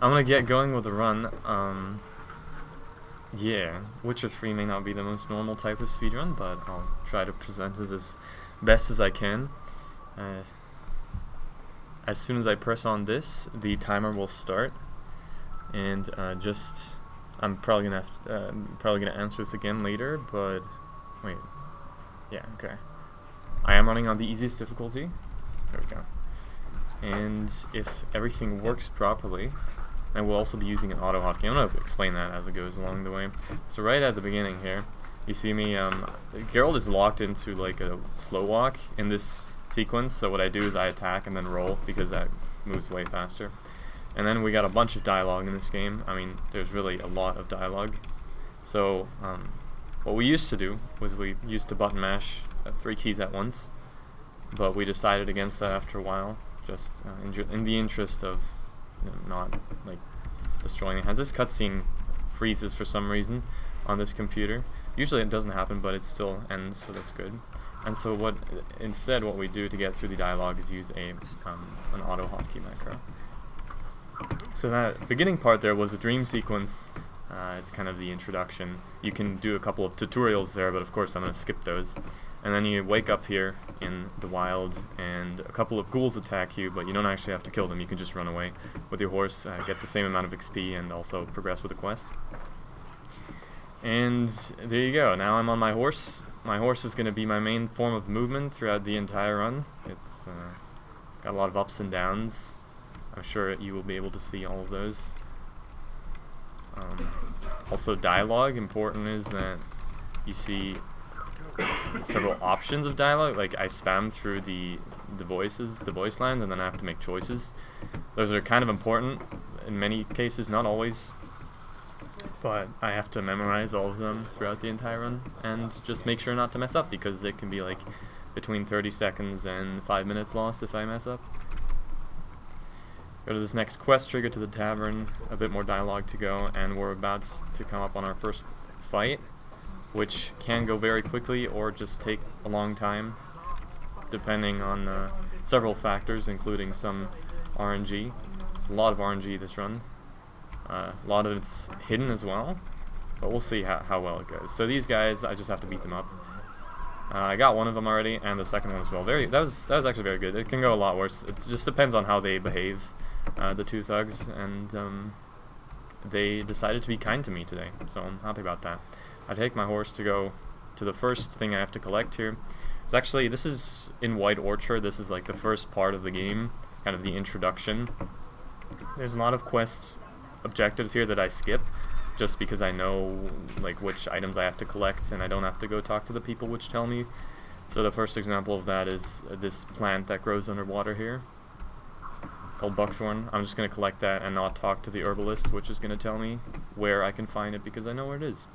I'm gonna get going with the run. Yeah, Witcher 3 may not be the most normal type of speedrun, but I'll try to present it as best as I can. As soon as I press on this, the timer will start, and I'm probably gonna answer this again later, but wait, yeah, okay. I am running on the easiest difficulty. There we go. And if everything works properly, I will also be using an auto hotkey. I'm going to explain that as it goes along the way. So right at the beginning here, you see me, Geralt is locked into like a slow walk in this sequence, so what I do is I attack and then roll, because that moves way faster. And then we got a bunch of dialogue in this game. I mean, there's really a lot of dialogue. So what we used to do was we used to button mash 3 keys at once, but we decided against that after a while, just in the interest of not like destroying the hands. This cutscene freezes for some reason on this computer. Usually it doesn't happen, but it still ends, so that's good. And so instead what we do to get through the dialogue is use an auto hotkey macro. So that beginning part there was the dream sequence. It's kind of the introduction. You can do a couple of tutorials there, but of course I'm going to skip those. And then you wake up here in the wild, and a couple of ghouls attack you, but you don't actually have to kill them. You can just run away with your horse, get the same amount of XP, and also progress with the quest. And there you go. Now I'm on my horse. My horse is going to be my main form of movement throughout the entire run. It's got a lot of ups and downs. I'm sure you will be able to see all of those. Also dialogue, important is that you see several options of dialogue. Like I spam through the voice lines, and then I have to make choices. Those are kind of important in many cases, not always, but I have to memorize all of them throughout the entire run and just make sure not to mess up, because it can be like between 30 seconds and 5 minutes lost if I mess up. Go to this next quest, trigger to the tavern, a bit more dialogue to go, and we're about to come up on our first fight, which can go very quickly or just take a long time, depending on several factors, including some RNG. There's a lot of RNG this run. A lot of it's hidden as well, but we'll see how well it goes. So these guys, I just have to beat them up. I got one of them already, and the second one as well. That was actually very good. It can go a lot worse. It just depends on how they behave, the 2 thugs, and they decided to be kind to me today, so I'm happy about that. I take my horse to go to the first thing I have to collect here. It's actually, this is in White Orchard. This is like the first part of the game, kind of the introduction. There's a lot of quest objectives here that I skip, just because I know like which items I have to collect, and I don't have to go talk to the people which tell me. So the first example of that is this plant that grows underwater here, called buckthorn. I'm just going to collect that and not talk to the herbalist, which is going to tell me where I can find it, because I know where it is.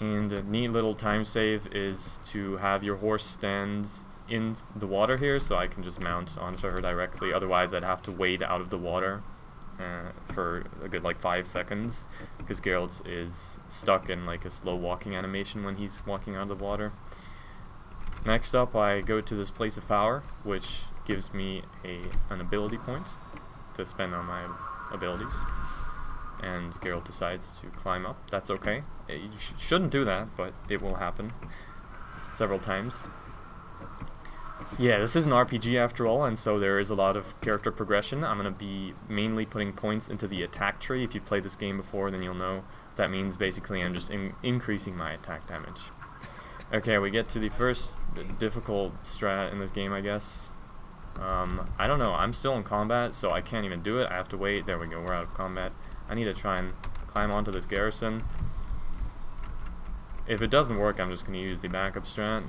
And a neat little time save is to have your horse stand in the water here, so I can just mount onto her directly. Otherwise I'd have to wade out of the water for a good like 5 seconds, because Geralt is stuck in like a slow walking animation when he's walking out of the water. Next up, I go to this place of power, which gives me an ability point to spend on my abilities, and Geralt decides to climb up. That's okay. You shouldn't do that, but it will happen several times. Yeah, this is an RPG after all, and so there is a lot of character progression. I'm going to be mainly putting points into the attack tree. If you've played this game before, then you'll know that means basically I'm just increasing my attack damage. Okay, we get to the first difficult strat in this game, I guess. I don't know, I'm still in combat, so I can't even do it. I have to wait. There we go, we're out of combat. I need to try and climb onto this garrison. If it doesn't work, I'm just going to use the backup strat.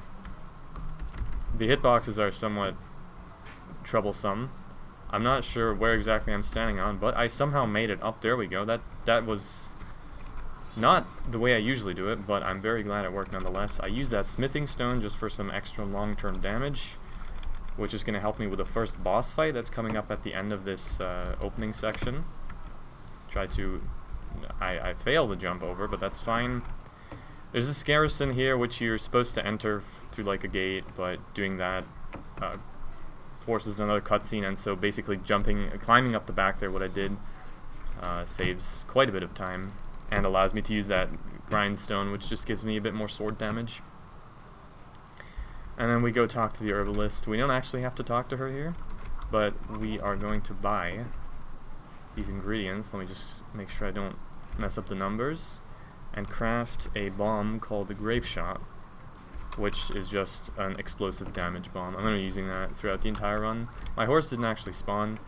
The hitboxes are somewhat troublesome. I'm not sure where exactly I'm standing on, but I somehow made it up. There we go. That was not the way I usually do it, but I'm very glad it worked nonetheless. I used that smithing stone just for some extra long-term damage, which is going to help me with the first boss fight that's coming up at the end of this opening section. I failed to jump over, but that's fine. There's this garrison here which you're supposed to enter through like a gate, but doing that forces another cutscene, and so basically climbing up the back there, what I did, saves quite a bit of time and allows me to use that grindstone, which just gives me a bit more sword damage. And then we go talk to the herbalist. We don't actually have to talk to her here, but we are going to buy these ingredients. Let me just make sure I don't mess up the numbers, and craft a bomb called the Grape Shot, which is just an explosive damage bomb. I'm going to be using that throughout the entire run. My horse didn't actually spawn.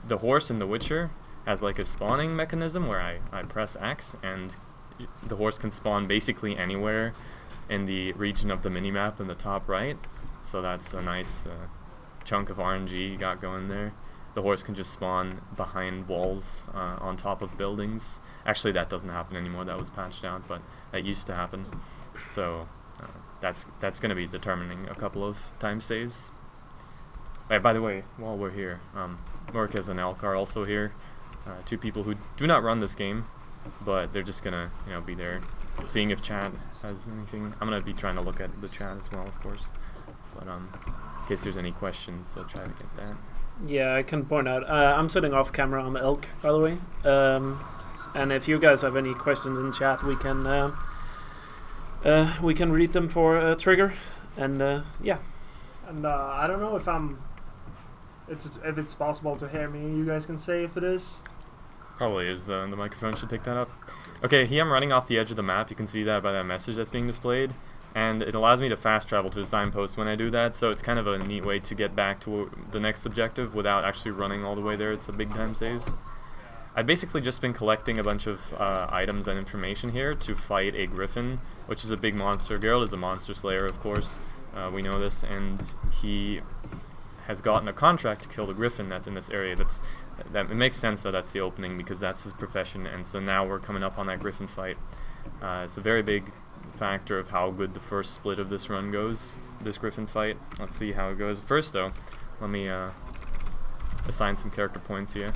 The horse in The Witcher has like a spawning mechanism where I press X, and the horse can spawn basically anywhere in the region of the minimap in the top right. So that's a nice chunk of RNG you got going there. The horse can just spawn behind walls, on top of buildings. Actually, that doesn't happen anymore. That was patched out, but that used to happen. So that's going to be determining a couple of time saves. By the way, while we're here, Morhen and Elk are also here. Two people who do not run this game, but they're just gonna be there, seeing if chat has anything. I'm gonna be trying to look at the chat as well, of course. But in case there's any questions, they'll try to get that. Yeah, I can point out. I'm sitting off camera on the Elk, by the way. And if you guys have any questions in chat, we can read them for Trigger. And yeah. And I don't know if it's possible to hear me. You guys can say if it is. Probably is. The microphone should pick that up. Okay, here I'm running off the edge of the map. You can see that by that message that's being displayed. And it allows me to fast travel to the signpost when I do that, so it's kind of a neat way to get back to the next objective without actually running all the way there. It's a big time save. I've basically just been collecting a bunch of items and information here to fight a Griffin, which is a big monster. Geralt is a monster slayer, of course. We know this, and he has gotten a contract to kill the Griffin that's in this area. It makes sense that that's the opening, because that's his profession, and so now we're coming up on that Griffin fight. It's a very big factor of how good the first split of this run goes, this Griffin fight. Let's see how it goes. First though, let me assign some character points here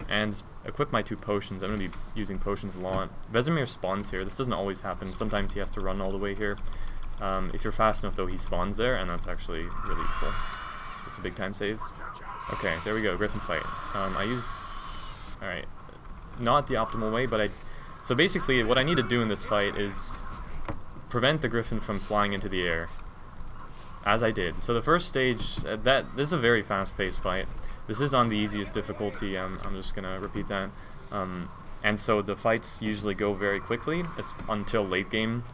and equip my 2 potions. I'm going to be using potions a lot. Vesemir spawns here. This doesn't always happen. Sometimes he has to run all the way here. If you're fast enough though, he spawns there, and that's actually really useful. It's a big time save. Okay, there we go, Griffin fight. I used, alright, not the optimal way, but so basically what I need to do in this fight is prevent the Griffin from flying into the air, as I did. So the first stage, this is a very fast-paced fight. This is on the easiest difficulty. I'm just gonna repeat that. And so the fights usually go very quickly until late game,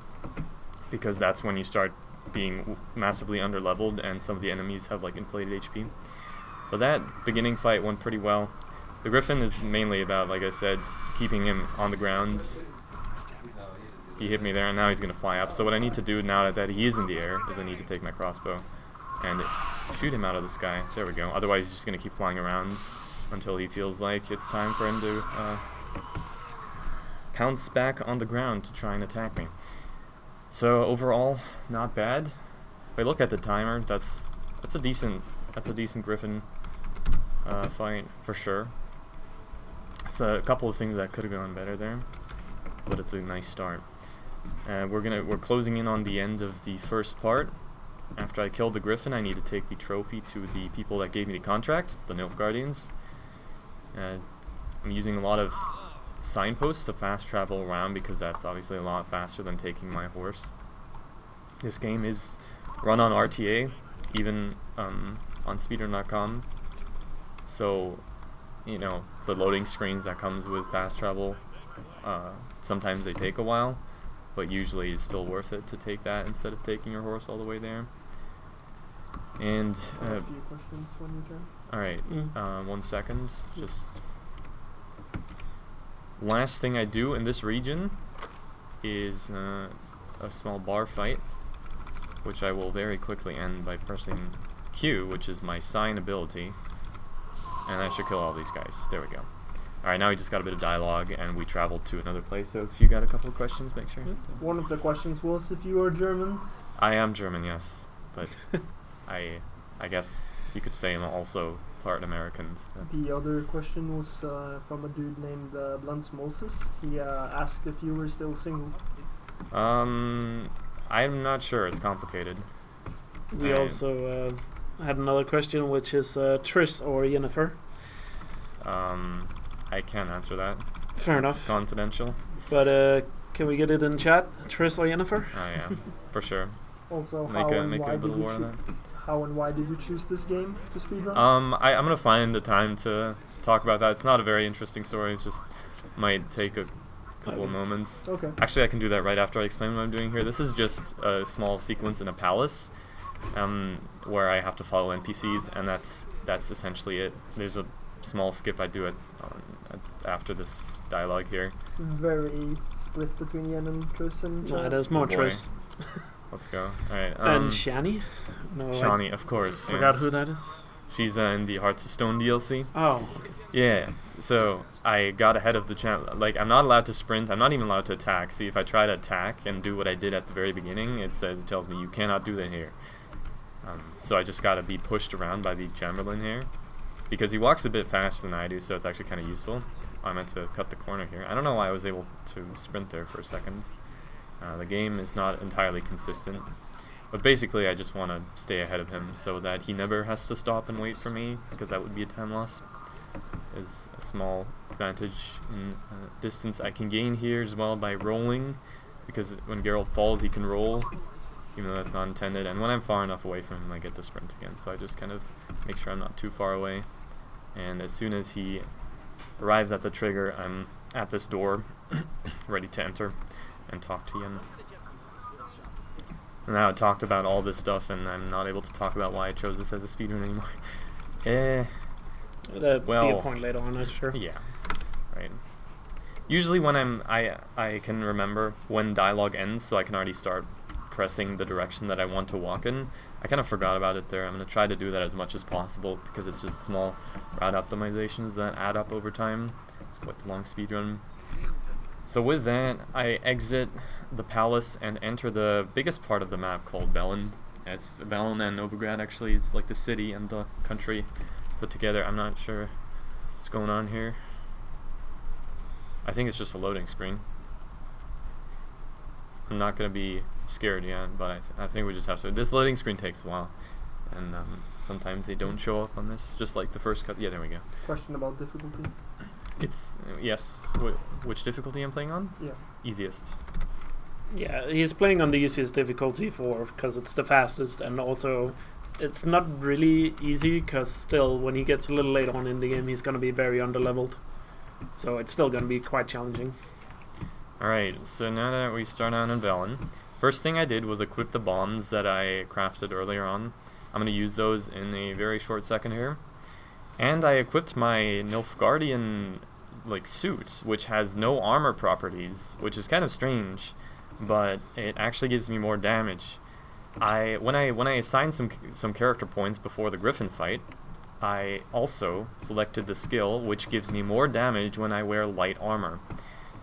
because that's when you start being massively underleveled and some of the enemies have like inflated HP. But that beginning fight went pretty well. The Griffin is mainly about, like I said, keeping him on the ground. He hit me there, and now he's going to fly up. So what I need to do now that he is in the air is I need to take my crossbow and shoot him out of the sky. There we go. Otherwise he's just going to keep flying around until he feels like it's time for him to pounce back on the ground to try and attack me. So overall, not bad. If I look at the timer, that's a decent Griffin fight for sure. It's a couple of things that could have gone better there, but it's a nice start. We're closing in on the end of the first part. After I killed the Griffin, I need to take the trophy to the people that gave me the contract, the Nilfgaardians. I'm using a lot of signposts to fast travel around, because that's obviously a lot faster than taking my horse. This game is run on RTA, even on speedrun.com. So, the loading screens that comes with fast travel, sometimes they take a while, but usually it's still worth it to take that instead of taking your horse all the way there. And a few questions when you can. Alright, 1 second. Just last thing I do in this region is a small bar fight, which I will very quickly end by pressing Q, which is my sign ability, and that should kill all these guys. There we go. Alright, now we just got a bit of dialogue, and we traveled to another place, so if you got a couple of questions, make sure. One of the questions was if you are German. I am German, yes, but I guess you could say I'm also part American. So. The other question was from a dude named Blunts Moses. He asked if you were still single. I'm not sure. It's complicated. We also I had another question, which is Triss or Yennefer? I can't answer that. Fair It's enough. confidential. But can we get it in chat? Triss or Yennefer? Oh yeah, for sure. Also, Make a little war on that. how and why did you choose this game to speedrun? I'm gonna find the time to talk about that. It's not a very interesting story. It's just might take a couple of moments. Okay. Actually, I can do that right after I explain what I'm doing here. This is just a small sequence in a palace, where I have to follow NPCs, and that's essentially it. There's a small skip I do after this dialogue here. It's very split between Yen and Triss and No, there's more boy. Triss. Let's go. All right. And Shani? No, Shani, of course. I forgot who that is. She's in the Hearts of Stone DLC. Oh, okay. Yeah. So I got ahead of the channel. Like, I'm not allowed to sprint. I'm not even allowed to attack. See, if I try to attack and do what I did at the very beginning, it tells me you cannot do that here. So I just gotta be pushed around by the Chamberlain here, because he walks a bit faster than I do. So it's actually kind of useful. I meant to cut the corner here. I don't know why I was able to sprint there for a second. The game is not entirely consistent, but basically I just want to stay ahead of him so that he never has to stop and wait for me, because that would be a time loss. Is a small advantage in distance I can gain here as well by rolling, because when Geralt falls he can roll, even though that's not intended, and when I'm far enough away from him I get to sprint again, so I just kind of make sure I'm not too far away, and as soon as he arrives at the trigger I'm at this door ready to enter and talk to him. And now I talked about all this stuff and I'm not able to talk about why I chose this as a speedrun anymore. That'd be a Well, point later on, I'm sure. Yeah, right. Usually when I can remember when dialogue ends, so I can already start pressing the direction that I want to walk in. I kind of forgot about it there. I'm going to try to do that as much as possible, because it's just small route optimizations that add up over time. It's quite the long speedrun. So with that, I exit the palace and enter the biggest part of the map called Velen. It's Velen and Novigrad, actually. It's like the city and the country put together. I'm not sure what's going on here. I think it's just a loading screen. I'm not going to be scared yet, but I think we just have to. This loading screen takes a while, and sometimes they don't show up on this, just like the first cut. Yeah, there we go. Question about difficulty. It's, yes, which difficulty I'm playing on? Yeah. Easiest. Yeah, he's playing on the easiest difficulty because it's the fastest, and also it's not really easy, because still when he gets a little later on in the game he's going to be very underleveled, so it's still going to be quite challenging. Alright, so now that we start out in Velen, first thing I did was equip the bombs that I crafted earlier on. I'm going to use those in a very short second here. And I equipped my Nilfgaardian suit, which has no armor properties, which is kind of strange, but it actually gives me more damage. When I assigned some character points before the Griffin fight, I also selected the skill which gives me more damage when I wear light armor.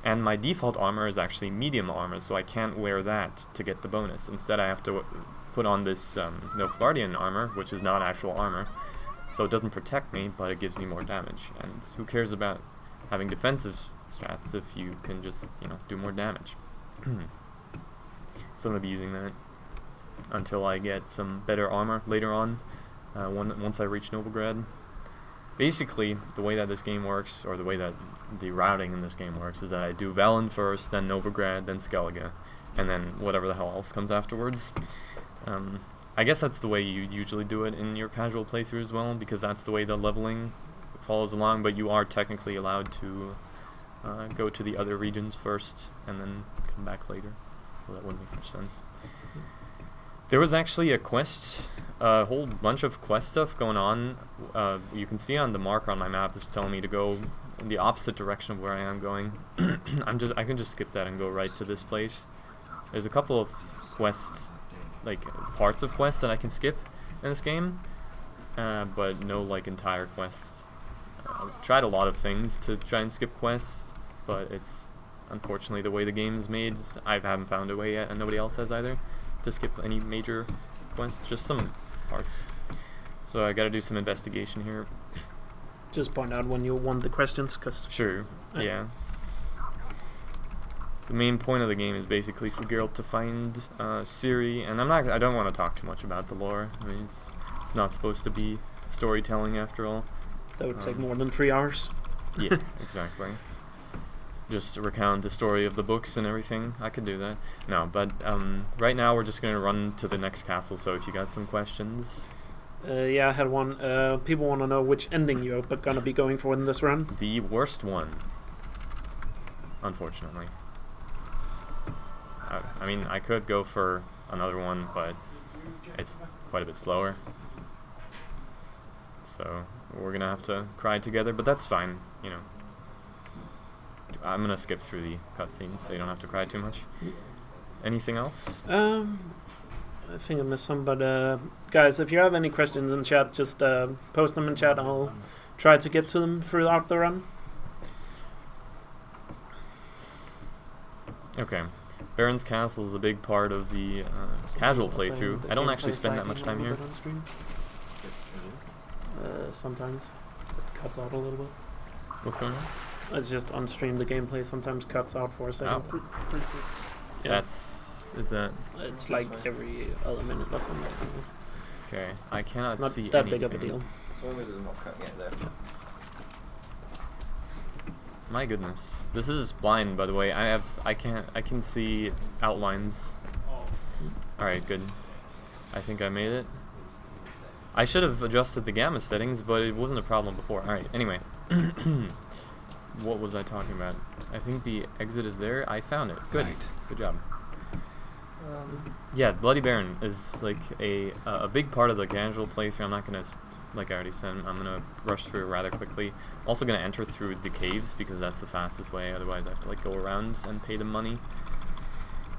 And my default armor is actually medium armor, so I can't wear that to get the bonus. Instead I have to put on this Nilfgaardian armor, which is not actual armor. So it doesn't protect me, but it gives me more damage. And who cares about having defensive strats if you can just, do more damage? So I'm going to be using that until I get some better armor later on, once I reach Novigrad. Basically, the way that this game works, or the way that the routing in this game works, is that I do Velen first, then Novigrad, then Skellige, and then whatever the hell else comes afterwards. I guess that's the way you usually do it in your casual playthrough as well, because that's the way the leveling follows along, but you are technically allowed to go to the other regions first and then come back later. Well, that wouldn't make much sense. There was actually a quest, a whole bunch of quest stuff going on. You can see on the marker on my map is telling me to go in the opposite direction of where I am going. I can just skip that and go right to this place. There's a couple of quests, parts of quests that I can skip in this game, but no entire quests. I've tried a lot of things to try and skip quests, but it's unfortunately the way the game is made. I haven't found a way yet, and nobody else has either, to skip any major quests, just some parts. So I gotta do some investigation here. Just point out when you want the questions, because... Sure, yeah. The main point of the game is basically for Geralt to find Ciri, and I don't want to talk too much about the lore. I mean, it's It's not supposed to be storytelling after all. That would take more than 3 hours. Yeah, exactly. Just to recount the story of the books and everything. I could do that. No, but right now we're just going to run to the next castle, so if you got some questions... Yeah, I had one. People want to know which ending you're going to be going for in this run. The worst one. Unfortunately. I mean, I could go for another one, but it's quite a bit slower. So, we're going to have to cry together, but that's fine, you know. I'm going to skip through the cutscenes so you don't have to cry too much. Anything else? I think I missed some, but guys, if you have any questions in chat, just post them in chat. I'll try to get to them throughout the run. Okay. Baron's Castle is a big part of the casual playthrough. I don't actually spend that much time here. Sometimes it cuts out a little bit. What's going on? It's just on stream. The gameplay sometimes cuts out for a second. Oh. Freezes. Yeah. Is that... It's like every other minute or something. Okay, I cannot It's not see that anything. big of a deal. As long as it's not cutting it there. My goodness, this is blind, by the way. I can see outlines. All right, good. I think I made it. I should have adjusted the gamma settings, but it wasn't a problem before. All right. Anyway, what was I talking about? I think the exit is there. I found it. Good. Good job. Yeah, Bloody Baron is like a big part of the casual playthrough. I'm not gonna, like I already said, I'm gonna rush through rather quickly. I'm also gonna enter through the caves because that's the fastest way. Otherwise, I have to like go around and pay the money.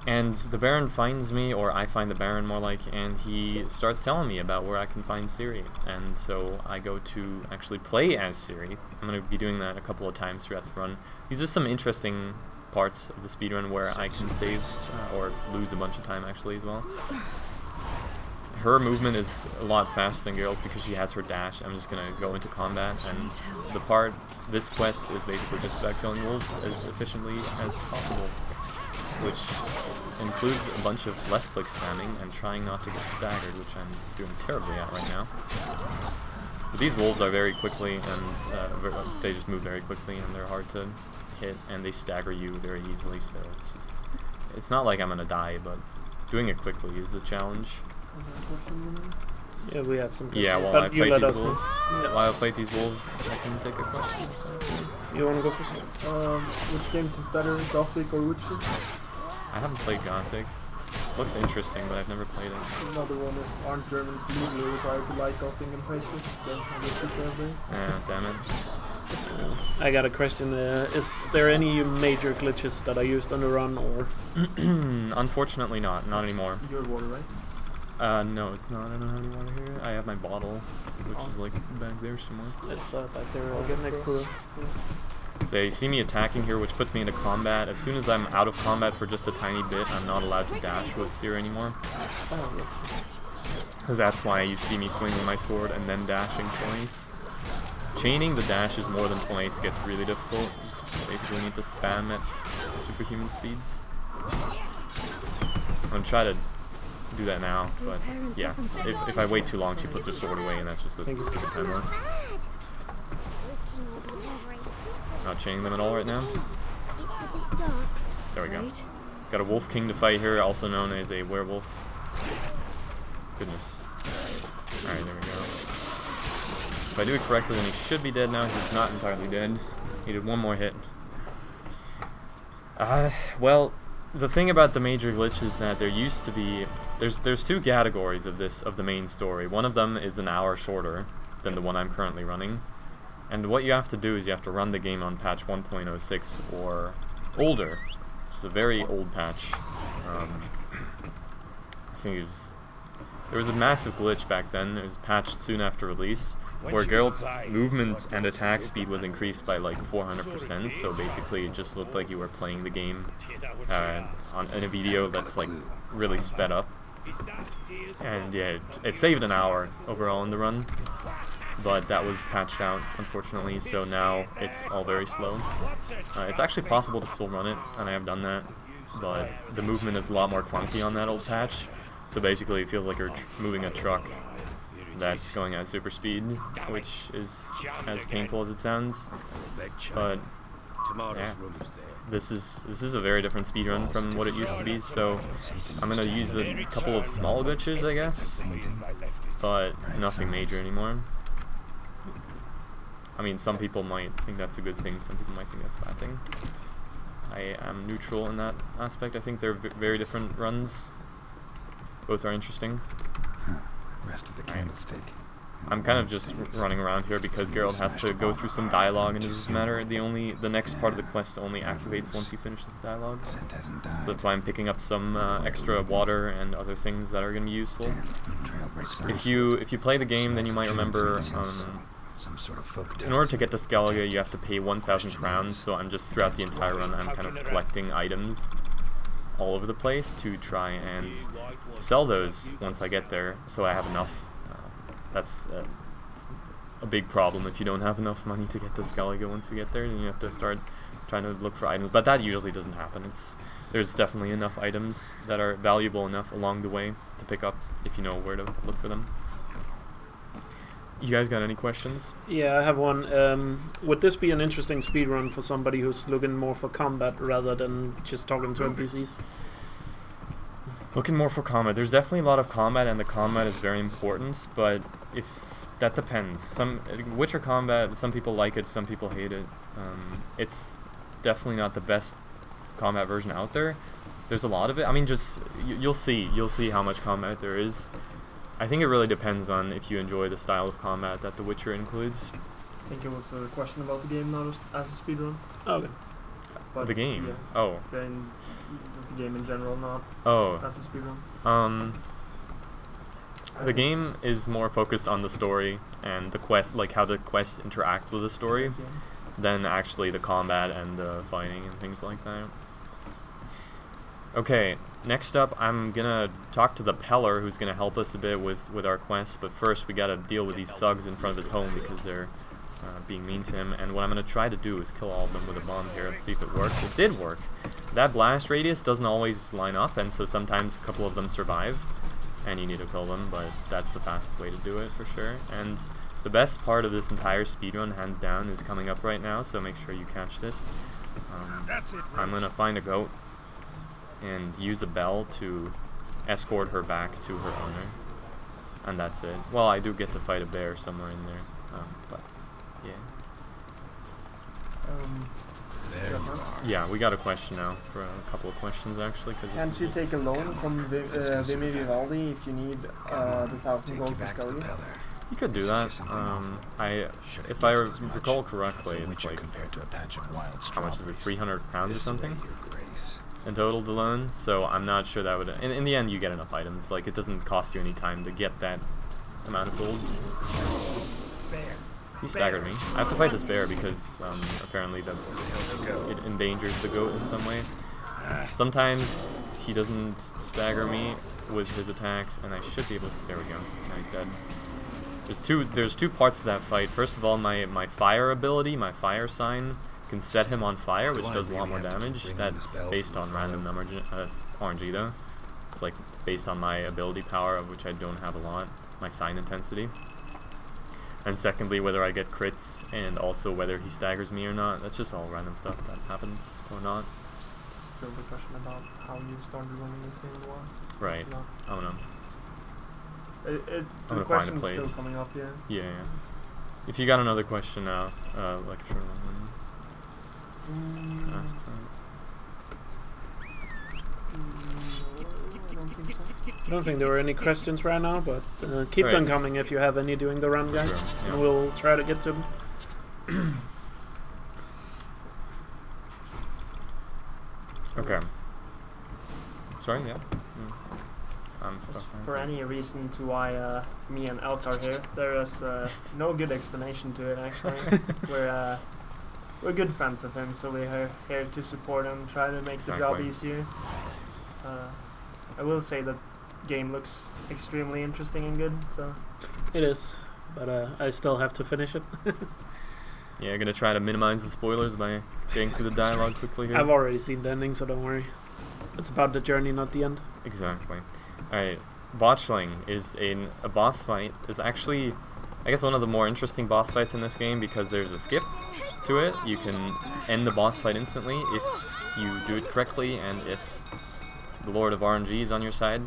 And the Baron finds me, or I find the Baron more like, and he starts telling me about where I can find Ciri. And so I go to actually play as Ciri. I'm gonna be doing that a couple of times throughout the run. These are some interesting parts of the speedrun where I can save or lose a bunch of time actually as well. Her movement is a lot faster than Geralt's because she has her dash. I'm just gonna go into combat, and this quest is basically just about killing wolves as efficiently as possible, which includes a bunch of left click spamming and trying not to get staggered, which I'm doing terribly at right now. But these wolves are very quickly, and they just move very quickly, and they're hard to hit, and they stagger you very easily, so it's not like I'm gonna die, but doing it quickly is a challenge. Yeah, we have some questions. Yeah, while I fight these wolves, while I fight these wolves, I can take a question. So. You wanna go first? Which games is better, Gothic or Witcher? I haven't played Gothic. Looks interesting, but I've never played it. Another one is, aren't Germans legally required to like Gothic and places, so I guess it's every. Yeah, damn it. I got a question. Is there any major glitches that I used on the run, or? Unfortunately not anymore. Your water, right? No, it's not. I don't have any water here. I have my bottle, which is like back there somewhere. It's back there. I'll get next to it. So you see me attacking here, which puts me into combat. As soon as I'm out of combat for just a tiny bit, I'm not allowed to dash with Ciri anymore. Because that's why you see me swinging my sword and then dashing twice. Chaining the dashes more than twice gets really difficult. You just basically need to spam at superhuman speeds. I'm gonna try to do that now, but yeah, if I wait too long, she puts her sword away, and that's just a stupid time loss. Not chaining them at all right now. There we go. Got a Wolf King to fight here, also known as a werewolf. Goodness. Alright, there we go. If I do it correctly, then he should be dead now. He's not entirely dead. He did one more hit. Well, the thing about the major glitch is that there used to be... There's two categories of the main story. One of them is an hour shorter than the one I'm currently running. And what you have to do is you have to run the game on patch 1.06 or older, which is a very old patch. I think there was a massive glitch back then. It was patched soon after release, where Geralt's movement and attack speed was increased by like 400%, so basically it just looked like you were playing the game in a video that's like really sped up. And yeah, it saved an hour overall in the run. But that was patched out, unfortunately, so now it's all very slow. It's actually possible to still run it, and I have done that, but the movement is a lot more clunky on that old patch, so basically it feels like you're moving a truck that's going at super speed, which is as painful as it sounds. But yeah, this is a very different speedrun from what it used to be. So I'm gonna use a couple of small glitches, I guess, but nothing major anymore. I mean, some people might think that's a good thing, some people might think that's a bad thing. I am neutral in that aspect. I think they're very different runs. Both are interesting. Rest of the candlestick. I'm kind of just running around here because Geralt has to go through some dialogue, and it doesn't matter. The next part of the quest only activates once he finishes the dialogue. So that's why I'm picking up some extra water and other things that are going to be useful. If you play the game, then you might remember in order to get to Skellige, you have to pay 1,000 crowns. So I'm just throughout the entire run, I'm kind of collecting items all over the place to try and sell those once I get there, so I have enough. That's a big problem. If you don't have enough money to get to Skellige once you get there, then you have to start trying to look for items. But that usually doesn't happen. There's definitely enough items that are valuable enough along the way to pick up if you know where to look for them. You guys got any questions? Yeah, I have one. Would this be an interesting speedrun for somebody who's looking more for combat rather than just talking to NPCs? Looking more for combat. There's definitely a lot of combat, and the combat is very important, but if that depends. Witcher combat, some people like it, some people hate it. It's definitely not the best combat version out there. There's a lot of it. I mean, just you'll see how much combat there is. I think it really depends on if you enjoy the style of combat that The Witcher includes. I think it was a question about the game, not as a speedrun. Oh, okay. But the game? Yeah. Oh. Then just the game in general, not as a speedrun. The game is more focused on the story and the quest, like how the quest interacts with the story, than actually the combat and the fighting and things like that. Okay, next up I'm gonna talk to the Peller, who's gonna help us a bit with our quest, but first we gotta deal with these thugs in front of his home because they're being mean to him, and what I'm gonna try to do is kill all of them with a bomb here and see if it works. It did work. That blast radius doesn't always line up, and so sometimes a couple of them survive, and you need to kill them, but that's the fastest way to do it for sure. And the best part of this entire speedrun, hands down, is coming up right now, so make sure you catch this. I'm gonna find a goat and use a bell to escort her back to her owner, and that's it. Well, I do get to fight a bear somewhere in there, but yeah. There you are. Yeah, we got a question now, for a couple of questions actually. Can't you take a loan from Vimy Vivaldi if you need the 1,000 gold for Skellige? You could do that. If I recall correctly, it's like, how much is it, 300 pounds or something? In total, the loan. So I'm not sure that would. In the end, you get enough items. Like, it doesn't cost you any time to get that amount of gold. He staggered me. I have to fight this bear because apparently it endangers the goat in some way. Sometimes he doesn't stagger me with his attacks, and I should be able to. There we go. Now he's dead. There's two parts to that fight. First of all, my fire ability, my fire sign, can set him on fire, which does a lot more damage. That's based on random number. That's RNG though. It's like based on my ability power, of which I don't have a lot. My sign intensity. And secondly, whether I get crits, and also whether he staggers me or not. That's just all random stuff that happens or not. Still the question about how you started running this game or what? Right. No. I don't know. The question's still coming up, yeah. Yeah. If you got another question now, lecture I don't think there were any questions right now, but keep them coming if you have any during the run, guys. Sure, yeah. And we'll try to get to them. Okay. Sorry, yeah. I'm stuck. For any reason to why me and Elk are here, there is no good explanation to it actually. We're good friends of him, so we're here to support him, try to make the job easier. I will say that game looks extremely interesting and good, so it is, but I still have to finish it. Yeah, I'm gonna try to minimize the spoilers by getting through the dialogue quickly here. I've already seen the ending, so don't worry. It's about the journey, not the end. Exactly. Alright, Botchling is a boss fight. Is actually, I guess, one of the more interesting boss fights in this game because there's a skip to it. You can end the boss fight instantly if you do it correctly and if the Lord of RNG is on your side,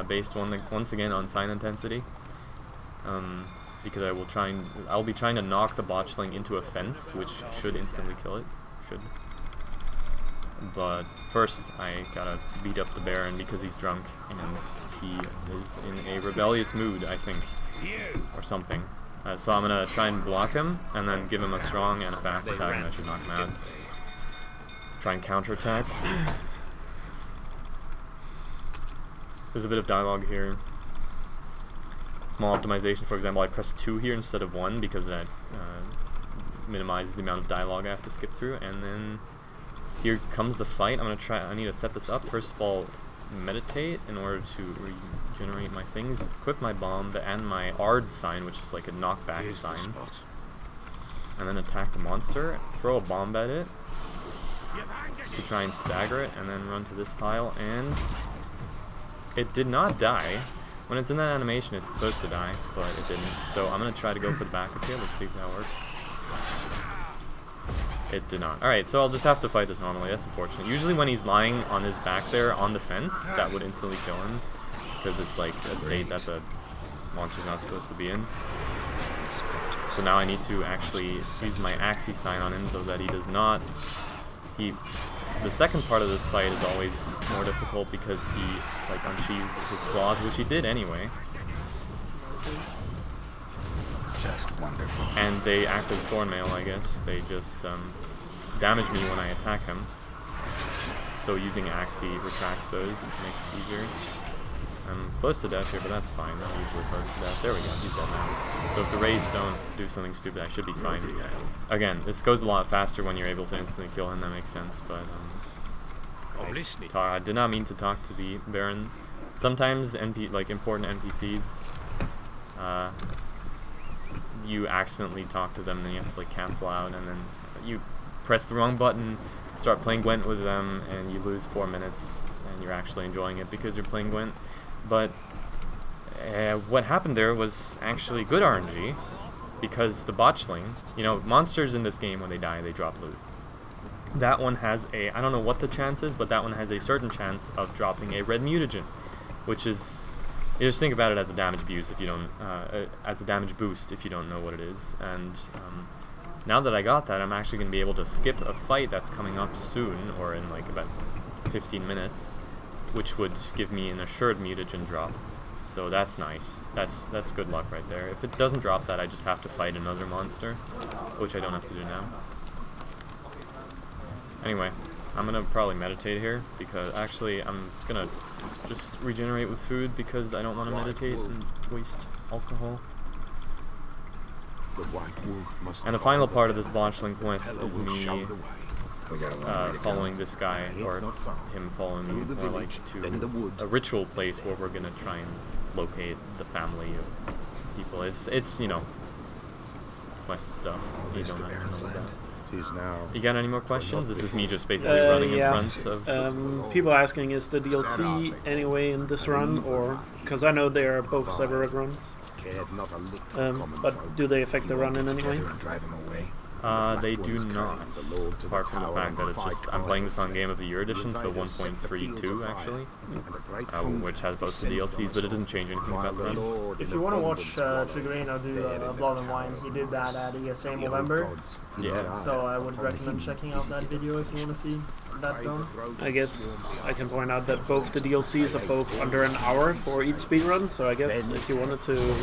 based once again on sign intensity. Because I'll be trying to knock the botchling into a fence, which should instantly kill it. But first, I gotta beat up the Baron because he's drunk and he is in a rebellious mood, I think, or something. So I'm gonna try and block him and then give him a strong and a fast attack, and that should knock him out. Try and counterattack. There's a bit of dialogue here. Small optimization, for example, I press 2 here instead of 1 because that minimizes the amount of dialogue I have to skip through. And then here comes the fight. I need to set this up. First of all, meditate in order to regenerate my things. Equip my bomb and my Ard sign, which is like a knockback sign. And then attack the monster. Throw a bomb at it to try and stagger it, and then run to this pile. And it did not die. When it's in that animation, it's supposed to die, but it didn't. So I'm going to try to go for the backup here. Let's see if that works. It did not. Alright, so I'll just have to fight this normally. That's unfortunate. Usually when he's lying on his back there on the fence, that would instantly kill him, because it's like a state that the monster's not supposed to be in. So now I need to actually use my Axie sign on him so that he does not... The second part of this fight is always more difficult because he like unsheathes his claws, which he did anyway. Just wonderful. And they act as thornmail, I guess. They just damage me when I attack him. So using Axie retracts those, makes it easier. I'm close to death here, but that's fine. I'm usually close to death. There we go, he's dead now. So if the rays don't do something stupid, I should be fine. Again, this goes a lot faster when you're able to instantly kill him, that makes sense, but I did not mean to talk to the Baron. Sometimes important NPCs, you accidentally talk to them, and then you have to like cancel out, and then you press the wrong button, start playing Gwent with them, and you lose 4 minutes, and you're actually enjoying it because you're playing Gwent. But what happened there was actually good RNG, because the botchling, monsters in this game, when they die, they drop loot. That one has I don't know what the chance is, but that one has a certain chance of dropping a red mutagen, which is, you just think about it as a damage boost if you don't, as a damage boost if you don't know what it is. And now that I got that, I'm actually going to be able to skip a fight that's coming up soon, or in like about 15 minutes, which would give me an assured mutagen drop. So that's nice. That's good luck right there. If it doesn't drop that, I just have to fight another monster, which I don't have to do now. Anyway, I'm gonna probably meditate here, because actually I'm gonna just regenerate with food because I don't want to meditate and waste alcohol. And the final part of this botchling quest is me following this guy, or him following me, more like to a ritual place where we're gonna try and locate the family of people. It's quest stuff. You don't have to know that. You got any more questions? This is me just basically running in front of... people asking, is the DLC anyway in this run, or... Because I know they are both separate runs. But do they affect the run in any way? They do not, apart from the fact that it's just, I'm playing this on Game of the Year edition, so 1.32 actually, which has both the DLCs, but it doesn't change anything about the run. If you want to watch Triggerino do Blood and Wine, he did that at ESA November, so I would recommend checking out that video if you want to see that done. I guess I can point out that both the DLCs are both under an hour for each speedrun, so I guess if you wanted to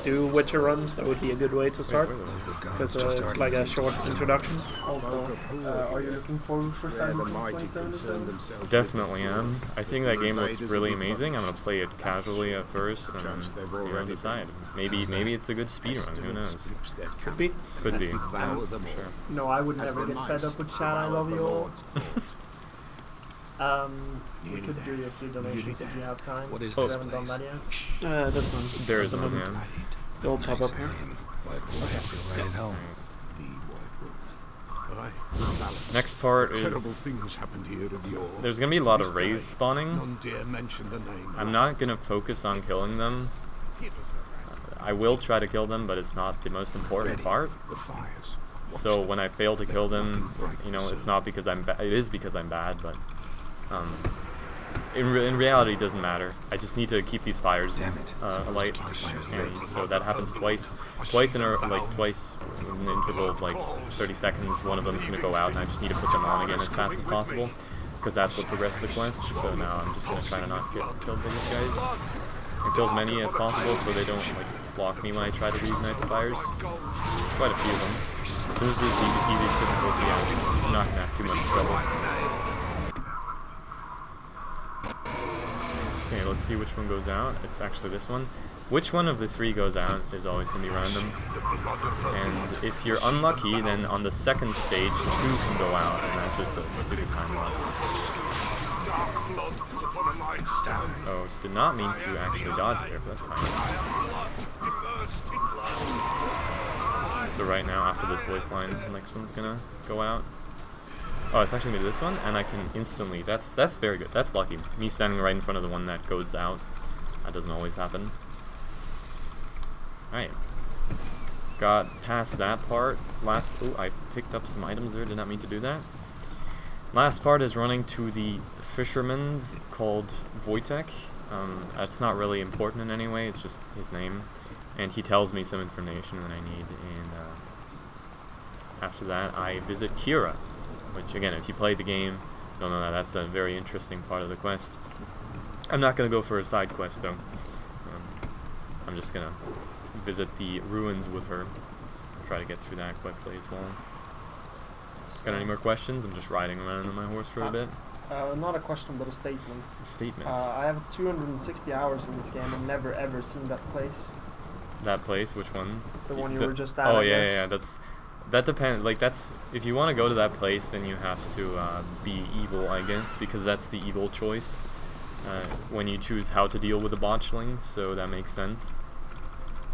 do Witcher runs, that would be a good way to start, because it's like a short introduction. Also, are you looking forward for Cyberpunk 2077? Definitely am. I think that game looks really amazing. I'm going to play it casually at first and then decide. Maybe it's a good speedrun, who knows? Could be. Could be. Sure. No, I would never get fed up with chat, I love you all. We could do a few donations if you have time. What is We this haven't done that place? yet. There's none. There is none, yeah. They'll pop up here. I feel right at home. Next part Terrible is things happened here of yore. there's gonna be a lot of This wraiths day, spawning. None dare mention the name. I'm not gonna focus on killing them. I will try to kill them, but it's not the most important Ready. part. The fires. Watch So them. when I fail to kill them, Nothing bright you know, it's concern. not because I'm it is because I'm bad, but in reality, it doesn't matter. I just need to keep these fires Damn it. alight, and so that happens twice in a twice in an interval of like 30 seconds. One of them is gonna go out, and I just need to put them on again as fast as possible, because that's what progresses the quest. So now I'm just gonna try to not get killed by these guys, and kill as many as possible, so they don't like block me when I try to reignite the fires. Quite a few of them. Since this is the easiest difficulty, I'm not gonna have too much trouble. Okay, let's see which one goes out. It's actually this one. Which one of the three goes out is always going to be random. And if you're unlucky, then on the second stage, 2 can go out, and that's just a stupid time loss. Oh, did not mean to actually dodge there, but that's fine. So right now, after this voice line, the next one's going to go out. Oh, it's actually going to be this one, and I can instantly... That's very good. That's lucky. Me standing right in front of the one that goes out. That doesn't always happen. Alright. Got past that part. Ooh, I picked up some items there. Did not mean to do that. Last part is running to the fisherman's called Wojtek. That's not really important in any way. It's just his name. And he tells me some information that I need. And after that, I visit Kiera. Which, again, if you play the game, you'll know that that's a very interesting part of the quest. I'm not going to go for a side quest, though. I'm just going to visit the ruins with her. Try to get through that quickly as well. Got any more questions? I'm just riding around on my horse for a bit. Not a question, but a statement. Statements. I have 260 hours in this game and never ever seen that place. That place? Which one? The one you were just at. Oh, I yeah, guess. yeah, that depends. Like, that's... If you want to go to that place, then you have to be evil, I guess, because that's the evil choice when you choose how to deal with a botchling, so that makes sense.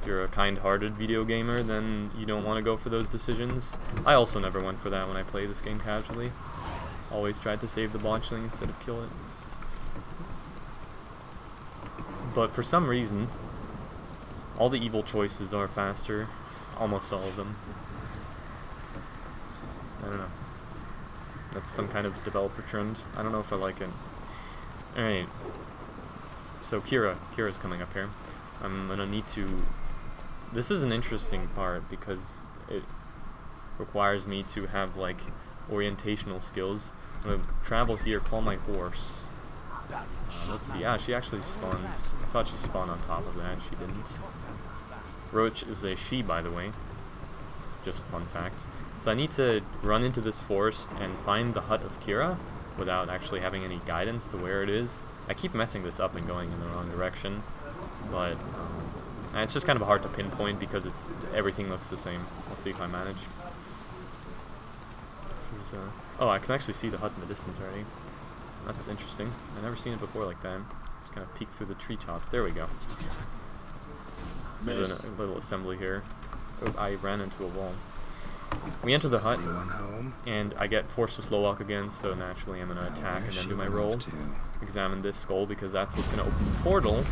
If you're a kind-hearted video gamer, then you don't want to go for those decisions. I also never went for that when I played this game casually. Always tried to save the botchling instead of kill it. But for some reason, all the evil choices are faster. Almost all of them. I don't know. That's some kind of developer trend. I don't know if I like it. Alright. So Kira's coming up here. I'm gonna need to... This is an interesting part because it requires me to have like orientational skills. I'm gonna travel here, call my horse. Let's see. Yeah, she actually spawns. I thought she spawned on top of that. She didn't. Roach is a she, by the way. Just a fun fact. So I need to run into this forest and find the hut of Kiera without actually having any guidance to where it is. I keep messing this up and going in the wrong direction, but it's just kind of hard to pinpoint because everything looks the same. Let's see if I manage. This is oh, I can actually see the hut in the distance already. That's interesting. I've never seen it before like that. Just kind of peek through the tree tops. There we go. There's a little assembly here. Oh, I ran into a wall. We enter the hut, and I get forced to slow walk again, so naturally I'm going to attack and then do my roll. Examine this skull, because that's what's going to open the portal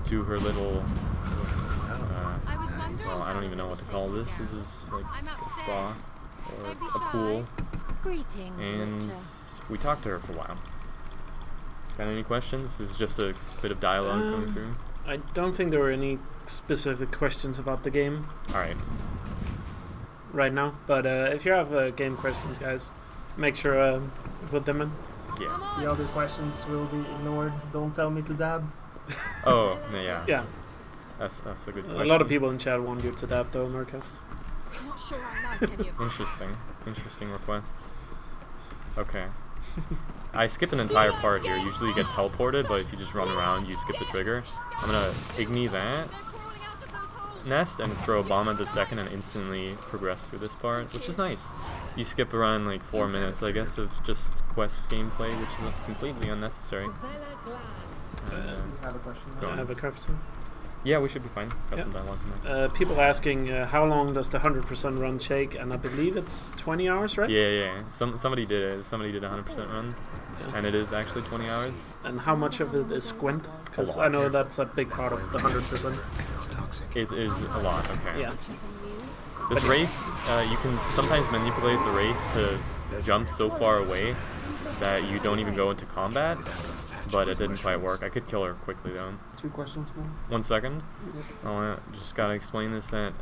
to her little... well, I don't even know what to call this. This is like a spa, or a pool. And we talked to her for a while. Got any questions? This is just a bit of dialogue going through. I don't think there were any specific questions about the game. Alright. Right now, but if you have game questions, guys, make sure to put them in. Yeah. The other questions will be ignored. Don't tell me to dab. Oh, yeah. Yeah. That's a good question. A lot of people in chat want you to dab, though, Marcus. Not sure I like any of Interesting. Interesting requests. Okay. I skip an entire part here. Usually you get teleported, but if you just run around, you skip the trigger. I'm gonna ignite that nest and throw a bomb at the second and instantly progress through this part, which is nice. You skip around like 4 minutes, I guess, of just quest gameplay, which is completely unnecessary. I have a question. I have a question. Yeah, we should be fine. Got Yeah. some dialogue from that. People asking how long does the 100% run take, and I believe it's 20 hours, right? Yeah. Somebody did it. Somebody did a 100% run, and it is actually 20 hours. And how much of it is Gwent? Because lot. I know that's a big part of the 100%. It is a lot. Okay. Yeah. This wraith, you can sometimes manipulate the wraith to jump so far away that you don't even go into combat, but it didn't quite work. I could kill her quickly though. 2 questions, man. 1 second. Just gotta explain this, that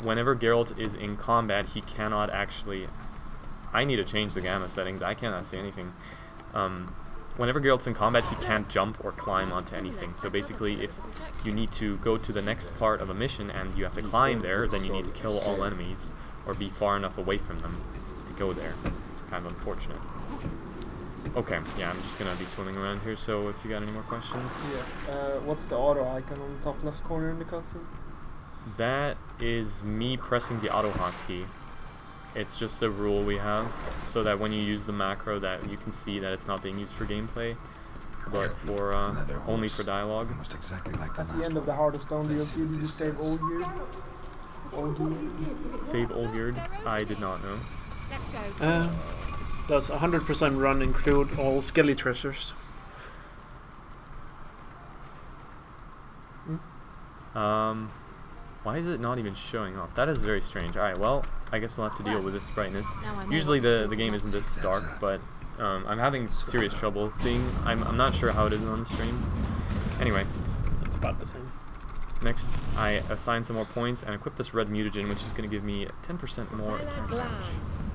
whenever Geralt is in combat, he cannot actually... I need to change the gamma settings. I cannot see anything. Whenever Geralt's in combat, he can't jump or climb onto anything. So basically, if you need to go to the next part of a mission and you have to climb there, then you need to kill all enemies or be far enough away from them to go there. Kind of unfortunate. Okay, yeah, I'm just gonna be swimming around here, so if you got any more questions. Yeah. What's the auto icon on the top left corner in the cutscene? That is me pressing the auto hotkey. It's just a rule we have, so that when you use the macro that you can see that it's not being used for gameplay, but for only for dialogue. Almost exactly like At the end of the Heart of Stone DLC, did you save Old Gear? Save Olgerd? I did not know. Let's go. Does 100% run include all Skellige treasures? Why is it not even showing up? That is very strange. Alright, well, I guess we'll have to deal with this brightness. Now I know Usually what to the still game do. isn't this dark, but I'm having serious trouble seeing. I'm not sure how it is on the stream. Anyway, It's about the same. next I assign some more points and equip this red mutagen, which is going to give me 10% more attack damage.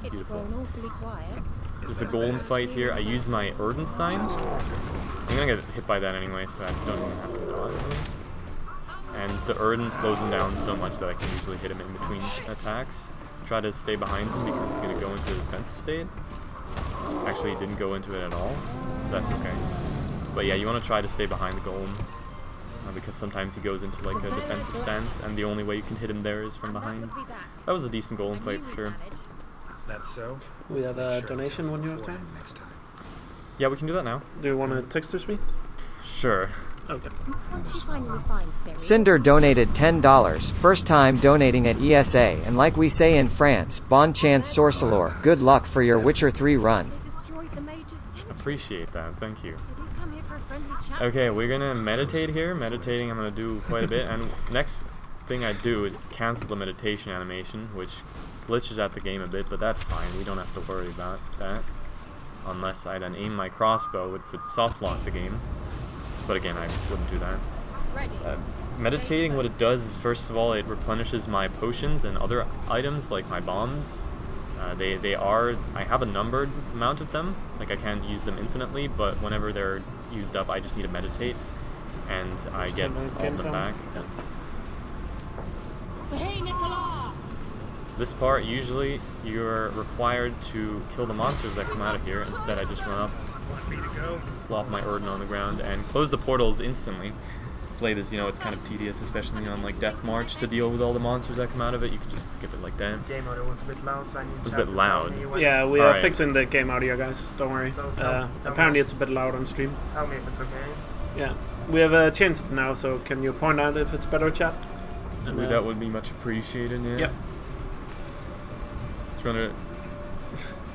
It's Beautiful. grown awfully quiet. There's a golem fight here. I use my Erden sign. I'm gonna get hit by that anyway, so I don't even have to dodge. And the Erden slows him down so much that I can usually hit him in between attacks. Try to stay behind him because he's gonna go into a defensive state. Actually, he didn't go into it at all. That's okay. But yeah, you want to try to stay behind the golem because sometimes he goes into like a defensive stance, and the only way you can hit him there is from behind. That was a decent golem fight for sure. That's so. We have a donation when you have time. Next time. Yeah, we can do that now. Do you want to text us me? Sure. Okay. Once you finally find Ciri, Cinder donated $10, first time donating at ESA, and like we say in France, bon chance sorcelor, good luck for your Witcher 3 run. they destroyed the Major's cemetery. Appreciate that. Thank you. They did come here for a friendly chat. Okay, we're gonna meditate here. Meditating I'm gonna do quite a bit, and next thing I do is cancel the meditation animation, which glitches out the game a bit, but that's fine. We don't have to worry about that. Unless I then aim my crossbow, which would soft lock the game. But again, I wouldn't do that. Ready. Meditating, what it does is, first of all, it replenishes my potions and other items, like my bombs. I have a numbered amount of them. Like, I can't use them infinitely, but whenever they're used up, I just need to meditate. And I get Turn the all of game them sound. back. Yeah. Hey, Nicola! This part, usually, you're required to kill the monsters that come out of here. Instead, I just run up, flop my Erden on the ground, and close the portals instantly. Play this, it's kind of tedious, especially on like Death March, to deal with all the monsters that come out of it. You can just skip it like that. Game audio was a bit loud, so I need It was a to bit loud. Yeah, we are Alright. fixing the game audio, guys. Don't worry. So tell Apparently, me. it's a bit loud on stream. Tell me if it's okay. Yeah, we have changed it now. So can you point out if it's better, chat? And, That would be much appreciated, yeah. Yep. Let's run a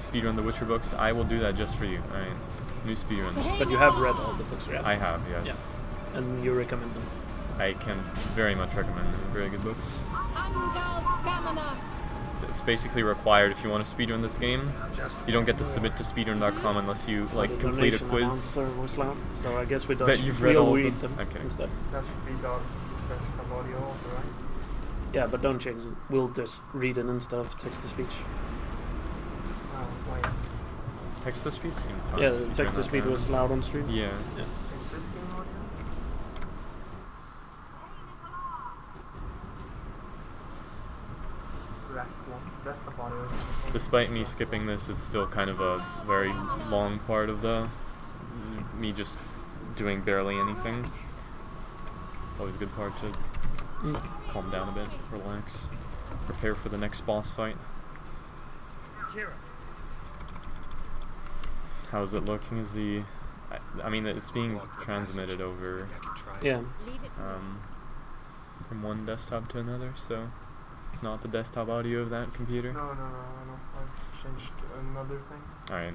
speedrun the Witcher books. I will do that just for you. Alright. New speedrun. But you have read all the books, right? I have, yes. And you recommend them. I can very much recommend them. Very good books. It's basically required if you want to speedrun this game. You don't get to submit to speedrun.com unless you The complete a donation quiz. announcer was loud, so I guess we That just you've read all of read them? them Okay. instead. That should be the best of audio also, right? Yeah, but don't change it. We'll just read it instead of text-to-speech. Oh, wait. Text to speech seemed fine. Yeah, You the turn text-to-speech that down. was loud on stream. Yeah. Is this game audio? Rack one. Best of audio is Despite me skipping this, it's still kind of a very long part of me just doing barely anything. It's always a good part to calm down a bit, relax, prepare for the next boss fight. How's it looking? I mean, it's being transmitted over. Yeah. Leave it to me. from one desktop to another, so it's not the desktop audio of that computer. No, I've changed to another thing. Alright.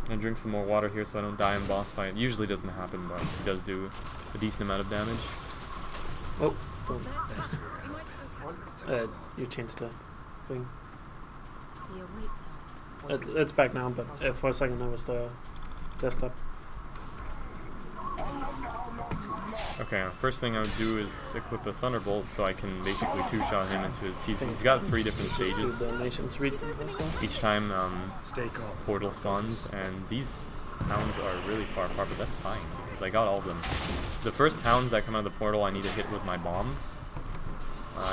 I drink some more water here so I don't die in boss fight. It usually doesn't happen, but it does do a decent amount of damage. Oh, What? you changed the thing. He awaits us. It's back now, but for a second that was the desktop. Okay, first thing I would do is equip the Thunderbolt so I can basically two-shot him into his... He's got 3 different stages. The nations read myself. Each time Stay calm. portal spawns, and these hounds are really far apart, but that's fine, because I got all of them. The first hounds that come out of the portal I need to hit with my bomb.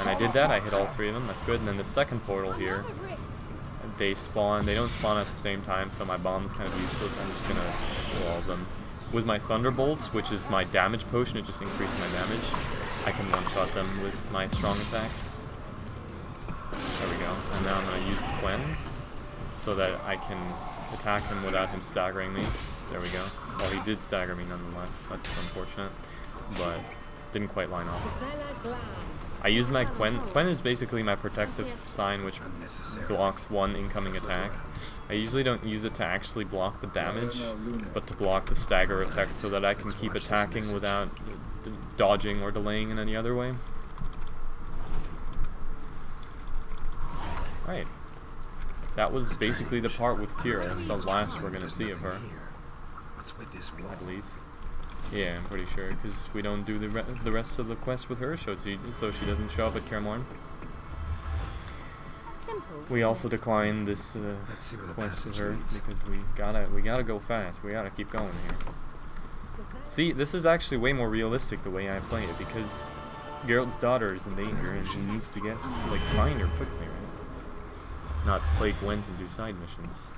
And I did that, I hit all 3 of them, that's good. And then the second portal here, they don't spawn at the same time, so my bomb's kind of useless. I'm just gonna kill all of them. With my Thunderbolts, which is my damage potion, it just increases my damage. I can one-shot them with my strong attack. There we go. And now I'm gonna use Quen, so that I can attack him without him staggering me. There we go. Well, he did stagger me nonetheless. That's unfortunate, but didn't quite line up. I use my Quen. Quen is basically my protective sign, which blocks 1 incoming attack. I usually don't use it to actually block the damage, but to block the stagger effect so that I can keep attacking without dodging or delaying in any other way. Right. That was basically the part with Kiera. That's the last we're going to see of her, What's with this I wall? believe. Yeah, I'm pretty sure, because we don't do the rest of the quest with her, so she doesn't show up at Morhen. Simple. We also declined this Let's see where the quest with passage her leads. because we gotta go fast. We gotta keep going here. See, this is actually way more realistic the way I play it, because Geralt's daughter is in danger and she needs to get find her quickly, right? Not play Gwent and do side missions.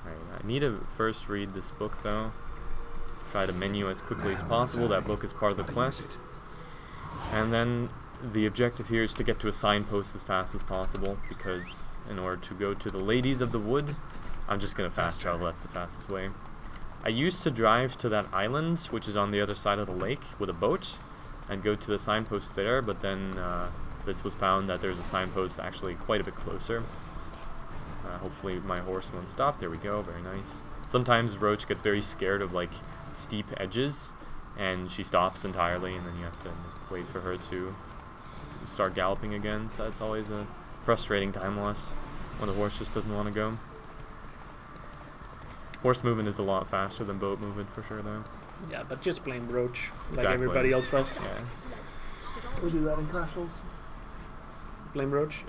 Alright, I need to first read this book though. Try to menu as quickly as possible. That book is part of the quest. And then the objective here is to get to a signpost as fast as possible, because in order to go to the Ladies of the Wood, I'm just going to fast travel. That's the fastest way. I used to drive to that island, which is on the other side of the lake, with a boat, and go to the signpost there, but then this was found that there's a signpost actually quite a bit closer. Hopefully my horse won't stop. There we go, very nice. Sometimes Roach gets very scared of steep edges, and she stops entirely, and then you have to wait for her to start galloping again, so that's always a frustrating time loss when the horse just doesn't want to go. Horse movement is a lot faster than boat movement for sure though. Yeah, but just blame Roach, like Exactly. everybody else does. Yeah. We do that in Crashles. Blame Roach.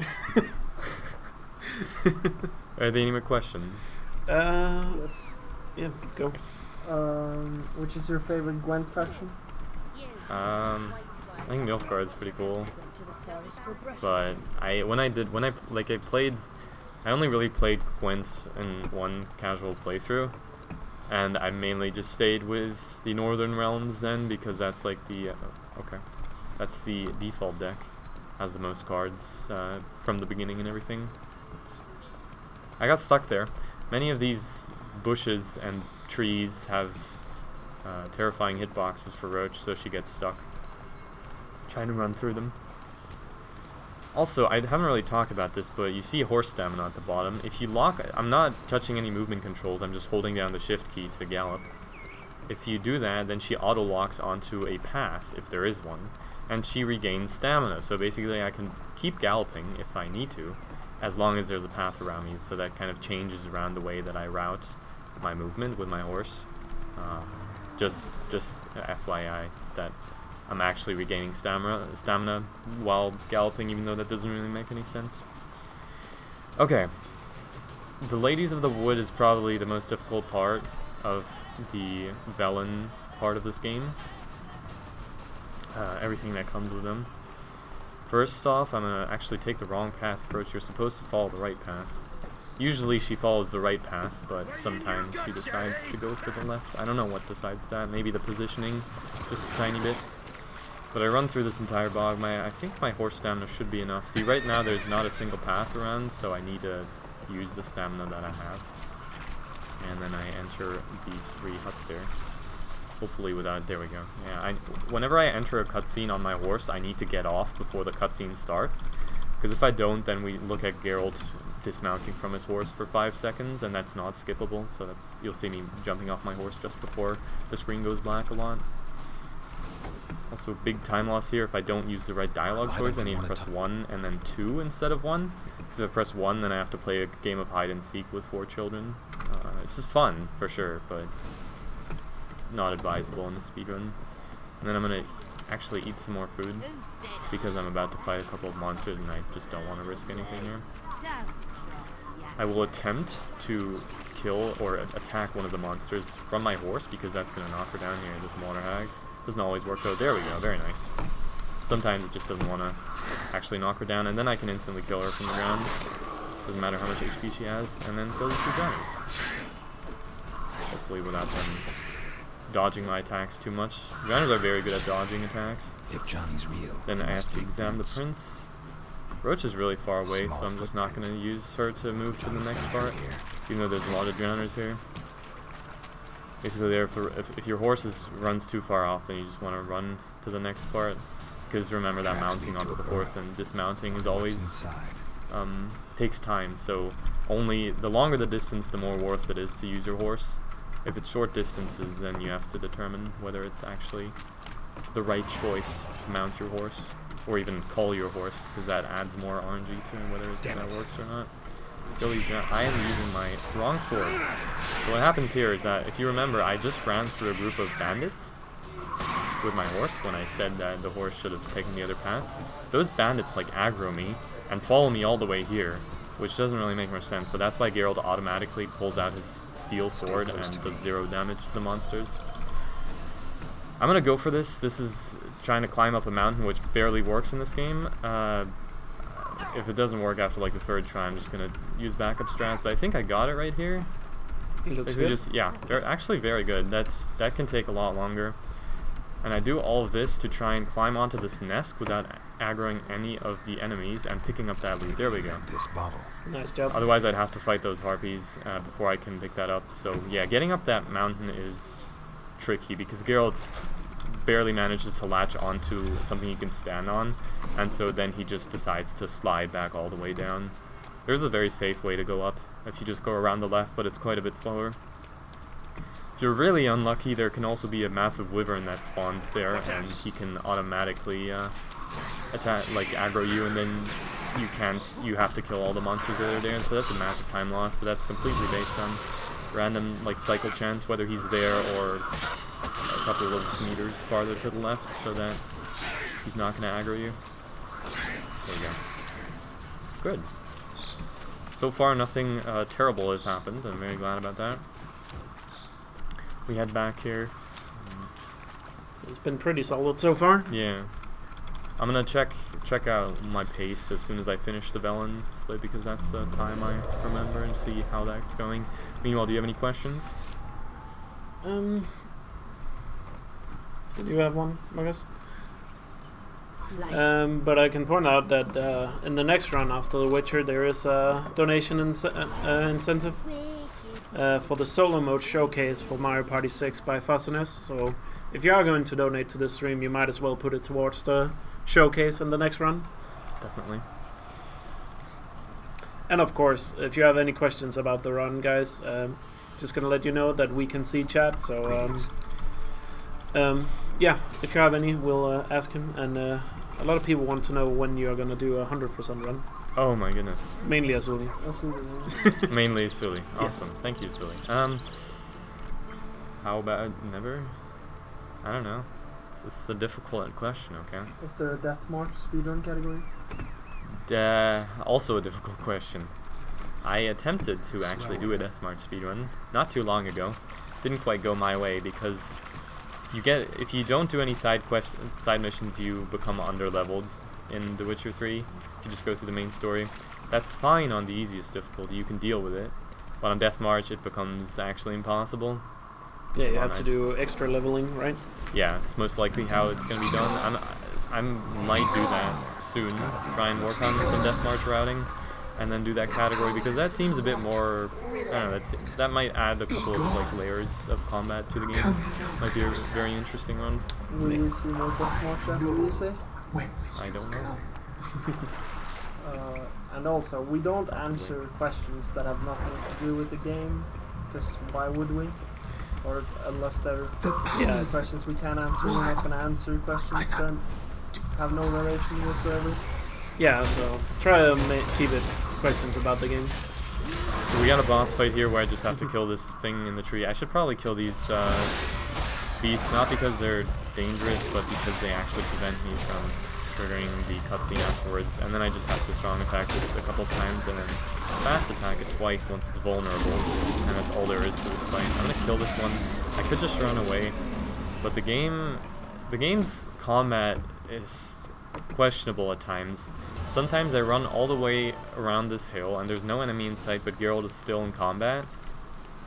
Are there any more questions? Yes. Yeah, go. Which is your favorite Gwent faction? I think Nilfgaard's pretty cool, but I only really played Gwent in one casual playthrough, and I mainly just stayed with the Northern Realms then, because that's that's the default deck, has the most cards from the beginning and everything. I got stuck there. Many of these bushes and trees have terrifying hitboxes for Roach, so she gets stuck trying to run through them. Also, I haven't really talked about this, but you see horse stamina at the bottom. If you lock, I'm not touching any movement controls, I'm just holding down the shift key to gallop. If you do that, then she auto-locks onto a path, if there is one, and she regains stamina. So basically I can keep galloping if I need to, as long as there's a path around me, so that kind of changes around the way that I route my movement with my horse. Just FYI that I'm actually regaining stamina while galloping, even though that doesn't really make any sense. Okay, the Ladies of the Wood is probably the most difficult part of the Velen part of this game. Everything that comes with them. First off, I'm gonna actually take the wrong path approach. You're supposed to follow the right path. Usually she follows the right path, but sometimes she decides to go for the left. I don't know what decides that. Maybe the positioning, just a tiny bit. But I run through this entire bog. I think my horse stamina should be enough. See, right now there's not a single path around, so I need to use the stamina that I have. And then I enter these 3 huts here. Hopefully without, there we go. Yeah, whenever I enter a cutscene on my horse, I need to get off before the cutscene starts. Because if I don't, then we look at Geralt dismounting from his horse for 5 seconds, and that's not skippable, so you'll see me jumping off my horse just before the screen goes black a lot. Also, big time loss here. If I don't use the right dialogue choice, I need to press 1 and then 2 instead of 1. Because if I press 1, then I have to play a game of hide and seek with 4 children. It's just fun, for sure, but not advisable in the speedrun. And then I'm going to actually eat some more food, because I'm about to fight a couple of monsters and I just don't want to risk anything here. I will attempt to kill or attack one of the monsters from my horse, because that's going to knock her down here, this water hag. Doesn't always work though. There we go, very nice. Sometimes it just doesn't want to actually knock her down, and then I can instantly kill her from the ground. Doesn't matter how much HP she has, and then kill these 2 drowners. Hopefully without them dodging my attacks too much. Drowners are very good at dodging attacks. If Johnny's real, Then I have to examine the prince. Roach is really far away, so I'm just not going to use her to move to the next part, even though there's a lot of drowners here. Basically, there, if your horse runs too far off, then you just want to run to the next part. Because remember that mounting onto the horse and dismounting is always takes time. So the longer the distance, the more worth it is to use your horse. If it's short distances, then you have to determine whether it's actually the right choice to mount your horse, or even call your horse, because that adds more RNG to whether that works or not. I am using my wrong sword. So what happens here is that, if you remember, I just ran through a group of bandits with my horse when I said that the horse should have taken the other path. Those bandits like aggro me and follow me all the way here, which doesn't really make much sense, but that's why Geralt automatically pulls out his steel sword and does 0 damage to the monsters. I'm gonna go for this. This is trying to climb up a mountain, which barely works in this game. If it doesn't work after like the 3rd try, I'm just gonna use backup strats, but I think I got it right here. It looks good. Yeah, they're actually very good. That can take a lot longer. And I do all of this to try and climb onto this nest without aggroing any of the enemies and picking up that loot. There we go. Nice job. Otherwise I'd have to fight those harpies before I can pick that up. So yeah, getting up that mountain is tricky, because Geralt barely manages to latch onto something he can stand on, and so then he just decides to slide back all the way down. There's a very safe way to go up if you just go around the left, but it's quite a bit slower. If you're really unlucky, there can also be a massive wyvern that spawns there, and he can automatically attack, like aggro you, and then you have to kill all the monsters that are there, and so that's a massive time loss, but that's completely based on random like cycle chance, whether he's there or a couple of meters farther to the left, so that he's not going to aggro you. There we go. Good. So far nothing terrible has happened. I'm very glad about that. We head back here. It's been pretty solid so far. Yeah. I'm gonna check out my pace as soon as I finish the Velen split, because that's the time I remember, and see how that's going. Meanwhile, do you have any questions? Did you have one, Marcus? But I can point out that in the next run after The Witcher, there is a donation incentive for the solo mode showcase for Mario Party 6 by Fuzziness. So if you are going to donate to this stream, you might as well put it towards the showcase in the next run. Definitely. And of course, if you have any questions about the run, guys, just gonna let you know that we can see chat. So yeah, if you have any, we'll ask him. And a lot of people want to know when you are gonna do a 100% run. Oh my goodness. Mainly Azuli. Mainly Sully. Awesome. Yes. Thank you, Sully. How about never? I don't know. It's a difficult question, okay? Is there a Death March speedrun category? Also a difficult question. I attempted to actually do a Death March speedrun not too long ago. Didn't quite go my way, because if you don't do any side missions, you become underleveled in The Witcher 3. If you just go through the main story, that's fine on the easiest difficulty. You can deal with it. But on Death March, it becomes actually impossible. Yeah, you have to do extra leveling, right? Yeah, it's most likely how it's going to be done. I might do that soon. Try and work on some Death March routing. and then do that category, because that seems a bit more, I don't know, that might add a couple of like layers of combat to the game. Might be a very interesting one. Will you see more death march after you say? I don't know. And also, we don't answer questions that have nothing to do with the game, because why would we? Or unless they're questions we can't answer, we're not going to answer questions that have no relation whatsoever. Yeah, so try to keep it questions about the game. We got a boss fight here where I just have to kill this thing in the tree. I should probably kill these beasts, not because they're dangerous, but because they actually prevent me from triggering the cutscene afterwards. And then I just have to strong attack this a couple times and then fast attack it twice once it's vulnerable. And that's all there is to this fight. I'm gonna kill this one. I could just run away, but the game's combat is questionable at times. Sometimes I run all the way around this hill and there's no enemy in sight, but Geralt is still in combat.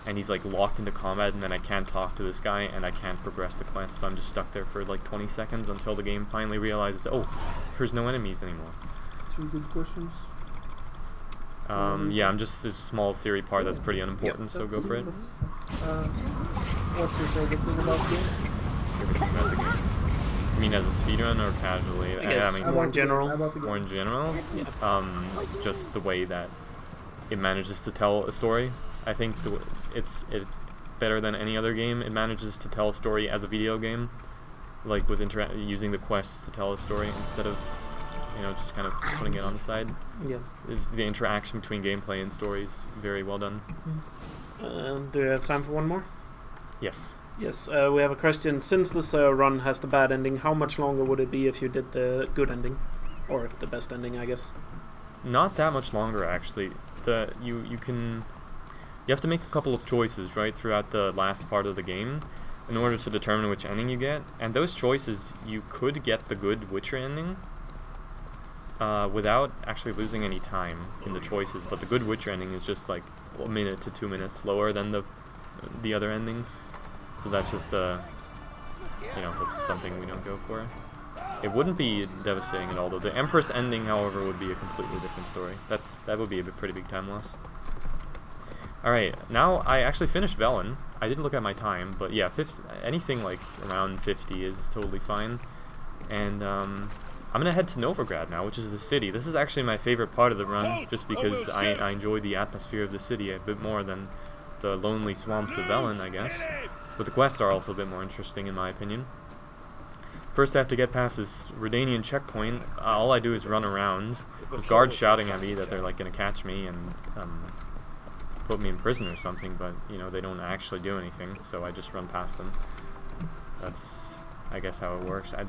And he's like locked into combat, and then I can't talk to this guy and I can't progress the quest, so I'm just stuck there for like 20 seconds until the game finally realizes, oh, there's no enemies anymore. Two good questions. Yeah, there's a small Ciri part that's pretty unimportant, so go for it. What's your favorite thing about the game? Favorite thing about the game? You mean as a speedrun or casually? I guess more in general. More in general? Yeah. Just the way that it manages to tell a story. I think it's better than any other game. It manages to tell a story as a video game, like with using the quests to tell a story instead of, just kind of putting it on the side. Yeah. Is the interaction between gameplay and stories very well done. Do you have time for one more? Yes. Yes, we have a question. Since this run has the bad ending, how much longer would it be if you did the good ending? Or the best ending, I guess. Not that much longer, actually. You have to make a couple of choices, right, throughout the last part of the game in order to determine which ending you get. And those choices, you could get the good Witcher ending without actually losing any time in the choices. But the good Witcher ending is just like 1 minute to 2 minutes slower than the other ending. So that's just, that's something we don't go for. It wouldn't be devastating at all, though. The Empress ending, however, would be a completely different story. That would be a pretty big time loss. Alright, now I actually finished Velen. I didn't look at my time, but yeah, anything like around 50 is totally fine. And I'm going to head to Novigrad now, which is the city. This is actually my favorite part of the run, just because I enjoy the atmosphere of the city a bit more than the lonely swamps of Velen, I guess. But the quests are also a bit more interesting in my opinion. First I have to get past this Redanian checkpoint. All I do is run around. There's guards shouting at me that they're like going to catch me and put me in prison or something, but they don't actually do anything, so I just run past them. That's, I guess, how it works. I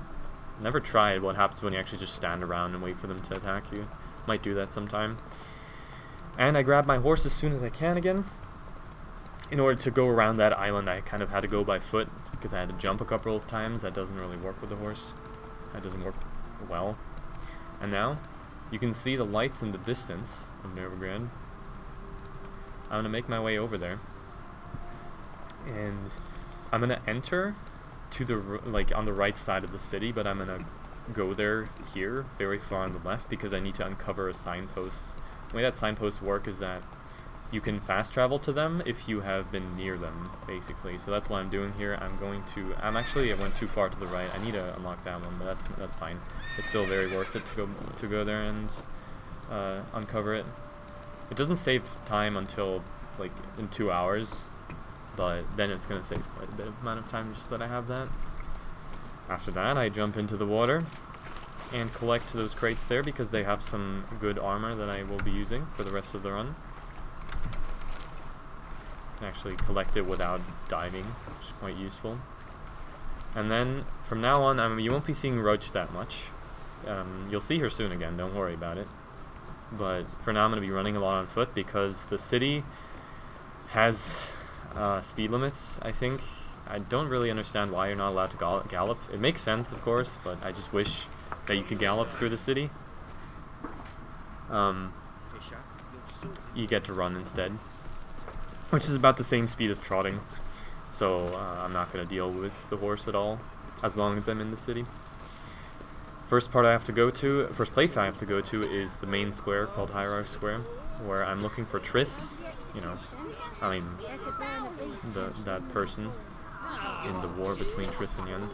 never tried what happens when you actually just stand around and wait for them to attack you. Might do that sometime. And I grab my horse as soon as I can again. In order to go around that island, I kind of had to go by foot because I had to jump a couple of times. That doesn't really work with the horse. That doesn't work well. And now you can see the lights in the distance of Novigrad. I'm going to make my way over there, and I'm going to enter to the, on the right side of the city, but I'm going to go there here, very far on the left, because I need to uncover a signpost. The way that signposts work is that you can fast travel to them if you have been near them, basically. So that's what I'm doing here. I went too far to the right. I need to unlock that one, but that's fine. It's still very worth it to go there and uncover it. It doesn't save time until like in 2 hours, but then it's going to save quite a bit of amount of time just that I have that. After that, I jump into the water and collect those crates there because they have some good armor that I will be using for the rest of the run. I can actually collect it without diving, which is quite useful. And then from now on, you won't be seeing Roach that much. You'll see her soon again, don't worry about it. But for now I'm going to be running a lot on foot because the city has speed limits, I think. I don't really understand why you're not allowed to gallop. It makes sense, of course, but I just wish that you could gallop through the city. You get to run instead, which is about the same speed as trotting. So I'm not going to deal with the horse at all as long as I'm in the city. First place I have to go to is the main square called Hierarch Square, where I'm looking for Triss. You know, I mean, that person in the war between Triss and Yen.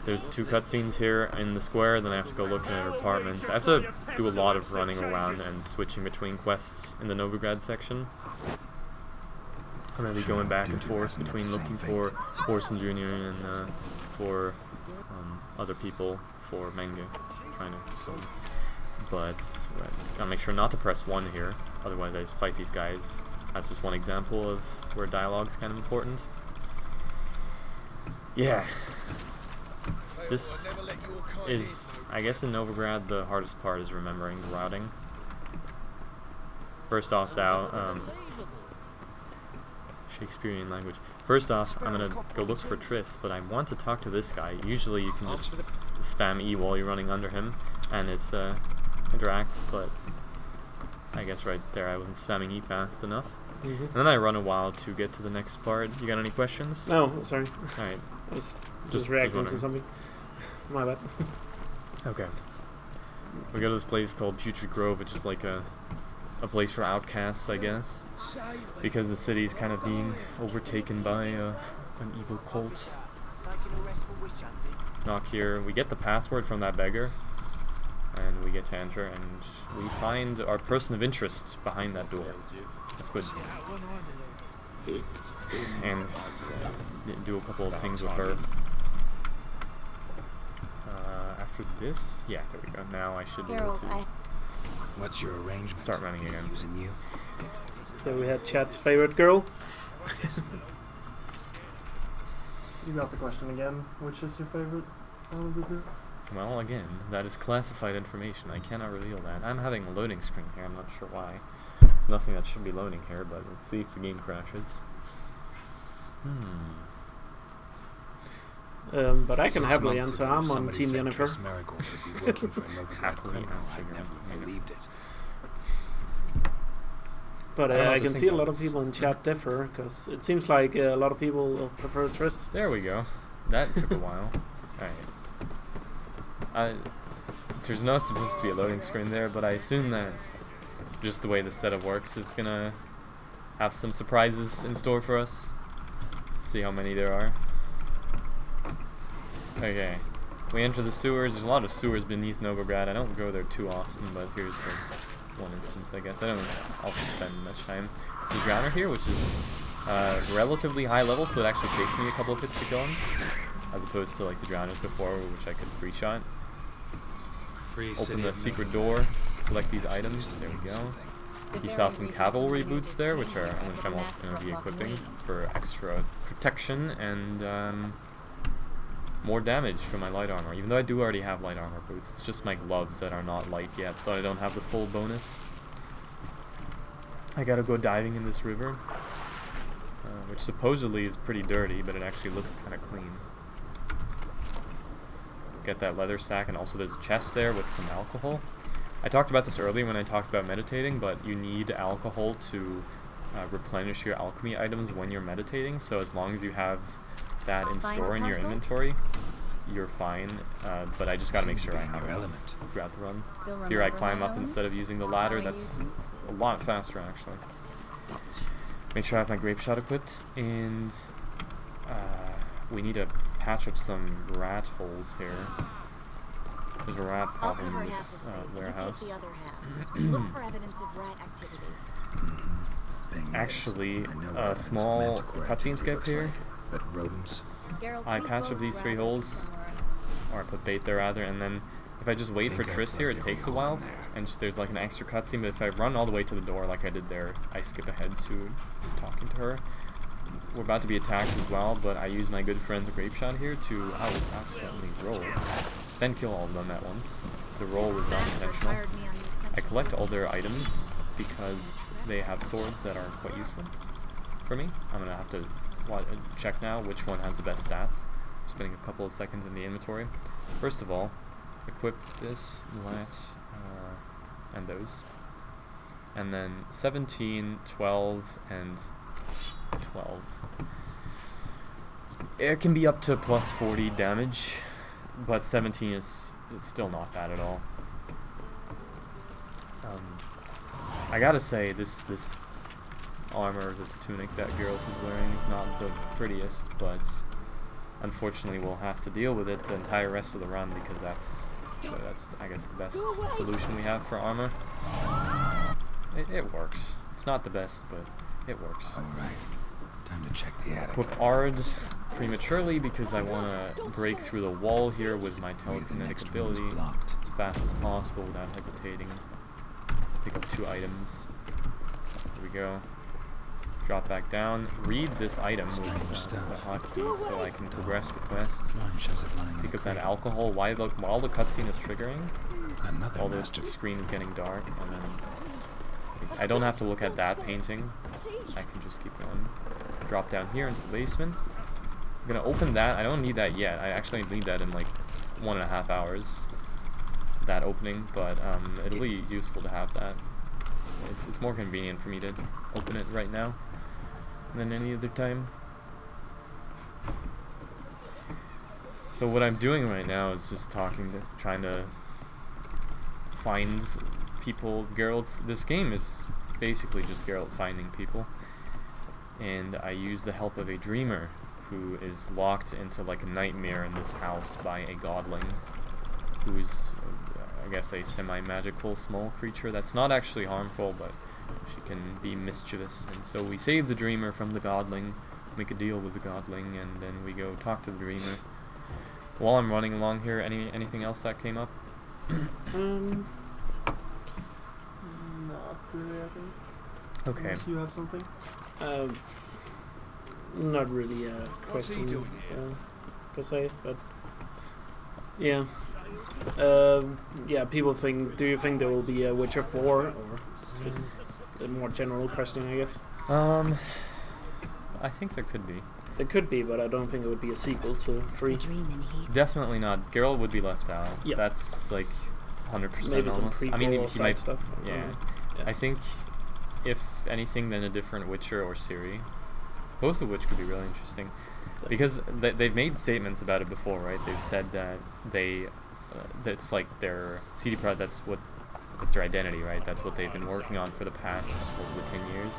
There's 2 cutscenes here in the square, then I have to go look at her apartments. I have to do a lot of running around and switching between quests in the Novigrad section. I'm gonna be going back and forth between looking for Orson Jr. and for other people for manga, trying to. But gotta make sure not to press 1 here, otherwise I fight these guys. That's just one example of where dialogue's kind of important. Yeah. This is, I guess in Novigrad, the hardest part is remembering the routing. First off, Shakespearean language. First off, I'm gonna go look for Triss, but I want to talk to this guy. Usually you can just spam E while you're running under him, and it interacts, but I guess right there I wasn't spamming E fast enough. And then I run a while to get to the next part. You got any questions? No, sorry. Alright. I was just reacting to something. My bad. Okay. We go to this place called Putrid Grove, which is like a place for outcasts, I guess, because the city is kind of being overtaken by an evil cult. Knock here. We get the password from that beggar, and we get to enter, and we find our person of interest behind that door. That's good. And do a couple of things with her. After this, yeah, there we go. Now I should be able to. What's your arrangement? Start running again. Using you? So we had chat's favorite girl. You got the question again. Which is your favorite out of the 2? Well, again, that is classified information. I cannot reveal that. I'm having a loading screen here. I'm not sure why. There's nothing that should be loading here, but let's see if the game crashes. But I can happily answer. I'm on Team Jennifer. Happily answer. Believed it. But I don't know I what to can think see a of lot of this. people in chat differ, because it seems like a lot of people prefer Triss. There we go. That took a while. Alright. There's not supposed to be a loading screen there, but I assume that just the way the setup works is gonna have some surprises in store for us. See how many there are. Okay. We enter the sewers. There's a lot of sewers beneath Novigrad. I don't go there too often, but here's one instance, I guess. I don't also spend much time. The Drowner here, which is relatively high level, so it actually takes me a couple of hits to kill him, as opposed to like the Drowners before, which I could 3-shot. Open the secret door, collect these items. There we go. You saw some cavalry boots there, which I'm also going to be equipping for extra protection and more damage from my light armor. Even though I do already have light armor boots, it's just my gloves that are not light yet, so I don't have the full bonus. I gotta go diving in this river, which supposedly is pretty dirty, but it actually looks kind of clean. Get that leather sack, and also there's a chest there with some alcohol. I talked about this earlier when I talked about meditating, but you need alcohol to replenish your alchemy items when you're meditating, so as long as you have that in store in your inventory, you're fine, but I just gotta make sure I have it throughout the run. Here I climb up instead of using the ladder. That's a lot faster, actually. Make sure I have my grape shot equipped, and we need to patch up some rat holes here. There's a rat problem in this warehouse. Look for evidence of rat activity. Actually, a small cutscene skip here. But rodents. I patch up these 3 holes, or I put bait there rather, and then if I just wait for Triss here, it takes a while, and there's like an extra cutscene, but if I run all the way to the door like I did there, I skip ahead to talking to her. We're about to be attacked as well, but I use my good friend the grape shot here to accidentally roll. Then kill all of them at once. The roll was not intentional. I collect all their items because they have swords that are quite useful for me. I'm gonna have to check now which one has the best stats. Spending a couple of seconds in the inventory. First of all, equip this, last, and those. And then 17, 12, and 12. It can be up to plus 40 damage, but 17 is it's still not bad at all. I gotta say, this armor, this tunic that Geralt is wearing is not the prettiest, but unfortunately we'll have to deal with it the entire rest of the run because that's I guess the best solution we have for armor. It works. It's not the best, but it works. Alright. Time to check the attic. Equip Ard prematurely because I want to break through the wall here with my telekinetic ability as fast as possible without hesitating. Pick up 2 items. Here we go. Drop back down. Read this item with the hotkeys so I can progress the quest. Pick up that alcohol while the cutscene is triggering. While the screen is getting dark, and then I don't have to look at that painting. I can just keep going. Drop down here into the basement. I'm gonna open that. I don't need that yet. I actually need that in like 1.5 hours. That opening, but it'll be useful to have that. It's more convenient for me to open it right now than any other time. So what I'm doing right now is just trying to find people. This game is basically just Geralt finding people, and I use the help of a dreamer who is locked into like a nightmare in this house by a godling, who is I guess a semi-magical small creature that's not actually harmful, but she can be mischievous. And so we save the dreamer from the godling, make a deal with the godling, and then we go talk to the dreamer. While I'm running along here, anything else that came up? Not really, I think. Okay. Unless you have something? Not really a question per se, but yeah. Yeah, people think, do you think there will be a Witcher 4, or just a more general question, I guess? I think there could be. There could be, but I don't think it would be a sequel to 3. Definitely not. Geralt would be left out. Yep. That's like 100% Maybe some almost. prequel I mean, he side might, stuff. yeah. Yeah. I think if anything, then a different Witcher or Ciri, both of which could be really interesting, because they've made statements about it before, right? They've said that that's like their CD Projekt. That's their identity, right? That's what they've been working on for the past over 10 years.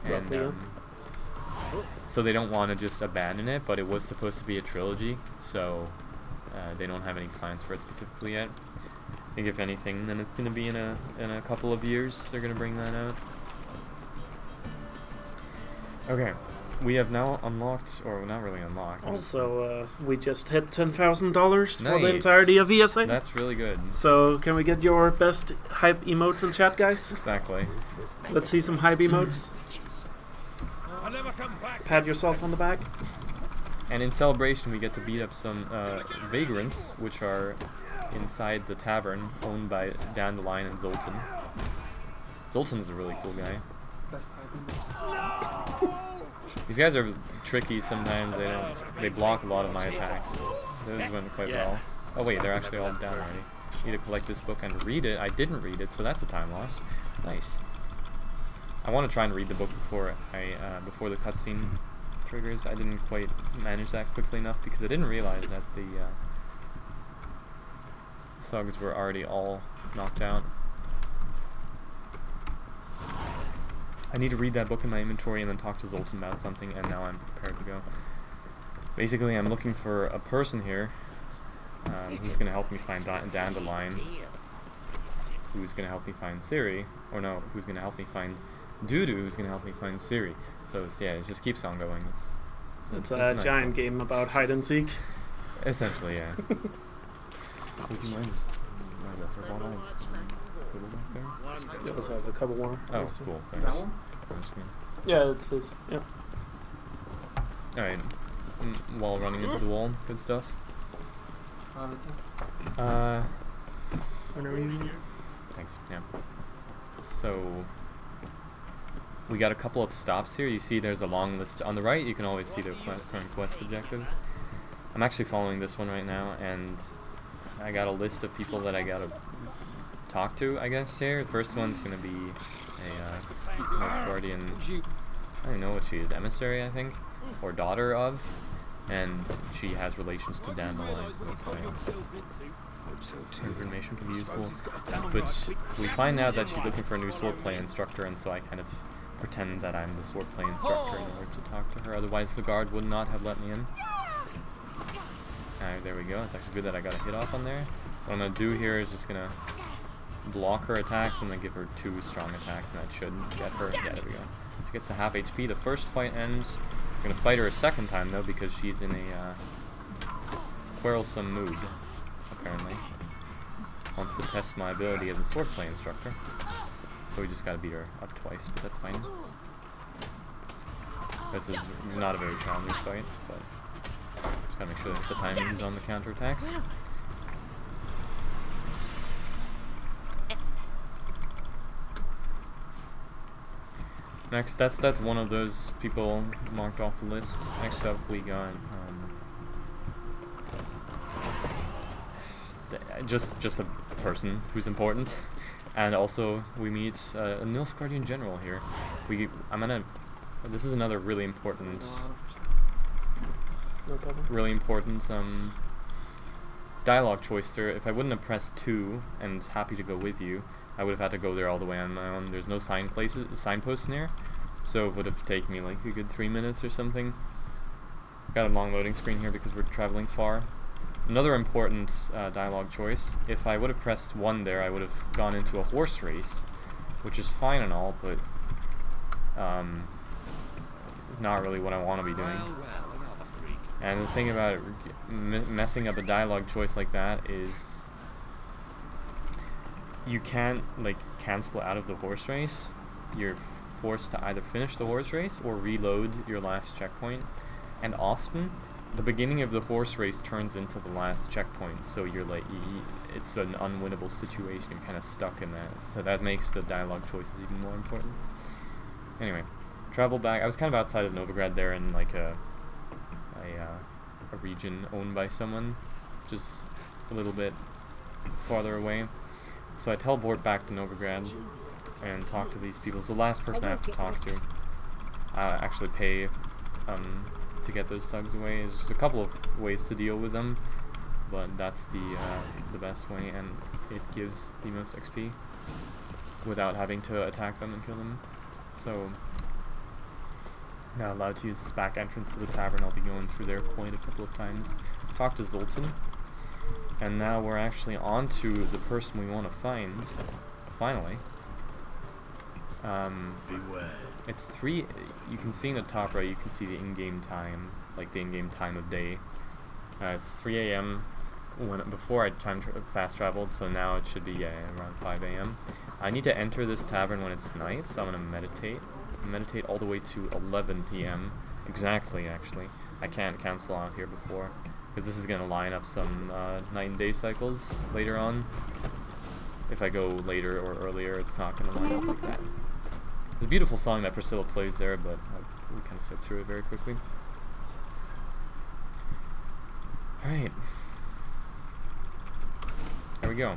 Roughly, And so they don't want to just abandon it, but it was supposed to be a trilogy, so they don't have any plans for it specifically yet. I think if anything, then it's going to be in a couple of years. They're going to bring that out. Okay, we have now unlocked, or not really unlocked. Also, we just hit $10,000 for the Nice. entirety of ESA. That's really good. So, can we get your best hype emotes in chat, guys? Exactly. Let's see some hype emotes. Pat yourself on the back. And in celebration, we get to beat up some vagrants, which are inside the tavern owned by Dandelion and Zoltan. Zoltan is a really cool guy. Best typing. These guys are tricky sometimes. They block a lot of my attacks. Those went quite well. Oh wait, they're actually all down already. Need to collect this book and read it. I didn't read it, so that's a time loss. Nice. I want to try and read the book before the cutscene triggers. I didn't quite manage that quickly enough because I didn't realize that the thugs were already all knocked out. I need to read that book in my inventory and then talk to Zoltan about something, and now I'm prepared to go. Basically, I'm looking for a person here who's going to help me find Dandelion, who's going to help me find Ciri, or no, who's going to help me find Dudu, who's going to help me find Ciri. So it just keeps on going. It's a a nice giant book. game about hide and seek. Essentially, yeah. Would you mind? We also have a couple more. Oh, cool. Thanks. Yeah, it's his. Yeah. Alright. While running into the wall, good stuff. Whenever you need. Thanks. Yeah. So we got a couple of stops here. You see, there's a long list on the right. You can always see the current quest objective. I'm actually following this one right now, and I got a list of people that I gotta talk to, I guess, here. The first one's gonna be a North Guardian, I don't know what she is, emissary, I think, or daughter of, and she has relations to Dandelion, so that's why Hope so too. Information can be useful. But we find out that she's looking for a new swordplay instructor, and so I kind of pretend that I'm the swordplay instructor in order to talk to her. Otherwise, the guard would not have let me in. Alright, there we go. It's actually good that I got a hit off on there. What I'm going to do here is just going to block her attacks and then give her 2 strong attacks, and that should get her. Yeah, there we go. She gets to half HP. The first fight ends. I'm going to fight her a second time, though, because she's in a quarrelsome mood, apparently. Wants to test my ability as a swordplay instructor. So we just got to beat her up twice, but that's fine. This is not a very challenging fight, but just got to make sure that the timing is on the counterattacks. Next, that's one of those people marked off the list. Next up, we got just a person who's important, and also we meet a Nilfgaardian general here. This is another really important, No problem. dialogue choice there. If I wouldn't have pressed 2 and happy to go with you, I would have had to go there all the way on my own. There's no signposts near, so it would have taken me like a good 3 minutes or something. Got a long loading screen here because we're traveling far. Another important dialogue choice. If I would have pressed 1 there, I would have gone into a horse race, which is fine and all, but not really what I want to be doing. And the thing about messing up a dialogue choice like that is you can't like cancel out of the horse race. You're forced to either finish the horse race or reload your last checkpoint, and often the beginning of the horse race turns into the last checkpoint, so you're like it's an unwinnable situation. You're kind of stuck in that, so that makes the dialogue choices even more important. Anyway, travel back. I was kind of outside of Novigrad there in like a region owned by someone, just a little bit farther away. So I teleport back to Novigrad and talk to these people. It's the last person I have to talk to. Actually pay to get those thugs away. There's just a couple of ways to deal with them, but that's the best way, and it gives the most XP without having to attack them and kill them. So now allowed to use this back entrance to the tavern. I'll be going through there quite a couple of times. Talk to Zoltan. And now we're actually on to the person we want to find. Finally. It's 3. You can see in the top right, you can see the in-game time, like the in-game time of day. It's 3 a.m. before I fast traveled, so now it should be around 5 a.m. I need to enter this tavern when it's night, so I'm going to meditate all the way to 11 p.m. exactly. Actually, I can't cancel out here before, because this is going to line up some night and day cycles later on. If I go later or earlier, it's not going to line up like that. It's a beautiful song that Priscilla plays there, but we kind of sit through it very quickly. Alright. There we go.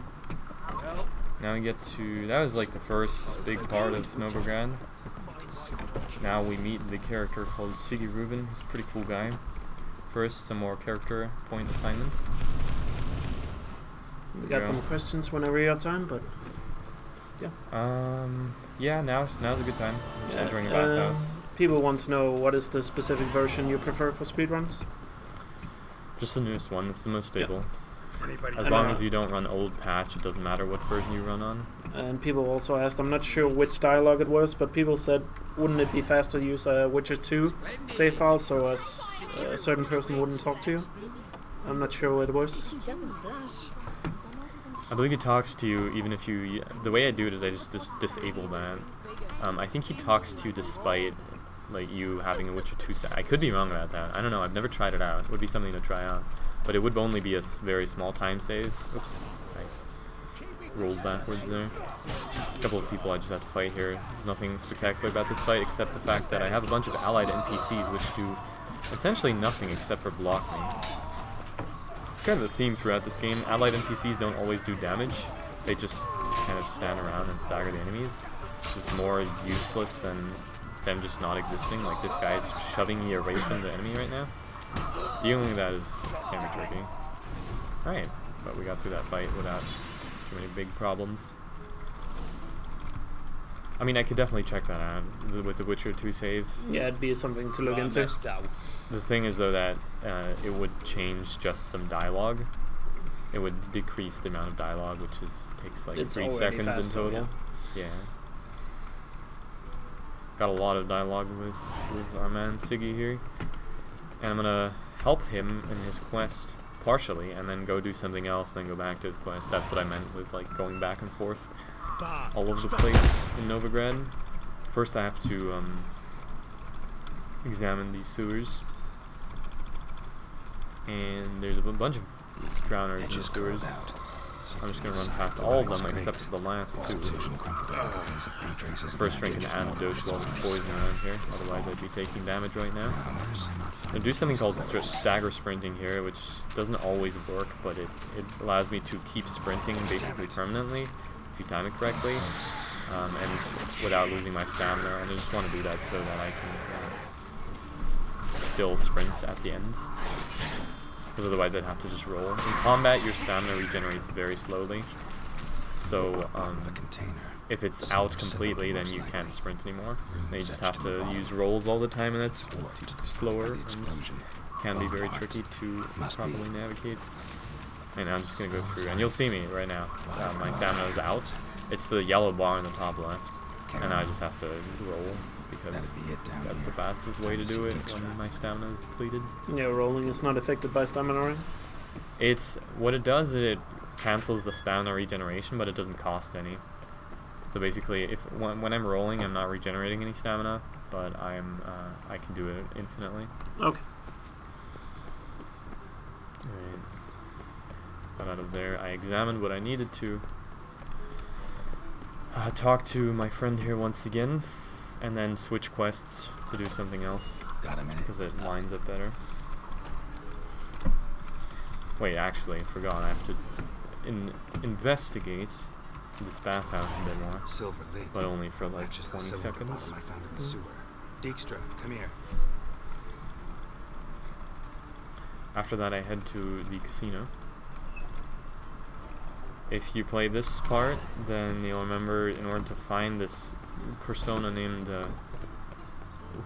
Now we get to... That was like the first big part of Novigrad. Now we meet the character called Siggy Rubin. He's a pretty cool guy. First, some more character point assignments. We got some questions whenever you have time, but yeah. Yeah, now's a good time. We're just entering a bathhouse. People want to know what is the specific version you prefer for speedruns? Just the newest one. It's the most stable. Anybody As long as you don't run old patch, it doesn't matter what version you run on. And people also asked, I'm not sure which dialogue it was, but people said, wouldn't it be faster to use a Witcher 2 save file so a certain person wouldn't talk to you? I'm not sure what it was. I believe he talks to you even if you... The way I do it is I just disable that. I think he talks to you despite like you having a Witcher 2 save. I could be wrong about that. I don't know. I've never tried it out. It would be something to try out. But it would only be a very small time save. Oops. I rolled backwards there. A couple of people I just have to fight here. There's nothing spectacular about this fight except the fact that I have a bunch of allied NPCs which do essentially nothing except for block me. It's kind of a theme throughout this game. Allied NPCs don't always do damage. They just kind of stand around and stagger the enemies, which is more useless than them just not existing. Like this guy's shoving me away from the enemy right now. Dealing with that is kind of tricky. Alright, but we got through that fight without too many big problems. I mean, I could definitely check that out with the Witcher 2 save. Yeah, it'd be something to look into. The thing is, though, that it would change just some dialogue. It would decrease the amount of dialogue, which takes like It's 3 already seconds fast, in so total. Yeah. Got a lot of dialogue with our man Siggy here. And I'm gonna help him in his quest partially, and then go do something else, and then go back to his quest. That's what I meant with like going back and forth all over the place in Novigrad. First I have to examine these sewers. And there's a bunch of drowners in the sewers. I'm just going to run past all of them except for the last 2. First drink an antidote to all this poison around here, otherwise I'd be taking damage right now. I do something called stagger sprinting here, which doesn't always work, but it allows me to keep sprinting basically permanently, if you time it correctly, and without losing my stamina, and I just want to do that so that I can still sprint at the end. Because otherwise I'd have to just roll. In combat, your stamina regenerates very slowly. So, if it's out completely, then you can't sprint anymore. Then you just have to use rolls all the time, and that's slower and can be very tricky to properly navigate. And I'm just going to go through, and you'll see me right now. My stamina is out. It's the yellow bar in the top left, and I just have to roll. Because that's the fastest way to do it when my stamina is depleted. Yeah, rolling is not affected by stamina, right? It's what it does is it cancels the stamina regeneration, but it doesn't cost any. So basically, when I'm rolling, I'm not regenerating any stamina, but I can do it infinitely. Okay. Alright. Got out of there. I examined what I needed to. Talk to my friend here once again. And then switch quests to do something else. Got a minute. Because it lines up better. Wait, actually, I forgot. I have to investigate this bathhouse a bit more. Silver lid. But only for like Matches the 20 cylinder seconds. bottom I found in the sewer. Dijkstra, come here. After that, I head to the casino. If you play this part, then you'll remember in order to find this persona named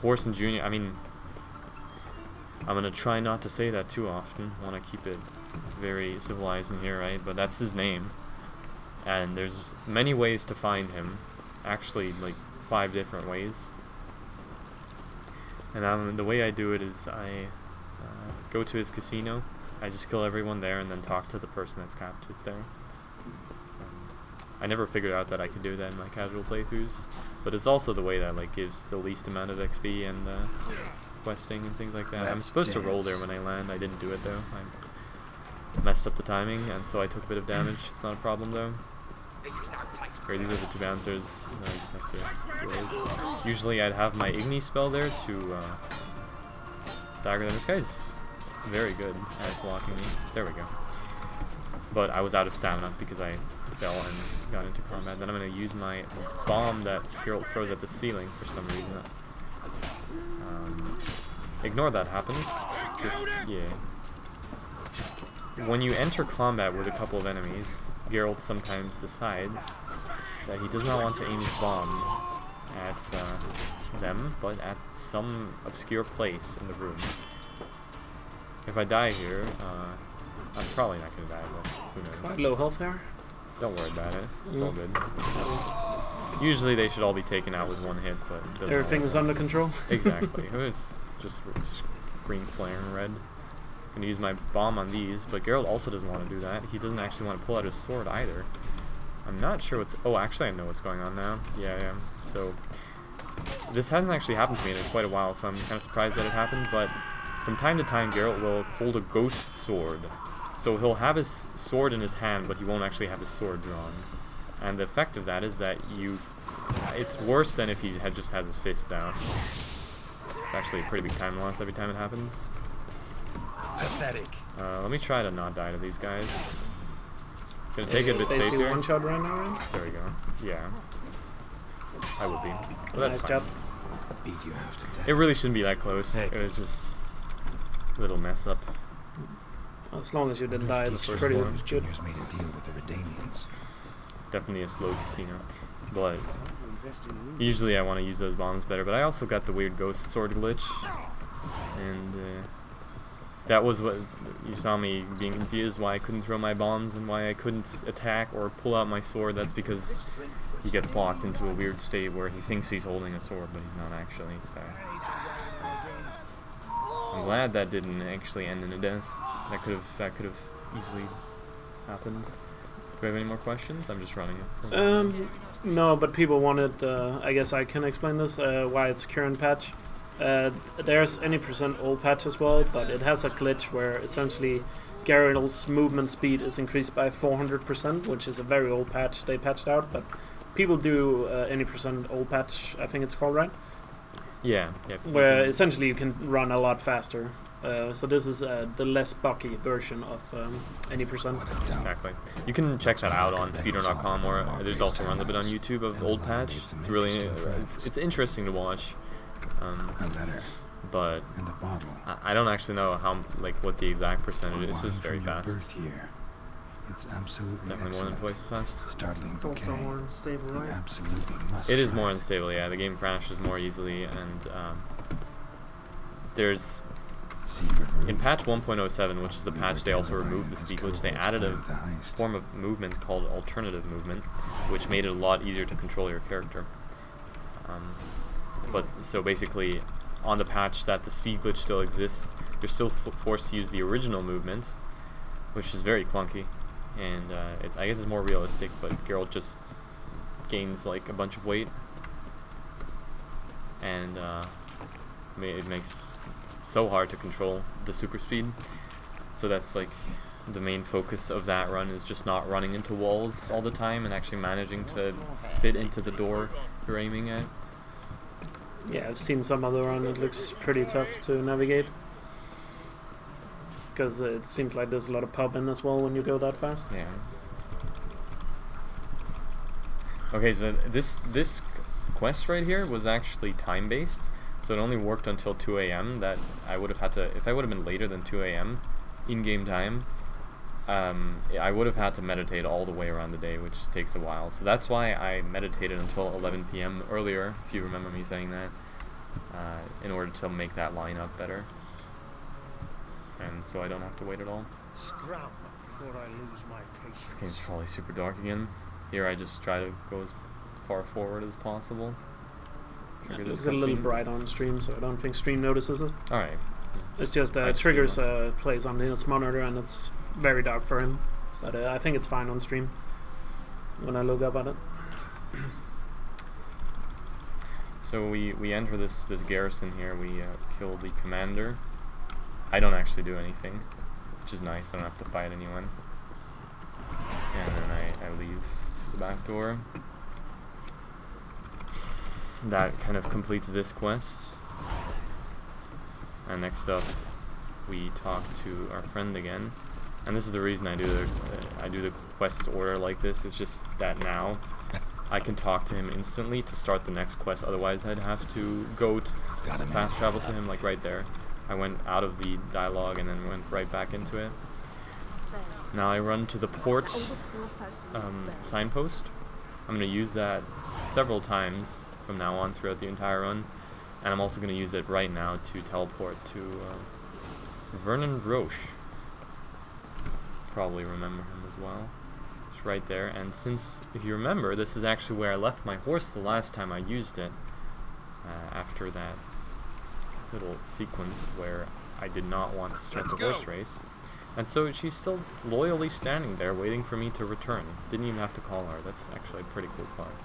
Horson Jr. I mean, I'm gonna try not to say that too often. I want to keep it very civilized in here, right? But that's his name, and there's many ways to find him. Actually, like 5 different ways. And the way I do it is I go to his casino. I just kill everyone there and then talk to the person that's captured there. I never figured out that I could do that in my casual playthroughs, but it's also the way that like gives the least amount of XP and questing and things like that. I'm supposed to roll there when I land. I didn't do it though. I messed up the timing, and so I took a bit of damage. It's not a problem though. Okay, these are the 2 bouncers. I just have to roll. Usually I'd have my Igni spell there to stagger them. This guy's very good at blocking me. There we go. But I was out of stamina because I fell and got into combat. Then I'm going to use my bomb that Geralt throws at the ceiling for some reason. Ignore that happens. Just, yeah. When you enter combat with a couple of enemies, Geralt sometimes decides that he does not want to aim his bomb at them, but at some obscure place in the room. If I die here, I'm probably not going to die, but who knows. Quite low health there. Don't worry about it. It's all good. Usually they should all be taken out with 1 hit, but it doesn't Everything is under control. Exactly. It was just green flare and red. I'm going to use my bomb on these, but Geralt also doesn't want to do that. He doesn't actually want to pull out his sword either. I'm not sure what's... Oh, actually I know what's going on now. Yeah. So, this hasn't actually happened to me in quite a while, so I'm kind of surprised that it happened, but from time to time Geralt will hold a ghost sword. So he'll have his sword in his hand, but he won't actually have his sword drawn. And the effect of that is that it's worse than if he just has his fists out. It's actually a pretty big time loss every time it happens. Pathetic. Let me try to not die to these guys. Gonna take it a bit safe Basically here. 1 shot right now, right? There we go. Yeah. I would be. But that's Nice fine. job. Beat you after death. It really shouldn't be that close. Hey. It was just a little mess up. As long as you didn't die, it's First pretty one. good. Juniors made a deal with the Redanians. Definitely a slow casino. But usually I want to use those bombs better, but I also got the weird ghost sword glitch. And that was what you saw me being confused why I couldn't throw my bombs and why I couldn't attack or pull out my sword. That's because he gets locked into a weird state where he thinks he's holding a sword, but he's not actually. So I'm glad that didn't actually end in a death. That could have easily happened. Do we have any more questions? I'm just running it. No, but people wanted, I guess I can explain this, why it's current patch. There's any percent old patch as well, but it has a glitch where essentially Geralt's movement speed is increased by 400%, which is a very old patch they patched out, but people do any percent old patch, I think it's called, right? Yeah. Where essentially you can run a lot faster. So this is the less bucky version of any percent. Exactly. You can check that out on speedrun.com, or there's also runs a bit on YouTube of old patch. It's really it's interesting to watch. But I don't actually know how what the exact percentage is. It's just very fast. It's absolutely Definitely more than twice as fast. Startling It's also more unstable, You right? absolutely must It is try. more unstable, yeah. The game crashes more easily, and there's in patch 1.07, which is the patch they also removed the speed glitch. They added a form of movement called alternative movement, which made it a lot easier to control your character. But so basically, on the patch that the speed glitch still exists, you're still forced to use the original movement, which is very clunky, and I guess it's more realistic. But Geralt just gains like a bunch of weight, and it makes so hard to control the super speed. So that's like the main focus of that run, is just not running into walls all the time and actually managing to fit into the door you're aiming at. Yeah, I've seen some other run. It looks pretty tough to navigate. Because it seems like there's a lot of pub in as well when you go that fast. Yeah. Okay, so this quest right here was actually time-based, so it only worked until 2 a.m. That I would have had to, if I would have been later than 2 a.m. in-game time, I would have had to meditate all the way around the day, which takes a while. So that's why I meditated until 11 p.m. earlier, if you remember me saying that, in order to make that line up better. And so I don't have to wait at all. Scram before I lose my patience. Okay, it's probably super dark again. Here I just try to go as far forward as possible. It looks a little bright on stream, so I don't think stream notices it. Alright. It's just I've triggers seen plays on his monitor, and it's very dark for him. But I think it's fine on stream when I look up at it. So we enter this garrison here. We kill the commander. I don't actually do anything, which is nice. I don't have to fight anyone. And then I leave to the back door. That kind of completes this quest. And next up, we talk to our friend again. And this is the reason I do the quest order like this. It's just that now I can talk to him instantly to start the next quest. Otherwise, I'd have to go fast travel to him, like right there. I went out of the dialogue and then went right back into it. Now I run to the port signpost. I'm going to use that several times from now on throughout the entire run. And I'm also going to use it right now to teleport to Vernon Roche. Probably remember him as well. It's right there. And since, if you remember, this is actually where I left my horse the last time I used it. After that little sequence where I did not want to start the horse race. And so she's still loyally standing there waiting for me to return. Didn't even have to call her. That's actually a pretty cool part.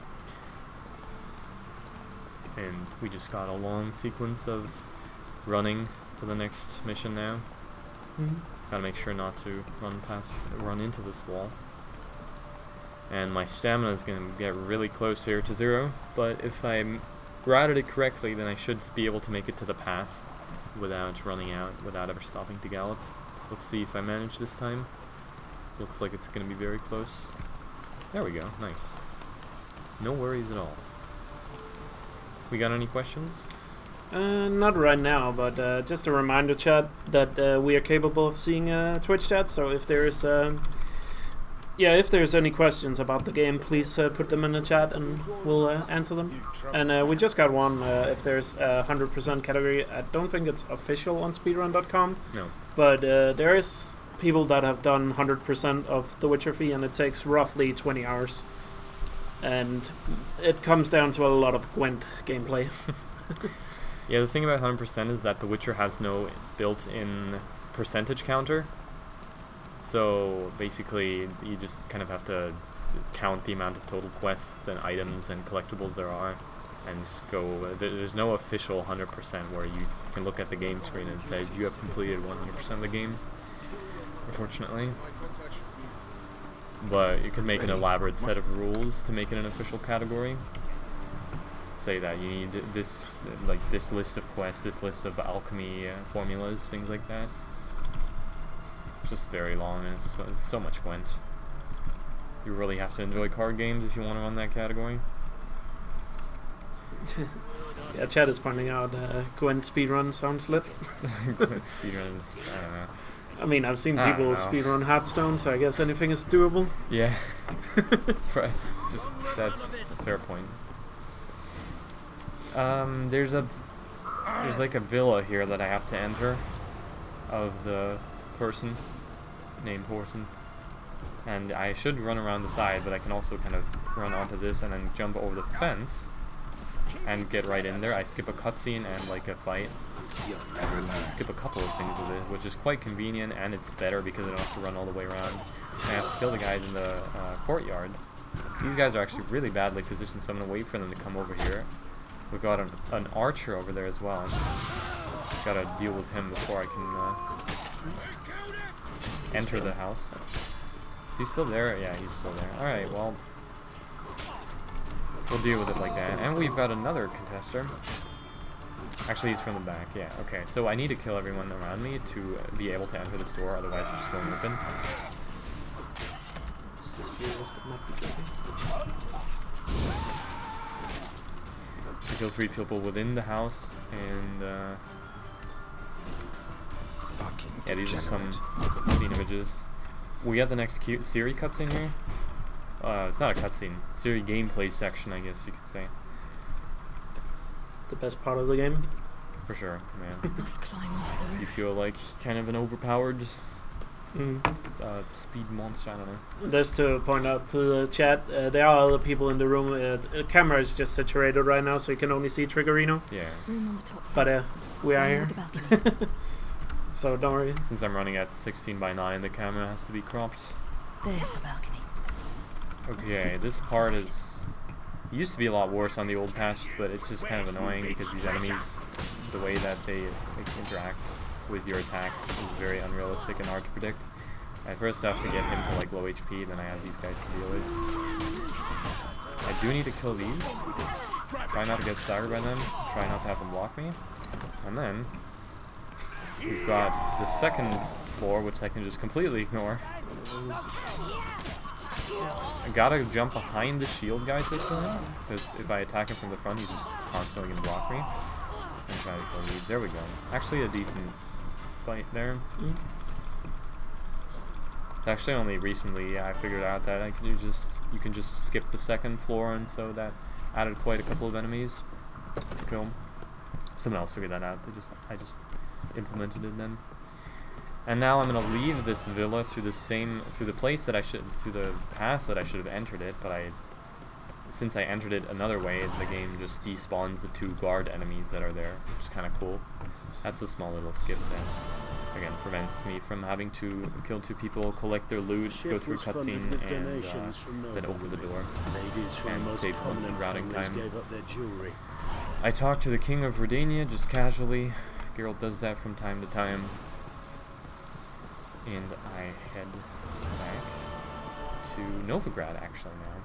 And we just got a long sequence of running to the next mission now. Gotta make sure not to run into this wall. And my stamina is gonna get really close here to 0, but if I routed it correctly, then I should be able to make it to the path without running out, without ever stopping to gallop. Let's see if I manage this time. Looks like it's gonna be very close. There we go, nice. No worries at all. We got any questions? Not right now, but just a reminder, chat, that we are capable of seeing Twitch chat. So if there's if there's any questions about the game, please put them in the chat and we'll answer them. And we just got one. If there's a 100% category, I don't think it's official on speedrun.com. No. But there is people that have done 100% of the Witcher fee, and it takes roughly 20 hours. And it comes down to a lot of Gwent gameplay. Yeah, the thing about 100% is that The Witcher has no built-in percentage counter. So basically, you just kind of have to count the amount of total quests and items and collectibles there are, and just go. There's no official 100% where you can look at the game screen and it says you have completed 100% of the game. Unfortunately, but you can make an elaborate set of rules to make it an official category. Say that you need this, like this list of quests, this list of alchemy formulas, things like that. Just very long, and it's so much Gwent. You really have to enjoy card games if you want to run that category. Yeah, Chad is pointing out Gwent speedrun sounds lit. Gwent speedruns, I don't know. I mean, I've seen people speedrun Hearthstone, so I guess anything is doable. Yeah. That's a fair point. There's like a villa here that I have to enter of the named person, and I should run around the side, but I can also kind of run onto this and then jump over the fence and get right in there. I skip a cutscene and like a fight. I skip a couple of things with it, which is quite convenient, and it's better because I don't have to run all the way around. I have to kill the guys in the courtyard. These guys are actually really badly positioned, so I'm going to wait for them to come over here. We've got an archer over there as well. Gotta deal with him before I can enter the house. Is he still there? Yeah, he's still there. Alright, well, we'll deal with it like that. And we've got another contester. Actually, he's from the back. Yeah, okay. So I need to kill everyone around me to be able to enter this door, otherwise it just won't open. We kill 3 people within the house, and yeah, these are some scene images. We got the next Ciri cutscene here. It's not a cutscene. Ciri gameplay section, I guess you could say. The best part of the game? For sure, man. Must climb onto the roof. You feel like kind of an overpowered speed monster, I don't know. Just to point out to the chat, there are other people in the room. The camera is just saturated right now, so you can only see Triggerino. Yeah. Room on the top But floor. we are Room here. with the balcony. So don't worry. Since I'm running at 16:9, the camera has to be cropped. There's the balcony. Okay, this part is... used to be a lot worse on the old patches, but it's just kind of annoying because these enemies, the way that they interact with your attacks is very unrealistic and hard to predict. I first have to get him to like low HP, then I have these guys to deal with. I do need to kill these. Try not to get staggered by them. Try not to have them block me. And then we've got the second floor, which I can just completely ignore. I gotta jump behind the shield guy to kill him, because if I attack him from the front, he's just constantly gonna block me. And try to kill these. There we go. Actually a decent fight there. It's actually only recently I figured out that you can just skip the second floor, and so that added quite a couple of enemies to kill. Someone else figured that out. I just implemented it then. And now I'm gonna leave this villa through the path that I should have entered it, but since I entered it another way, the game just despawns the 2 guard enemies that are there, which is kind of cool. That's a small little skip that, again, prevents me from having to kill 2 people, collect their loot, go through cutscene, and then open the door, and save months in routing time. I talked to the King of Redania just casually. Geralt does that from time to time. And I head back to Novigrad actually now.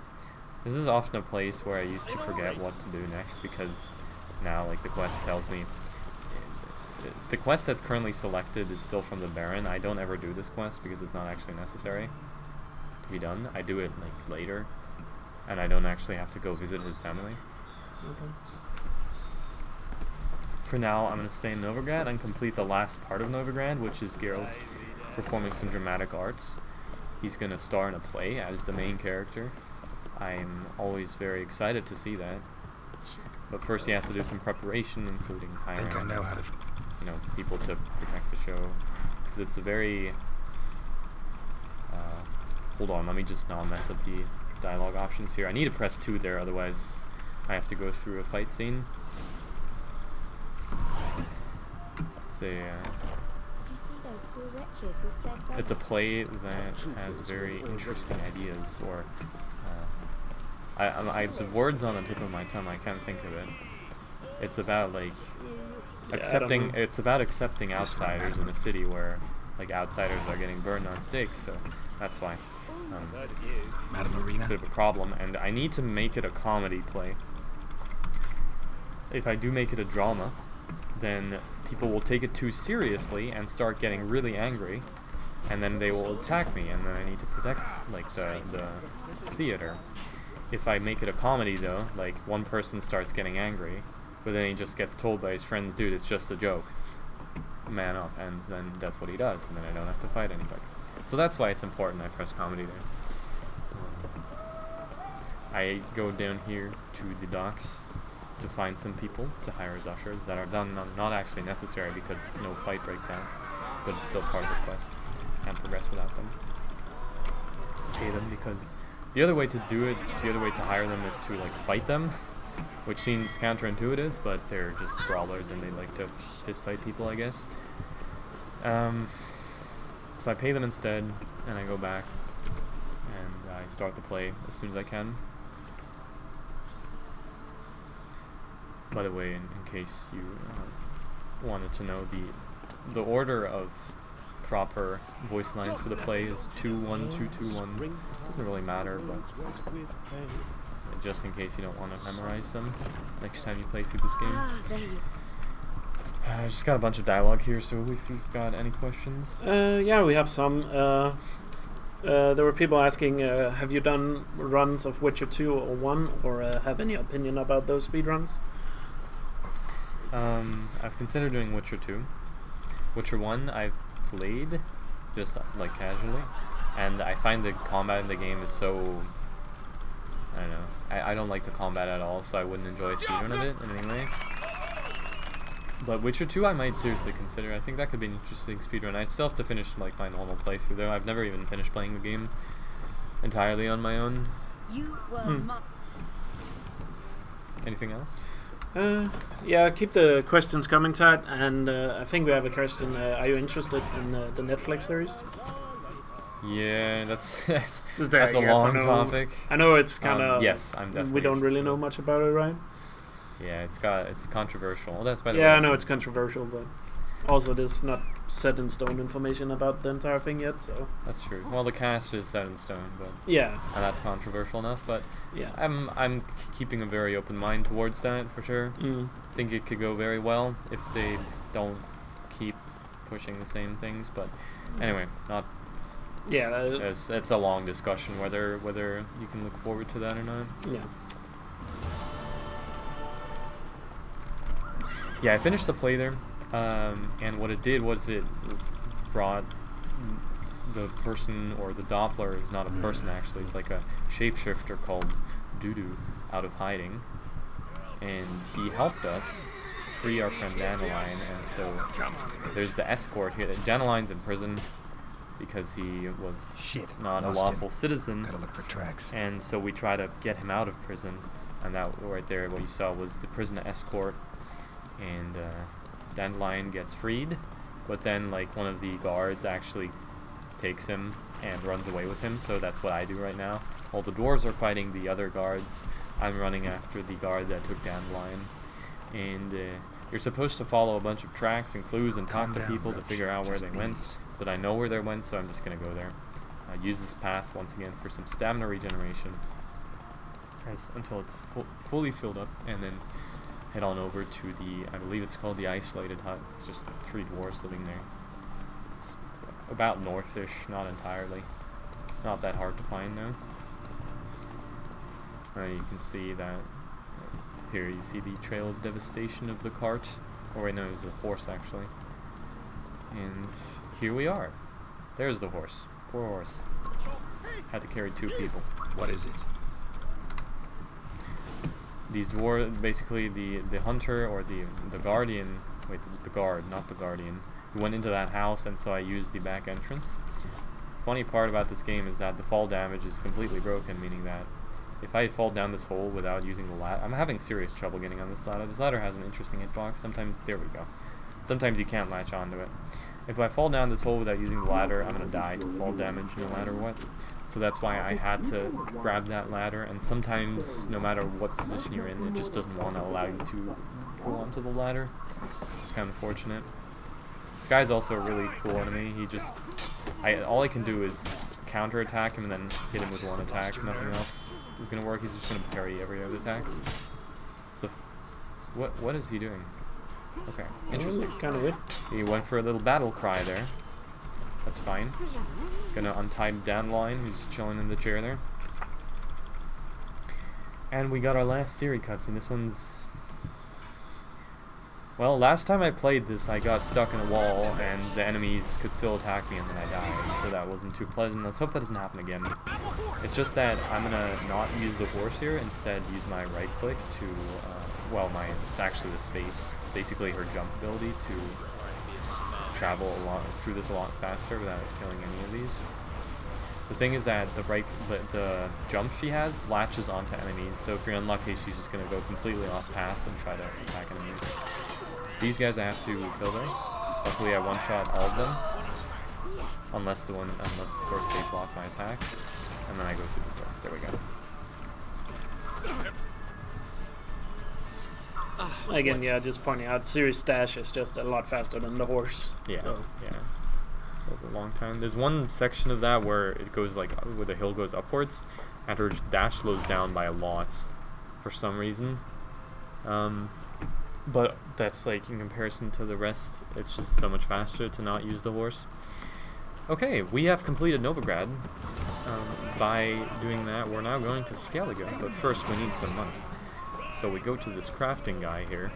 This is often a place where I used to forget what to do next, because now like the quest tells me the quest that's currently selected is still from the Baron. I don't ever do this quest because it's not actually necessary to be done. I do it like later, and I don't actually have to go visit his family. for now, I'm going to stay in Novigrad and complete the last part of Novigrad, which is Geralt performing some dramatic arts. He's going to star in a play as the main character. I'm always very excited to see that. But first he has to do some preparation, including hiring people to protect the show. Because it's a very... hold on, let me just not mess up the dialogue options here. I need to press 2 there, otherwise I have to go through a fight scene. It's a play that has very interesting ideas, or the words on the tip of my tongue, I can't think of it. It's about like accepting. It's about accepting outsiders in a city where like outsiders are getting burned on stakes. So that's why. It's a bit of a problem, and I need to make it a comedy play. If I do make it a drama, then people will take it too seriously and start getting really angry, and then they will attack me, and then I need to protect like the theater. If I make it a comedy though, like one person starts getting angry, but then he just gets told by his friends, dude, it's just a joke, man up, and then that's what he does, and then I don't have to fight anybody. So that's why it's important I press comedy there. I go down here to the docks to find some people to hire as ushers that are not actually necessary because no fight breaks out, but it's still part of the quest. Can't progress without them. Pay them, because the other way to do it, the other way to hire them is to like fight them, which seems counterintuitive, but they're just brawlers and they like to fist fight people, I guess. So I pay them instead, and I go back and I start the play as soon as I can. By the way, in case you wanted to know, the order of proper voice lines for the play is 2-1-2-2-1. Doesn't really matter, but just in case you don't want to memorize them next time you play through this game. I just got a bunch of dialogue here, so if you've got any questions. Yeah, we have some. There were people asking, have you done runs of Witcher 2 or 1, or have any opinion about those speedruns? I've considered doing Witcher 2. Witcher 1 I've played, just like casually, and I find the combat in the game is so... I don't know. I don't like the combat at all, so I wouldn't enjoy a speedrun of it in any way. But Witcher 2 I might seriously consider. I think that could be an interesting speedrun. I still have to finish like my normal playthrough though. I've never even finished playing the game entirely on my own. Anything else? Yeah, keep the questions coming, Tad. And I think we have a question. Are you interested in the Netflix series? Yeah, that's Just that's a long topic. I know it's kind of... yes, I'm definitely we don't really interested. know much about it, right? Yeah, it's controversial. Well, that's by the way. Yeah, I know it's controversial, but also there's not set in stone information about the entire thing yet, so... That's true. Well, the cast is set in stone, but... Yeah. And that's controversial enough, but... Yeah. I'm keeping a very open mind towards that, for sure. Mm. I think it could go very well if they don't keep pushing the same things, but... Anyway, not... Yeah. It's a long discussion whether you can look forward to that or not. Yeah. Yeah, I finished the play there, and what it did was it brought the person, or the Doppler is not a person actually, it's like a shapeshifter called Dudu out of hiding, and he helped us free our friend Dandelion, and so there's the escort here. Dandelion's in prison because he was not a lawful citizen, Gotta look for tracks. and so we try to get him out of prison, and that right there, what you saw was the prison escort. And Dandelion gets freed, but then like one of the guards actually takes him and runs away with him, so that's what I do right now. While the dwarves are fighting the other guards, I'm running after the guard that took Dandelion. And you're supposed to follow a bunch of tracks and clues and talk to people to figure out where they went, but I know where they went, so I'm just going to go there. Use this path once again for some stamina regeneration until it's fully filled up, and then head on over to the, I believe it's called the Isolated Hut. It's just 3 dwarves living there. It's about northish, not entirely. Not that hard to find though. You can see that here you see the trail of devastation of the cart Or wait, no, it was the horse actually. And here we are. There's the horse. Poor horse. Had to carry 2 people. What is it? These dwarves, basically the hunter or the guardian, wait, the guard, not the guardian, who went into that house, and so I used the back entrance. Funny part about this game is that the fall damage is completely broken, meaning that if I fall down this hole without using the ladder, I'm having serious trouble getting on this ladder. This ladder has an interesting hitbox. Sometimes, there we go. Sometimes you can't latch onto it. If I fall down this hole without using the ladder, I'm gonna die to fall damage no matter what. So that's why I had to grab that ladder, and sometimes, no matter what position you're in, it just doesn't want to allow you to go onto the ladder. It's kind of unfortunate. This guy's also a really cool enemy. He just, all I can do is counter-attack him and then hit him with 1 attack. Nothing else is gonna work. He's just gonna parry every other attack. So, what is he doing? Okay, interesting. Kind of weird. He went for a little battle cry there. That's fine. Gonna untie Dandelion, who's chilling in the chair there. And we got our last Ciri cutscene. This one's... Well, last time I played this, I got stuck in a wall, and the enemies could still attack me, and then I died. So that wasn't too pleasant. Let's hope that doesn't happen again. It's just that I'm gonna not use the horse here, instead use my right click to... well, it's actually the space. Basically her jump ability to travel through this a lot faster without killing any of these. The thing is that the jump she has latches onto enemies, so if you're unlucky, she's just gonna go completely off path and try to attack enemies. These guys I have to kill there. Hopefully I one-shot all of them, unless of course they block my attacks, and then I go through this door. There we go. Again, yeah, just pointing out, Ciri's dash is just a lot faster than the horse. Yeah, So. yeah. Over a long time. There's one section of that where it goes like, where the hill goes upwards, and her dash slows down by a lot, for some reason. But that's like, in comparison to the rest, it's just so much faster to not use the horse. Okay, we have completed Novigrad. By doing that, we're now going to Skellige, but first we need some money. So we go to this crafting guy here,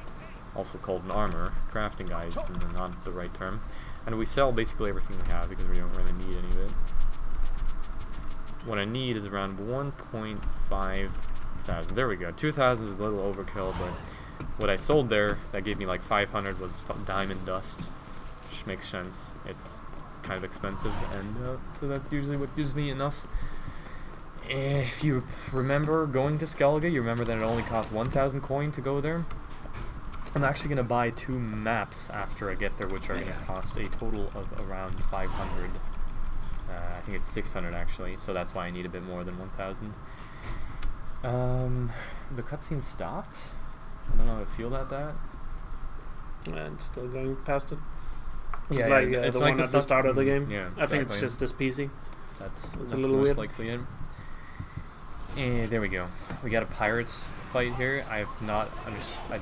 also called an armor. Crafting guy is not the right term. And we sell basically everything we have because we don't really need any of it. What I need is around 1.5 thousand. There we go. 2,000 is a little overkill, but what I sold there, that gave me like 500, was diamond dust, which makes sense. It's kind of expensive, and so that's usually what gives me enough. If you remember going to Skellige, you remember that it only costs 1,000 coin to go there. I'm actually going to buy 2 maps after I get there, which are going to cost a total of around 500. I think it's 600 actually, so that's why I need a bit more than 1,000. The cutscene stopped. I don't know how to feel about that. And still going past it. It's Yeah, like it's the like one the at the start of the game. Yeah, I think it's exactly. just this PC. That's a little most weird. likely it. And there we go. We got a pirates fight here. I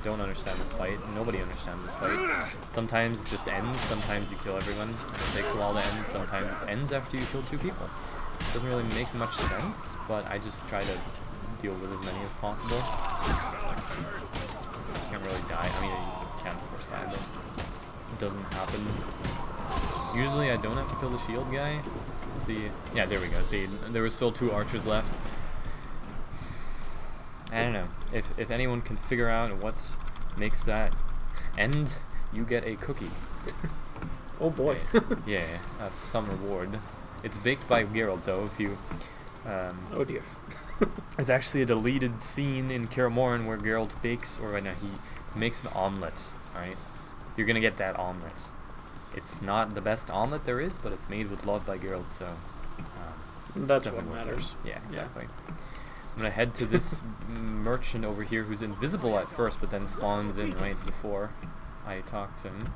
don't understand this fight. Nobody understands this fight. Sometimes it just ends. Sometimes you kill everyone. It takes a while to end. Sometimes it ends after you kill 2 people. Doesn't really make much sense, but I just try to deal with as many as possible. Can't really die. I mean, you can of course die, but it doesn't happen. Usually I don't have to kill the shield guy. See, yeah, there we go. See, there were still 2 archers left. I don't know. If anyone can figure out what makes that end, you get a cookie. Oh boy. Yeah, that's some reward. It's baked by Geralt though. If you, Oh dear. there's actually a deleted scene in Morhen where Geralt bakes, or right now he makes an omelet. All right, you're gonna get that omelet. It's not the best omelet there is, but it's made with love by Geralt, so That's definitely what worth it. matters. Yeah, exactly. I'm gonna head to this merchant over here who's invisible at first, but then spawns in right before I talk to him.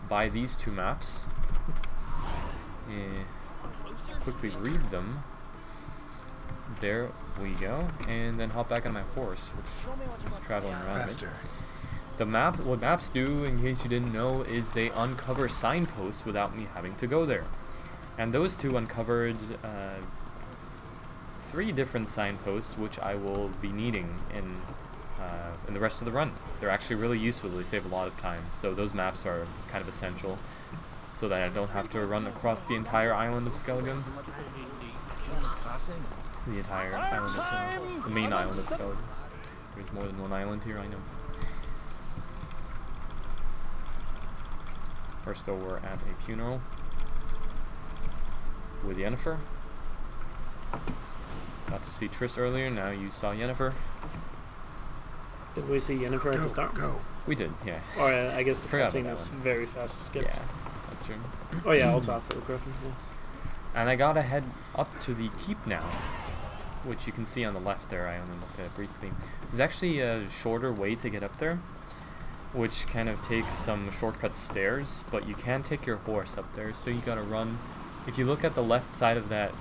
Buy these 2 maps. Quickly read them. There we go, and then hop back on my horse, which is traveling around. Faster. What maps do, in case you didn't know, is they uncover signposts without me having to go there. And those 2 uncovered 3 different signposts, which I will be needing in in the rest of the run. They're actually really useful. They save a lot of time. So those maps are kind of essential, so that I don't have to run across the entire island of Skellige. The entire island of the main island of Skellige. There's more than one island here, I know. First though, we're at a funeral with Yennefer. Got to see Triss earlier, now you saw Yennefer. Did we see Yennefer at the start? We did, yeah. Or I guess the Forgot cutscene about is that one. very fast skipped. Yeah, that's true. Oh yeah, also after the Griffin. Yeah. And I gotta head up to the keep now, which you can see on the left there. I only looked at it briefly. There's actually a shorter way to get up there, which kind of takes some shortcut stairs, but you can take your horse up there, so you gotta run. If you look at the left side of that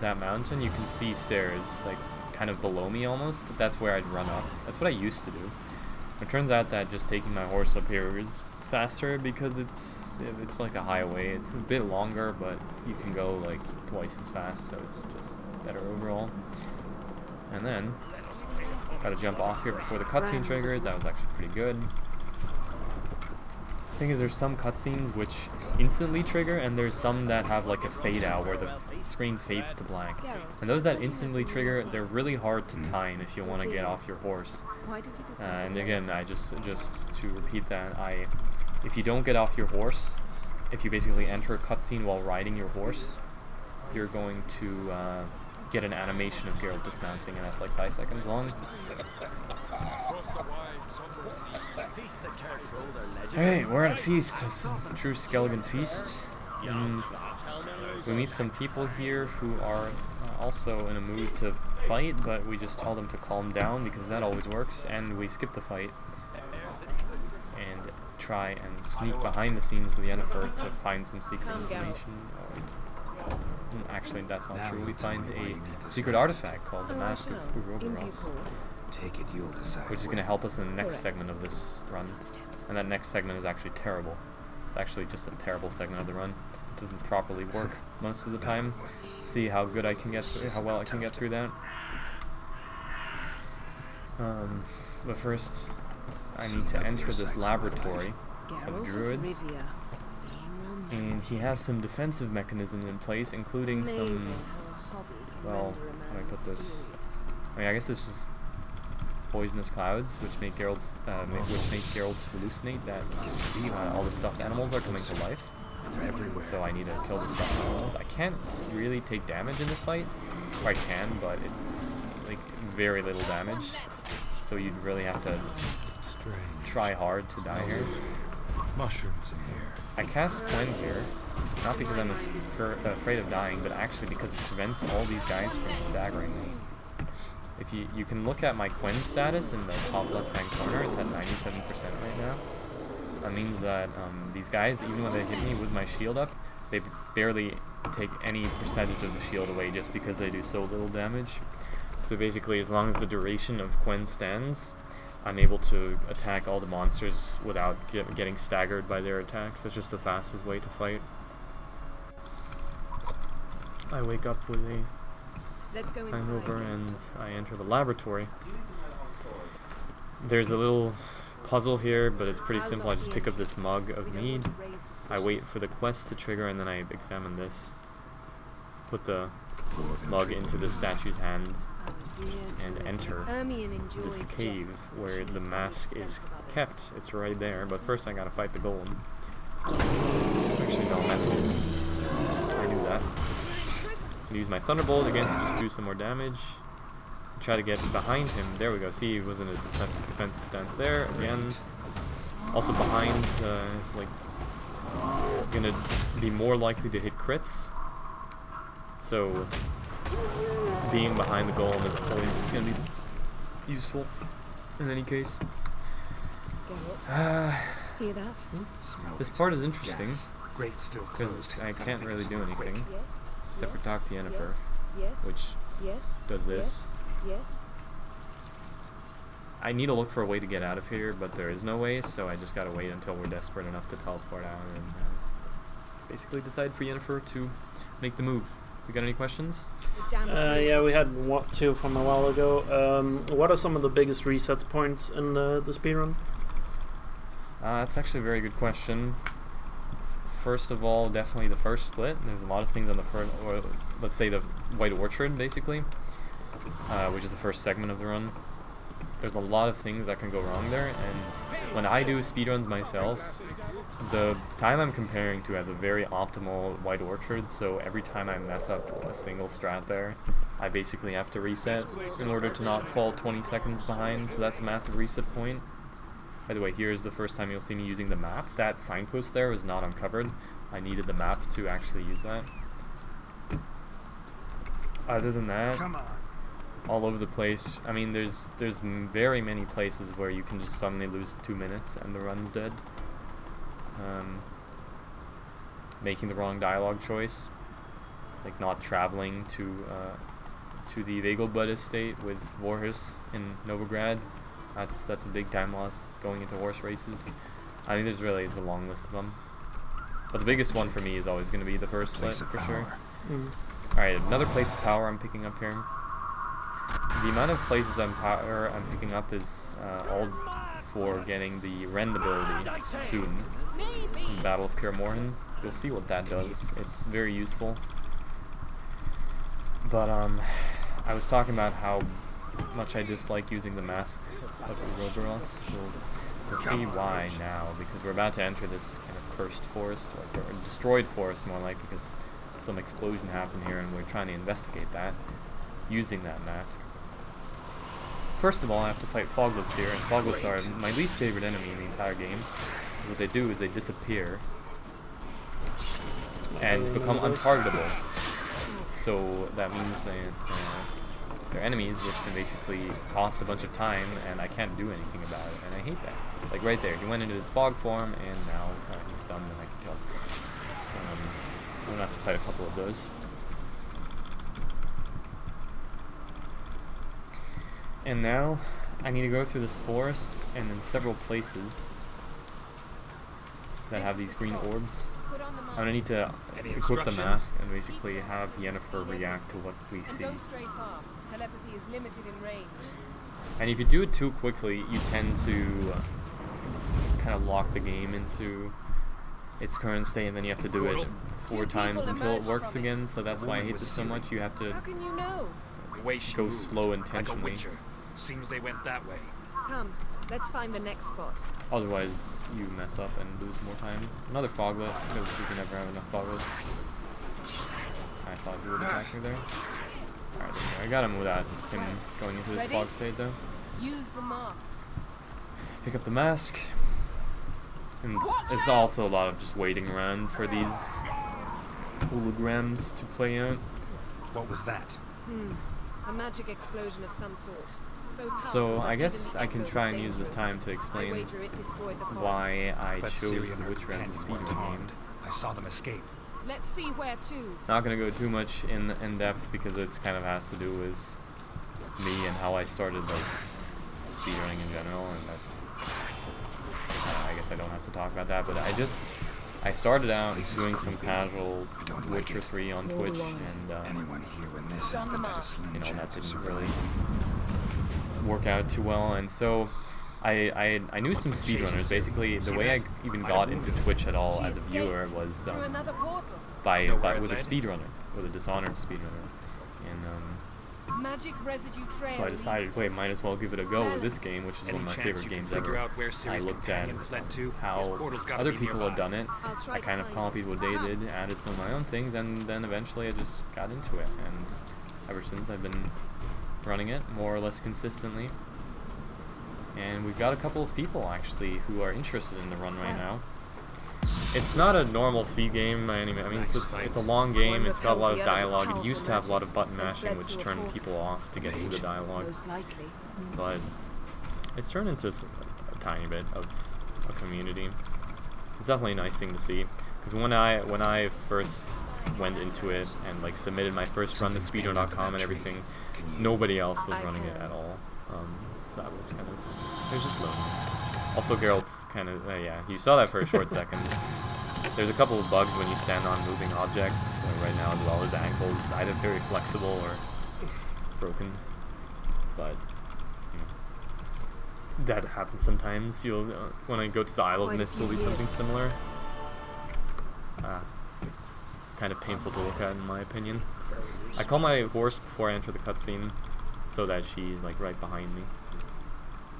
mountain, you can see stairs, like kind of below me almost. That's where I'd run up. That's what I used to do. It turns out that just taking my horse up here is faster because it's like a highway. It's a bit longer, but you can go like twice as fast, so it's just better overall. And then gotta jump off here before the cutscene triggers. That was actually pretty good. The thing is, there's some cutscenes which instantly trigger, and there's some that have like a fade out where the screen fades to black. And those that instantly trigger, they're really hard to time if you want to get off your horse. And again, I just to repeat that, if you don't get off your horse, if you basically enter a cutscene while riding your horse, you're going to get an animation of Geralt dismounting, and that's like 5 seconds long. Hey, we're at a feast. It's a true Skellige feast. And we meet some people here who are also in a mood to fight, but we just tell them to calm down because that always works, and we skip the fight and try and sneak behind the scenes with Yennefer to find some secret information. Actually, that's not true. We find a secret artifact called the Mask of Uroboros, which is going to help us in the next segment of this run. And that next segment is actually terrible. It's actually just a terrible segment of the run. It doesn't properly work most of the time. See how good I can get through, how well I can get through that. But first, I need to enter this laboratory of a druid. And he has some defensive mechanisms in place, including some, well, how do I put this? I mean, I guess it's just poisonous clouds, which make Geralt's hallucinate that all the stuffed animals are coming to life. So I need to kill the stuffed animals. I can't really take damage in this fight, or I can, but it's like very little damage. So you'd really have to try hard to die here. Mushrooms in here. I cast Quen here, not because I'm afraid of dying, but actually because it prevents all these guys from staggering me. If you can look at my Quen status in the top left-hand corner, it's at 97% right now. That means that these guys, even when they hit me with my shield up, they barely take any percentage of the shield away just because they do so little damage. So basically, as long as the duration of Quen stands, I'm able to attack all the monsters without getting staggered by their attacks. That's just the fastest way to fight. I wake up with a hangover and I enter the laboratory. There's a little puzzle here, but it's pretty simple. I just pick up this mug of mead. I wait for the quest to trigger, and then I examine this. Put the mug into the statue's hand and enter this cave where the mask is kept. It's right there, but first I gotta fight the golem. It's actually not meant to. I knew that. I'm gonna use my thunderbolt again to just do some more damage. Try to get behind him. There we go. See, he was in his defensive stance there again. Also behind is like gonna be more likely to hit crits. So being behind the golem is always going to be useful in any case. Hear that? This part is interesting Grate still because closed. I can't really do anything Yes. except for talk to Yennefer, Yes. which Yes. does this. Yes. I need to look for a way to get out of here, but there is no way, so I just gotta wait until we're desperate enough to teleport out and basically decide for Yennefer to make the move. You got any questions? Yeah, we had two from a while ago. What are some of the biggest reset points in the speedrun? That's actually a very good question. First of all, definitely the first split. There's a lot of things on the first, or let's say the White Orchard, basically, which is the first segment of the run. There's a lot of things that can go wrong there, and when I do speedruns myself, the time I'm comparing to has a very optimal White Orchard, so every time I mess up a single strat there, I basically have to reset in order to not fall 20 seconds behind, so that's a massive reset point. By the way, here's the first time you'll see me using the map. That signpost there was not uncovered. I needed the map to actually use that. Other than that, all over the place. I mean, there's very many places where you can just suddenly lose 2 minutes and the run's dead. Making the wrong dialogue choice, like not traveling to the Växjö estate with Warhus in Novigrad. That's a big time lost going into horse races. I think there's a long list of them, but the biggest one for me is always going to be the first split for sure. Alright, another place of power I'm picking up here. The amount of places I'm picking up is all for getting the rend ability soon in Battle of Kaer Morhen. You'll see what that does. It's very useful. But I was talking about how much I dislike using the Mask of Ouroboros. We'll see why now, because we're about to enter this kind of cursed forest, or destroyed forest more like, because some explosion happened here and we're trying to investigate that using that mask. First of all, I have to fight foglets here, and foglets are my least favorite enemy in the entire game. What they do is they disappear and become untargetable. So that means they're enemies which can basically cost a bunch of time, and I can't do anything about it, and I hate that. Like right there, he went into his fog form, and now he's stunned and I can kill him. I'm gonna have to fight a couple of those. And now, I need to go through this forest, and in several places that have these green orbs. I'm gonna need to equip the mask and basically have Yennefer react to what we see. Telepathy is limited in range. And if you do it too quickly, you tend to kind of lock the game into its current state, and then you have to do it 4 times until it works again. So that's why I hate this so much. You have to go slow intentionally. Seems they went that way. Come, let's find the next spot. Otherwise, you mess up and lose more time. Another foglet, because you can never have enough foglets. I thought he would attack me there. Alright, I got him without him going into this fog state though. Use the mask. Pick up the mask. And it's also a lot of just waiting around for these holograms to play out. What was that? A magic explosion of some sort. So I guess I can try and use this time to explain why I chose The Witcher as a speedrun game. I saw them escape. Let's see where to. Not gonna go too much in depth because it's kind of has to do with me and how I started like speedrunning in general, and that's I guess I don't have to talk about that. But I started out doing some casual Witcher 3 on Twitch, and Anyone here when this happened had a slim that chance of didn't really surviving. work out too well, and so I knew some speedrunners. Basically, the way I even got into Twitch at all as a viewer was with a speedrunner, with a Dishonored speedrunner, and magic residue trail. so I decided, wait, might as well give it a go with this game, which is one of my favorite games ever. I looked at how other people had done it. I kind of copied what they did, added some of my own things, and then eventually I just got into it, and ever since I've been running it more or less consistently. And we've got a couple of people actually who are interested in the run right now. It's not a normal speed game by any means. I mean, it's a long game. It's got a lot of dialogue. It used to have a lot of button mashing, which turned people off to get through the dialogue. But it's turned into a tiny bit of a community. It's definitely a nice thing to see. Because when I first went into it and like submitted my first run to speedrun.com and everything, nobody else was running it at all. So that was kind of, it was just lonely. Also, Geralt's kind of, yeah, you saw that for a short second. There's a couple of bugs when you stand on moving objects right now, as well as ankles, either very flexible or broken. But that happens sometimes. You'll when I go to the Isle of Mist, there'll be something similar. Kind of painful to look at, in my opinion. I call my horse before I enter the cutscene, so that she's like right behind me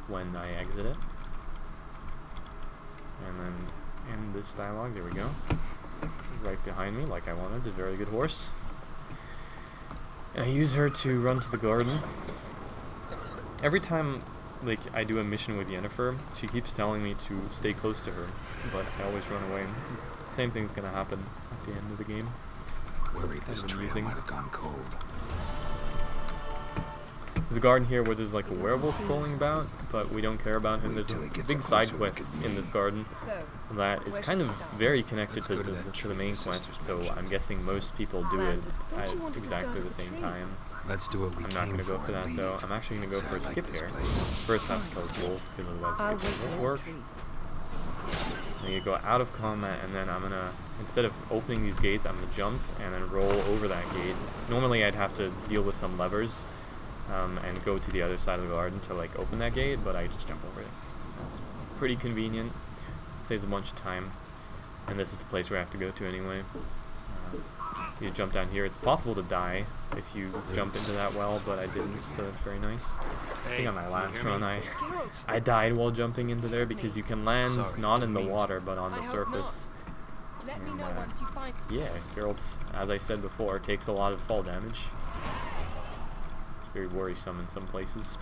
when I exit it. And then in this dialogue, there we go. Right behind me, like I wanted, a very good horse. And I use her to run to the garden. Every time like I do a mission with Yennefer, she keeps telling me to stay close to her, but I always run away. Same thing's gonna happen at the end of the game. Worried this trail might have gone cold. There's a garden here where there's like a werewolf crawling about, but we don't care about him. There's a big side quest in this garden that is kind of very connected to the main quest, so I'm guessing most people do it at exactly the same time. Let's do what we I'm not going to go for that though. I'm actually going to go for a skip here. First I have to kill this wolf, because otherwise skip won't work. And you go out of combat, and then I'm going to, instead of opening these gates, I'm going to jump and then roll over that gate. Normally I'd have to deal with some levers and go to the other side of the garden to like open that gate, but I just jump over it. That's pretty convenient. Saves a bunch of time. And this is the place where I have to go to anyway. You jump down here. It's possible to die if you jump into that well, but I didn't, so that's very nice. I think on my last run I died while jumping into there because you can land not in the water but on the surface. And, yeah, Geralt, as I said before, takes a lot of fall damage. It's very worrisome in some places.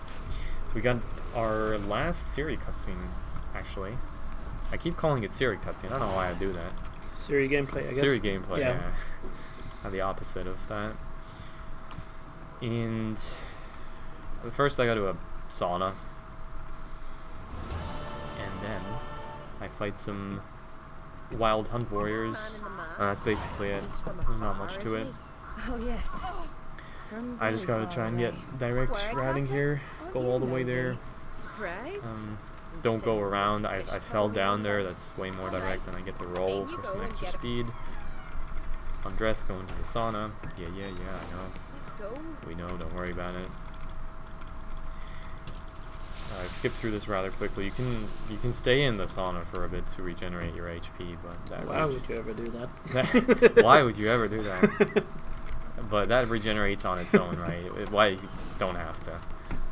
We got our last Ciri cutscene, actually. I keep calling it Ciri cutscene. I don't know why I do that. Ciri gameplay, I guess. Ciri gameplay, yeah. The opposite of that. And first I go to a sauna, and then I fight some wild hunt warriors. That's basically it. There's not much to it. Oh yes. I just gotta try and get direct routing here. Go all the way there. Don't go around. I fell down there. That's way more direct, and I get the roll for some extra speed. Undress, go into the sauna. Yeah, I know. Let's go. We know, don't worry about it. Skip through this rather quickly. You can stay in the sauna for a bit to regenerate your HP, but that why would you ever do that? Why would you ever do that? But that regenerates on its own, right? Why you don't have to.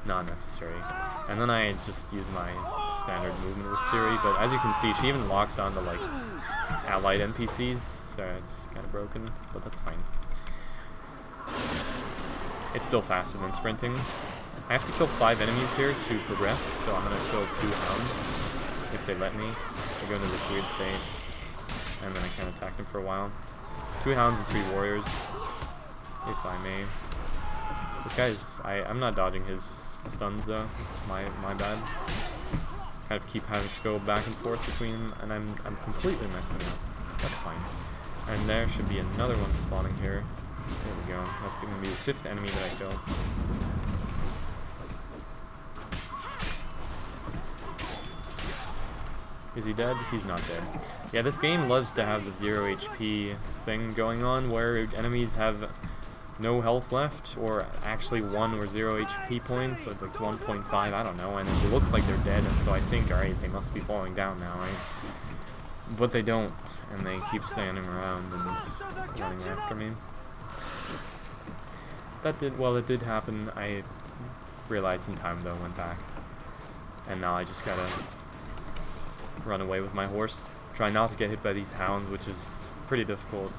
Not necessary. And then I just use my standard movement with Ciri, but as you can see, she even locks on to like allied NPCs, so it's kind of broken, but that's fine. It's still faster than sprinting. I have to kill 5 enemies here to progress, so I'm gonna kill 2 hounds if they let me. I go into this weird state, and then I can attack them for a while. 2 hounds and 3 warriors, if I may. This guy's I'm not dodging his stuns though. It's my bad. Kind of keep having to go back and forth between them, and I'm completely messing up. That's fine. And there should be another one spawning here. There we go. That's going to be the 5th enemy that I kill. Is he dead? He's not dead. Yeah, this game loves to have the 0 HP thing going on, where enemies have no health left, or actually 1 or 0 HP points, so like 1.5, I don't know, and it looks like they're dead, and so I think, alright, they must be falling down now, right? But they don't, and they keep standing around and running after me. It did happen. I realized some time though, went back. And now I just gotta run away with my horse. Try not to get hit by these hounds, which is pretty difficult.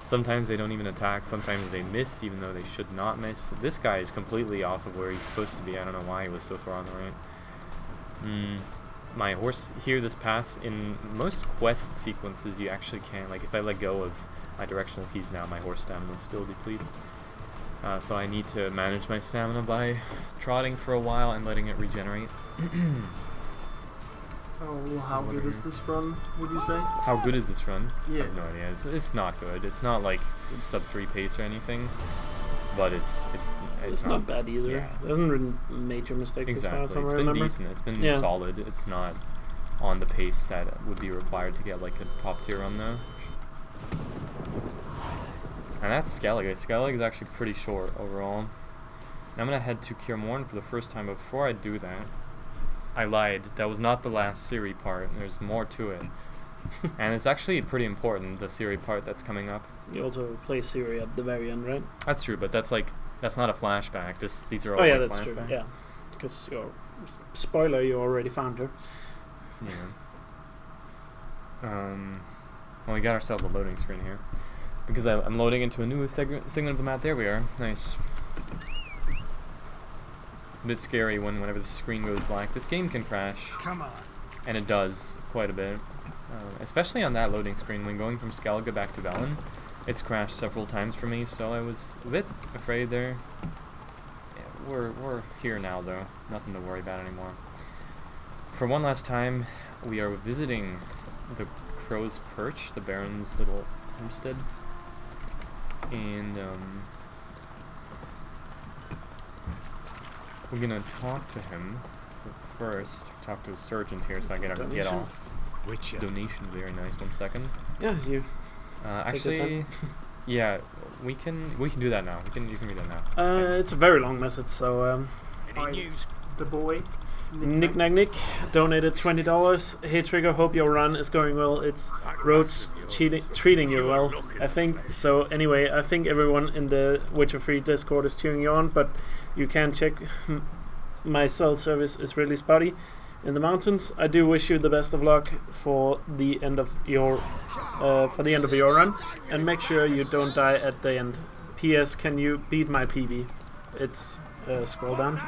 Sometimes they don't even attack, sometimes they miss even though they should not miss. This guy is completely off of where he's supposed to be. I don't know why he was so far on the right. My horse here, this path, in most quest sequences you actually can't, like if I let go of my directional keys now, my horse stamina still depletes. So I need to manage my stamina by trotting for a while and letting it regenerate. So how good is this run, would you say? How good is this run? Yeah. I have no idea. It's not good. It's not like sub 3 pace or anything, but it's not bad either. Yeah. There hasn't been major mistakes as far as I remember. It's been decent. It's been solid. It's not on the pace that would be required to get like a top tier run though. And that's Skellige. Skellige is actually pretty short overall. Now I'm gonna head to Morhen for the first time. Before I do that, I lied. That was not the last Ciri part. There's more to it. And it's actually pretty important, the Ciri part that's coming up. You also play Ciri at the very end, right? That's true, but that's not a flashback. These are all Oh yeah, like that's flashbacks. true. Yeah, because spoiler, you already found her. Yeah. Well, we got ourselves a loading screen here because I'm loading into a new segment of the map. There we are. Nice. It's a bit scary whenever the screen goes black. This game can crash. Come on. And it does quite a bit, especially on that loading screen when going from Skellige back to Velen. It's crashed several times for me, so I was a bit afraid there. Yeah, we're here now though, nothing to worry about anymore. For one last time, we are visiting the Crow's Perch, the Baron's little homestead, and we're gonna talk to him. First, talk to a sergeant here, so I get off. Which Donation, very nice. 1 second. Yeah, you. Actually, yeah, we can do that now. You can read that now. It's a very long message, so Any news? The boy. Nick donated $20. Hey Trigger, hope your run is going well. It's Roads treating you well, I think. So anyway, I think everyone in the Witcher 3 Discord is cheering you on, but you can check. My cell service is really spotty in the mountains. I do wish you the best of luck for the end of your run, and make sure you don't die at the end. P.S. Can you beat my PB? It's scroll down.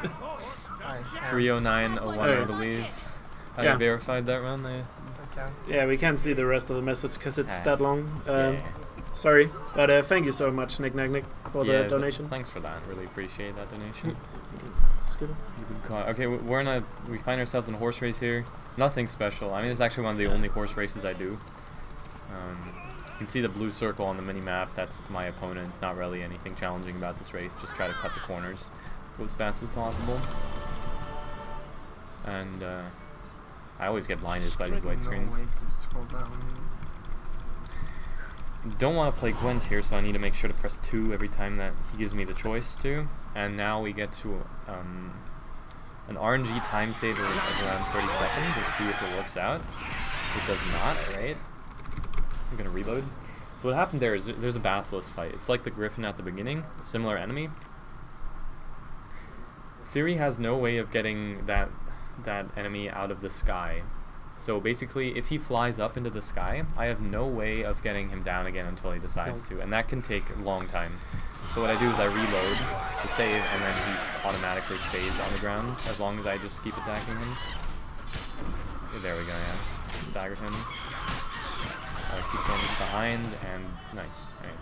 30901, I believe. I verified that run there. Yeah, we can't see the rest of the message because it's that long. Yeah. Sorry, but thank you so much, Nick, for the donation. Thanks for that. Really appreciate that donation. Good. Okay, we find ourselves in a horse race here. Nothing special. I mean, it's actually one of the only horse races I do. You can see the blue circle on the mini map. That's my opponent. It's not really anything challenging about this race. Just try to cut the corners, go as fast as possible. And I always get blinded by these white screens. Don't want to play Gwent here, so I need to make sure to press 2 every time that he gives me the choice to. And now we get to an RNG time saver of around 30 seconds. Let's see if it works out. It does not, right? I'm gonna reload. So what happened there is there's a Basilisk fight. It's like the Griffin at the beginning, a similar enemy. Ciri has no way of getting that enemy out of the sky. So basically, if he flies up into the sky, I have no way of getting him down again until he decides to, and that can take a long time. So what I do is I reload to save, and then he automatically stays on the ground as long as I just keep attacking him. There we go, yeah. Staggered him. Keep going behind, and nice. Right.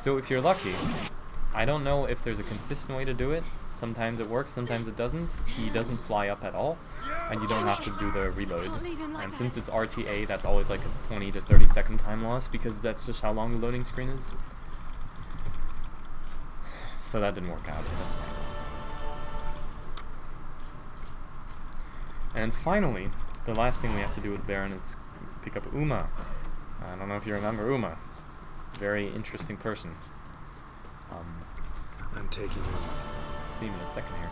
So if you're lucky, I don't know if there's a consistent way to do it. Sometimes it works, sometimes it doesn't. He doesn't fly up at all, and you don't have to do the reload. And since it's RTA, that's always like a 20 to 30 second time loss, because that's just how long the loading screen is. So that didn't work out, but that's fine. And finally, the last thing we have to do with Baron is pick up Uma. I don't know if you remember Uma. Very interesting person. I'm taking him. See him in a second here.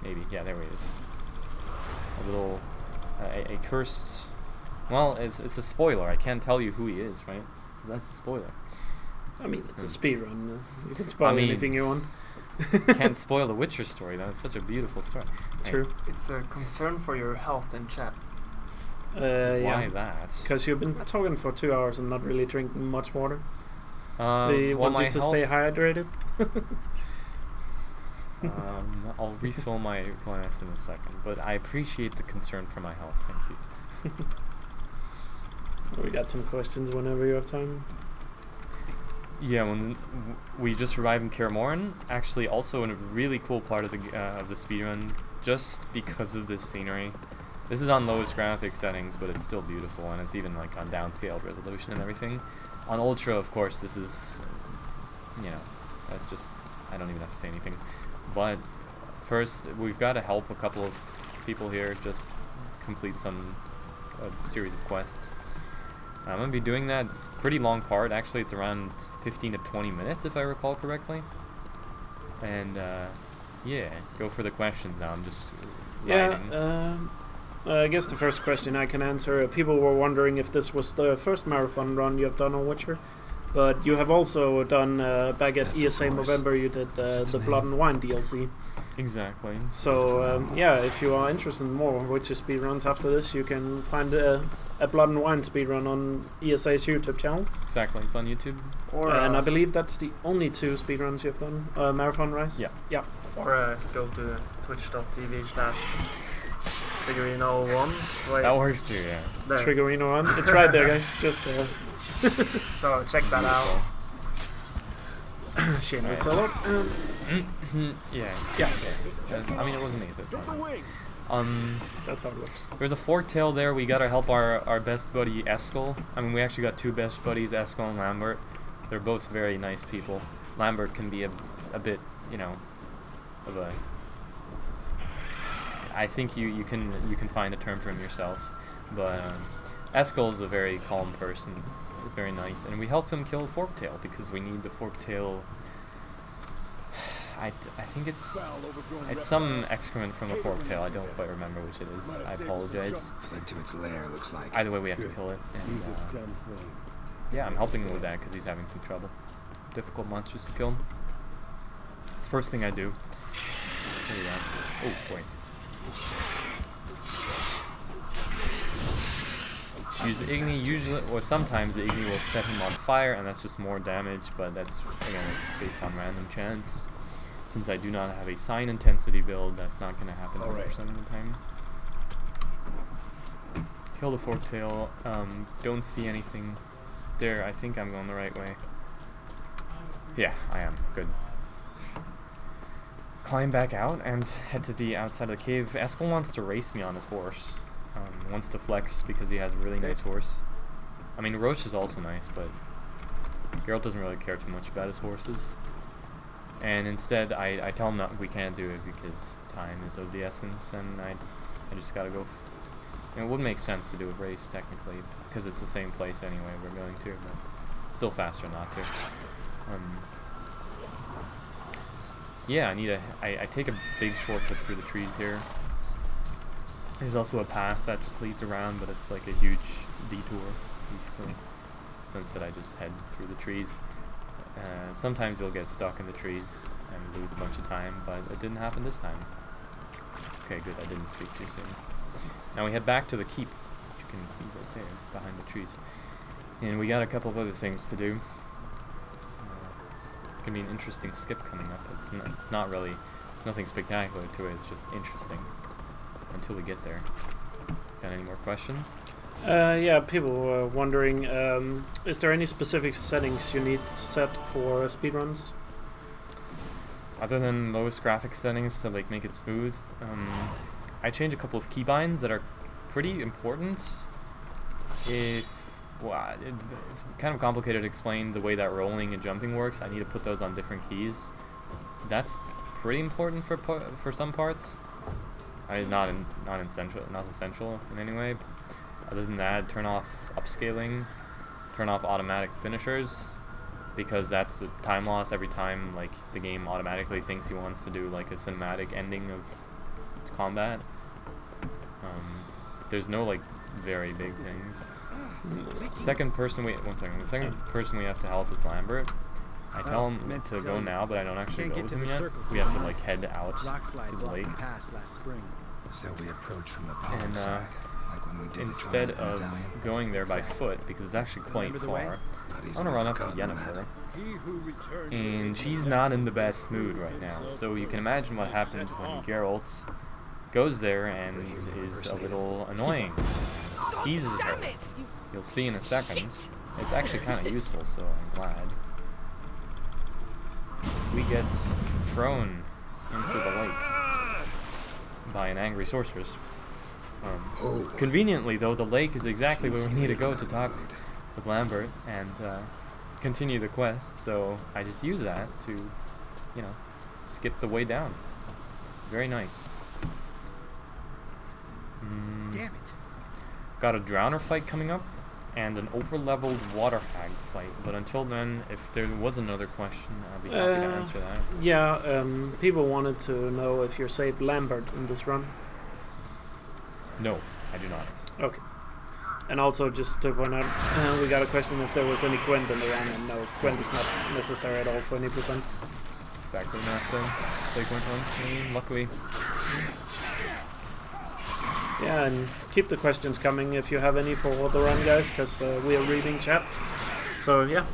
Maybe. Yeah, there he is. A little... a cursed... Well, it's a spoiler. I can't tell you who he is, right? 'Cause that's a spoiler. I mean, it's a speedrun. You can spoil anything you want. Can't spoil the Witcher story, though. It's such a beautiful story. True. It's a concern for your health in chat. Why that? Because you've been talking for 2 hours and not really drinking much water. They well, want you to stay hydrated. I'll refill my glass in a second, but I appreciate the concern for my health. Thank you. We got some questions whenever you have time. Yeah, when we just arrived in Morhen, actually also in a really cool part of the speedrun, just because of this scenery. This is on lowest graphics settings, but it's still beautiful, and it's even like on downscaled resolution and everything. On Ultra, of course, this is, you know, that's just, I don't even have to say anything. But first, we've got to help a couple of people here just complete some a series of quests. I'm going to be doing that. It's a pretty long part. Actually, it's around 15 to 20 minutes, if I recall correctly. And, yeah, go for the questions now. I'm just writing. I guess the first question I can answer, people were wondering if this was the first marathon run you have done on Witcher. But you have also done, back at ESA November, you did the Blood and Wine DLC. Exactly. So, yeah, if you are interested in more Witcher speedruns after this, you can find a Blood and Wine speedrun on ESA's YouTube channel. Exactly, it's on YouTube. Or and I believe that's the only 2 speedruns you've done, Marathon Rise? Yeah. Yeah. Or go to twitch.tv/triggerino1. That works too, yeah. There. triggerino1. It's right there, guys. Just So check that out. shameless Right. sell. Yeah. Yeah. I mean, it wasn't me, so it's fine. That's how it works. There's a forktail there. We gotta help our best buddy Eskel. I mean, we actually got 2 best buddies, Eskel and Lambert. They're both very nice people. Lambert can be a bit, you know, of a... I think you can find a term for him yourself. But Eskel is a very calm person, very nice, and we help him kill Forktail because we need the Forktail. I think it's some excrement from a Forktail. I don't quite remember which it is. I apologize. Fled to its lair, looks like. Either way, we have to kill it. And, yeah, I'm helping him with that because he's having some trouble. Difficult monsters to kill. It's the first thing I do. There you go. Oh, wait. Use Igni usually, or sometimes the Igni will set him on fire, and that's just more damage, but that's, again, it's based on random chance. Since I do not have a sign intensity build, that's not going to happen 100% of the time. Kill the forktail. Don't see anything there. I think I'm going the right way. Yeah, I am. Good. Climb back out and head to the outside of the cave. Eskel wants to race me on his horse. Wants to flex because he has a really nice horse. I mean, Roche is also nice, but Geralt doesn't really care too much about his horses. And instead, I tell him that we can't do it because time is of the essence, and I just gotta go. It would make sense to do a race technically because it's the same place anyway we're going to, but it's still faster not to. Yeah, I take a big shortcut through the trees here. There's also a path that just leads around, but it's like a huge detour, basically. Instead, I just head through the trees. Sometimes you'll get stuck in the trees and lose a bunch of time, but it didn't happen this time. Okay, good, I didn't speak too soon. Now we head back to the keep, which you can see right there, behind the trees. And we got a couple of other things to do. It's gonna be an interesting skip coming up. It's not really, nothing spectacular to it, it's just interesting. Until we get there. Got any more questions? Yeah, people were wondering, is there any specific settings you need set for speedruns? Other than lowest graphics settings to like make it smooth, I change a couple of keybinds that are pretty important. It's kind of complicated to explain the way that rolling and jumping works. I need to put those on different keys. That's pretty important for some parts. Not essential in any way. Other than that, turn off upscaling, turn off automatic finishers, because that's the time loss every time like the game automatically thinks he wants to do like a cinematic ending of combat. There's no like very big things. The second person we have to help is Lambert. I tell him to go now, but I don't actually go with him yet. We have to like head out to the lake. So we approach from the palm And side, like when we did instead the of Dandelion. going there by foot, because it's actually quite far, I'm gonna run up to Yennefer. And she's not in the best mood right now, so you can imagine what happens when Geralt goes there and is a little annoying. Teases her. You'll see in a second. It's actually kind of useful, so I'm glad. We get thrown into the lake by an angry sorceress. Conveniently, though, the lake is exactly where we need to go to talk with Lambert and continue the quest, so I just use that to, you know, skip the way down. Very nice. Damn it. got a drowner fight coming up, and an over-leveled water hag fight. But until then, if there was another question, I'll be happy to answer that. Yeah, people wanted to know if you're saved Lambert in this run. No, I do not. Okay. And also, just to point out, we got a question if there was any Gwent in the run, and no, Gwent is not necessary at all for any percent. Exactly, not play Gwent once, luckily. Yeah, and keep the questions coming if you have any for the run, guys, because we are reading chat. So, yeah.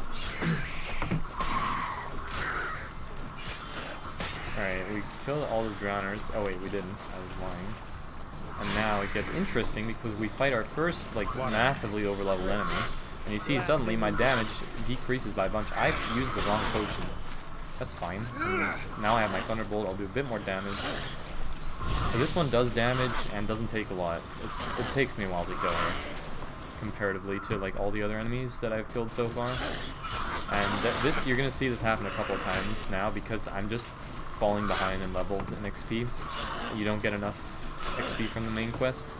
Alright, we killed all the drowners. Oh wait, we didn't. I was lying. And now it gets interesting because we fight our first, like, massively over-leveled enemy. And you see suddenly my damage decreases by a bunch. I've used the wrong potion. That's fine. Now I have my Thunderbolt, I'll do a bit more damage. So this one does damage and doesn't take a lot. It takes me a while to kill her, comparatively to like all the other enemies that I've killed so far. And this, you're gonna see this happen a couple of times now because I'm just falling behind in levels in XP. You don't get enough XP from the main quest.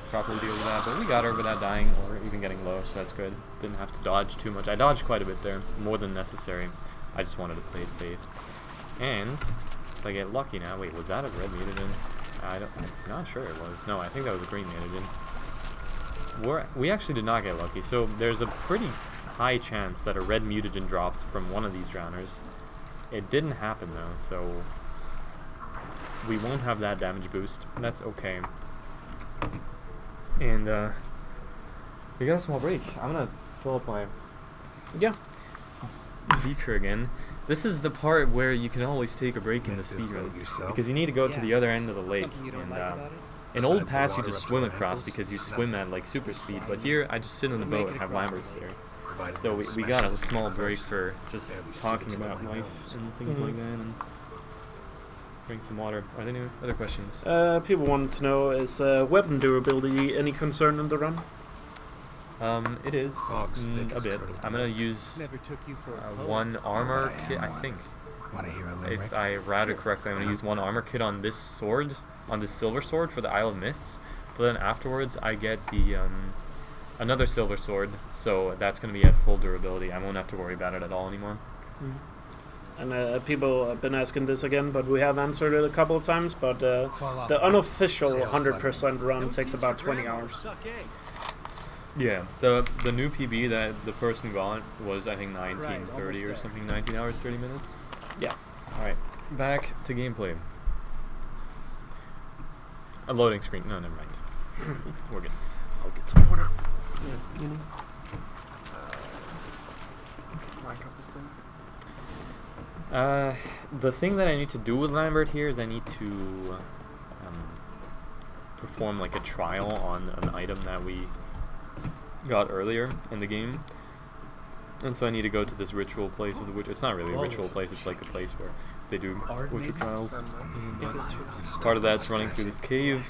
Properly deal with that, but we got her without dying or even getting low, so that's good. Didn't have to dodge too much. I dodged quite a bit there, more than necessary. I just wanted to play it safe. And if I get lucky now, wait, was that a red mutagen? I'm not sure it was. No, I think that was a green mutagen. We actually did not get lucky, so there's a pretty high chance that a red mutagen drops from one of these drowners. It didn't happen though, so we won't have that damage boost. That's okay. And we got a small break. I'm gonna fill up my beaker again. This is the part where you can always take a break in the speedrun because you need to go to the other end of the lake. And in old paths you just swim across because you swim at like super speed, but here I just sit in the boat and have Lamberts here. So we got a small break for just talking about life and things like that, and drink some water. Are there any other questions? People wanted to know, is weapon durability any concern in the run? It is a bit. I'm gonna use one armor kit, I think. If I routed correctly, I'm gonna use one armor kit on this sword, on this silver sword for the Isle of Mists. But then afterwards, I get the another silver sword, so that's gonna be at full durability. I won't have to worry about it at all anymore. And people have been asking this again, but we have answered it a couple of times. But the unofficial 100% run takes about 20 hours. Yeah, the new PB that the person got was I think 19:30 or something, 19 hours 30 minutes. Yeah. All right, back to gameplay. A loading screen. No, never mind. We're good. I'll get some water. Yeah, you know. My cup is there. The thing that I need to do with Lambert here is I need to perform like a trial on an item that we got earlier in the game, and so I need to go to this ritual place of the witch. It's not really a ritual place, it's like a place where they do witcher trials. Part of that's running through this cave.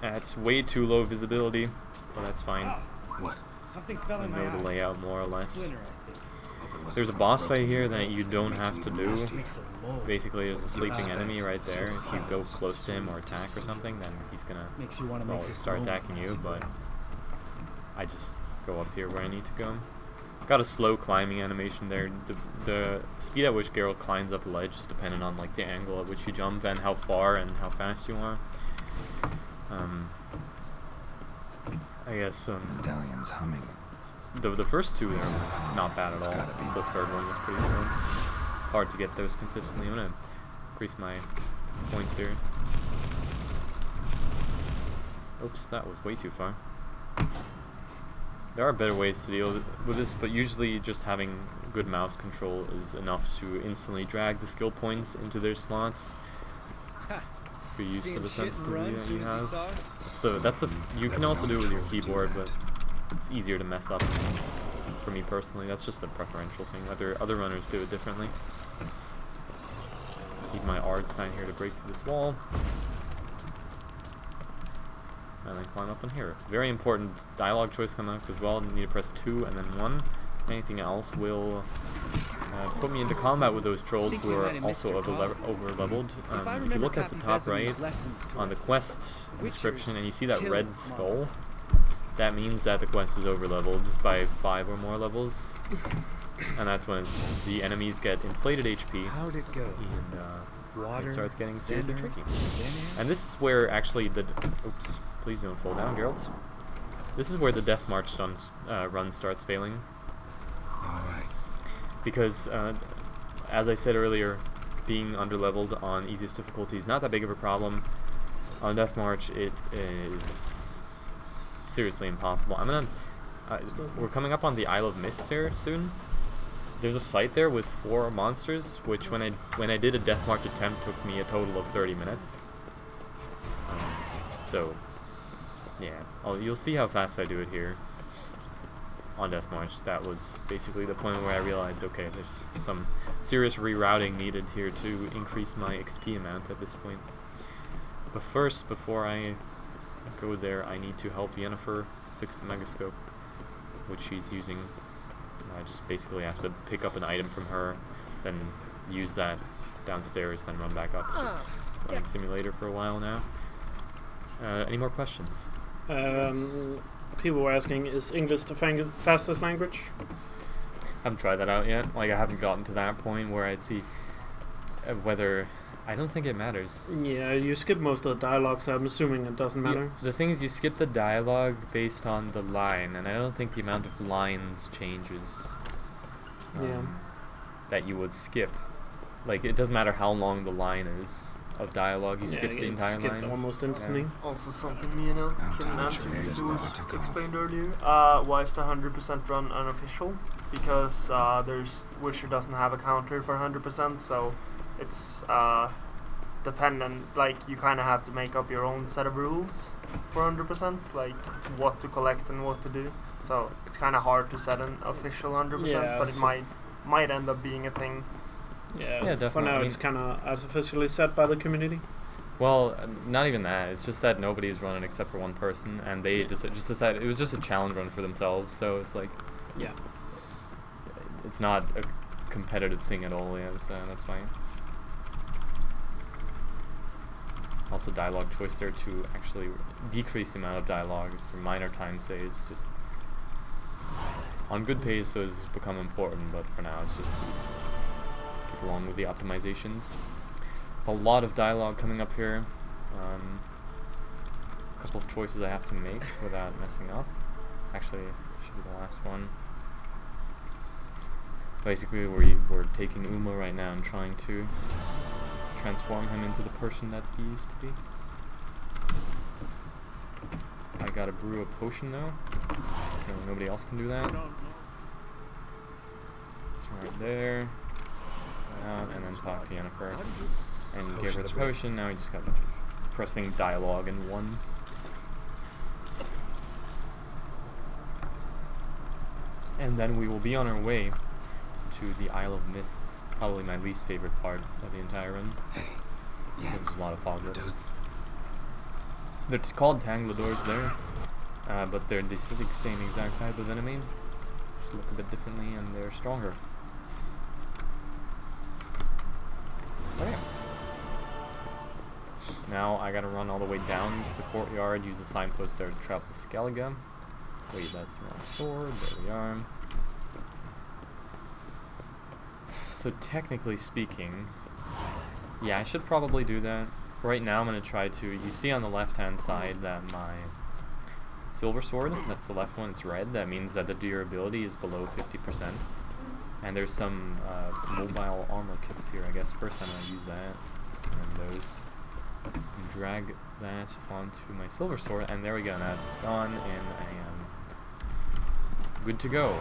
It's way too low visibility, but that's fine. I know the layout more or less. There's a boss fight here that you don't have to do. Basically, there's a sleeping enemy right there. If you go close to him or attack or something, then he's gonna start attacking you, but I just go up here where I need to go. Got a slow climbing animation there. The speed at which Geralt climbs up a ledge is dependent on like the angle at which you jump and how far and how fast you are. I guess Dandelions humming. the first two are not bad at all. The third one was pretty slow. It's hard to get those consistently. I'm gonna increase my points here. Oops, that was way too far. There are better ways to deal with this, but usually just having good mouse control is enough to instantly drag the skill points into their slots. If you're used to the sensitivity that you have. So you can also do it with your keyboard, but it's easier to mess up for me personally. That's just a preferential thing. Other runners do it differently. Need my art sign here to break through this wall. And then climb up on here. Very important dialogue choice coming up as well. You need to press 2 and then 1. Anything else will put me into combat with those trolls who are also over leveled. If you look at the top right on the quest description and you see that red skull, that means that the quest is over leveled by 5 or more levels, and that's when the enemies get inflated HP. How'd it go? And it starts getting seriously tricky. And this is where actually the oops, please don't fall down, Geralt. This is where the Death March run starts failing. Alright. Because, as I said earlier, being underleveled on easiest difficulty is not that big of a problem. On Death March, it is seriously impossible. We're coming up on the Isle of Mist here soon. There's a fight there with 4 monsters, which when I did a Death March attempt took me a total of 30 minutes. So, yeah, you'll see how fast I do it here. On Death March, that was basically the point where I realized, okay, there's some serious rerouting needed here to increase my XP amount at this point. But first, before I go there, I need to help Yennefer fix the Megascope, which she's using. I just basically have to pick up an item from her, then use that downstairs, then run back up. It's just running simulator for a while now. Any more questions? People were asking, is English the fastest language? I haven't tried that out yet. Like, I haven't gotten to that point where I'd see whether... I don't think it matters. Yeah, you skip most of the dialogue, so I'm assuming it doesn't matter. The thing is, you skip the dialogue based on the line, and I don't think the amount of lines changes that you would skip. Like, it doesn't matter how long the line is of dialogue, you skip the entire line. Almost instantly. Also something me and El can answer to was explained earlier. Why is the 100% run unofficial? Because Witcher doesn't have a counter for 100%, so it's dependent. Like, you kind of have to make up your own set of rules for 100%, like what to collect and what to do. So it's kind of hard to set an official 100%, but it might end up being a thing. Yeah, definitely. For now, it's kind of artificially set by the community. Well, not even that. It's just that nobody's running except for one person, and they just decided it was just a challenge run for themselves. So it's like, yeah, it's not a competitive thing at all. Yeah, so that's fine. Also, dialogue choice there to actually decrease the amount of dialogue. It's a minor time save. It's just on good pace, those become important, but for now, it's just along with the optimizations. There's a lot of dialogue coming up here. A couple of choices I have to make without messing up. Actually, it should be the last one. Basically, we're taking Uma right now and trying to transform him into the person that he used to be. I gotta brew a potion though. Okay, nobody else can do that. It's right there. Out and then talk to Yennefer and give her the potion. Now we just got pressing dialogue in one. And then we will be on our way to the Isle of Mists, probably my least favorite part of the entire run. Because there's a lot of fog rifts. They're called Tangladors there, but they're the same exact type of enemy. Just look a bit differently and they're stronger. Okay. Now I gotta run all the way down to the courtyard, use the signpost there to travel to Skellige. Wait, that's the wrong sword. There we are. So technically speaking, yeah, I should probably do that. Right now I'm gonna try to, you see on the left hand side that my silver sword, that's the left one, it's red. That means that the durability is below 50%. And there's some mobile armor kits here, I guess. First I'm going to use that, and those, and drag that onto my silver sword, and there we go, that's gone, and I am good to go.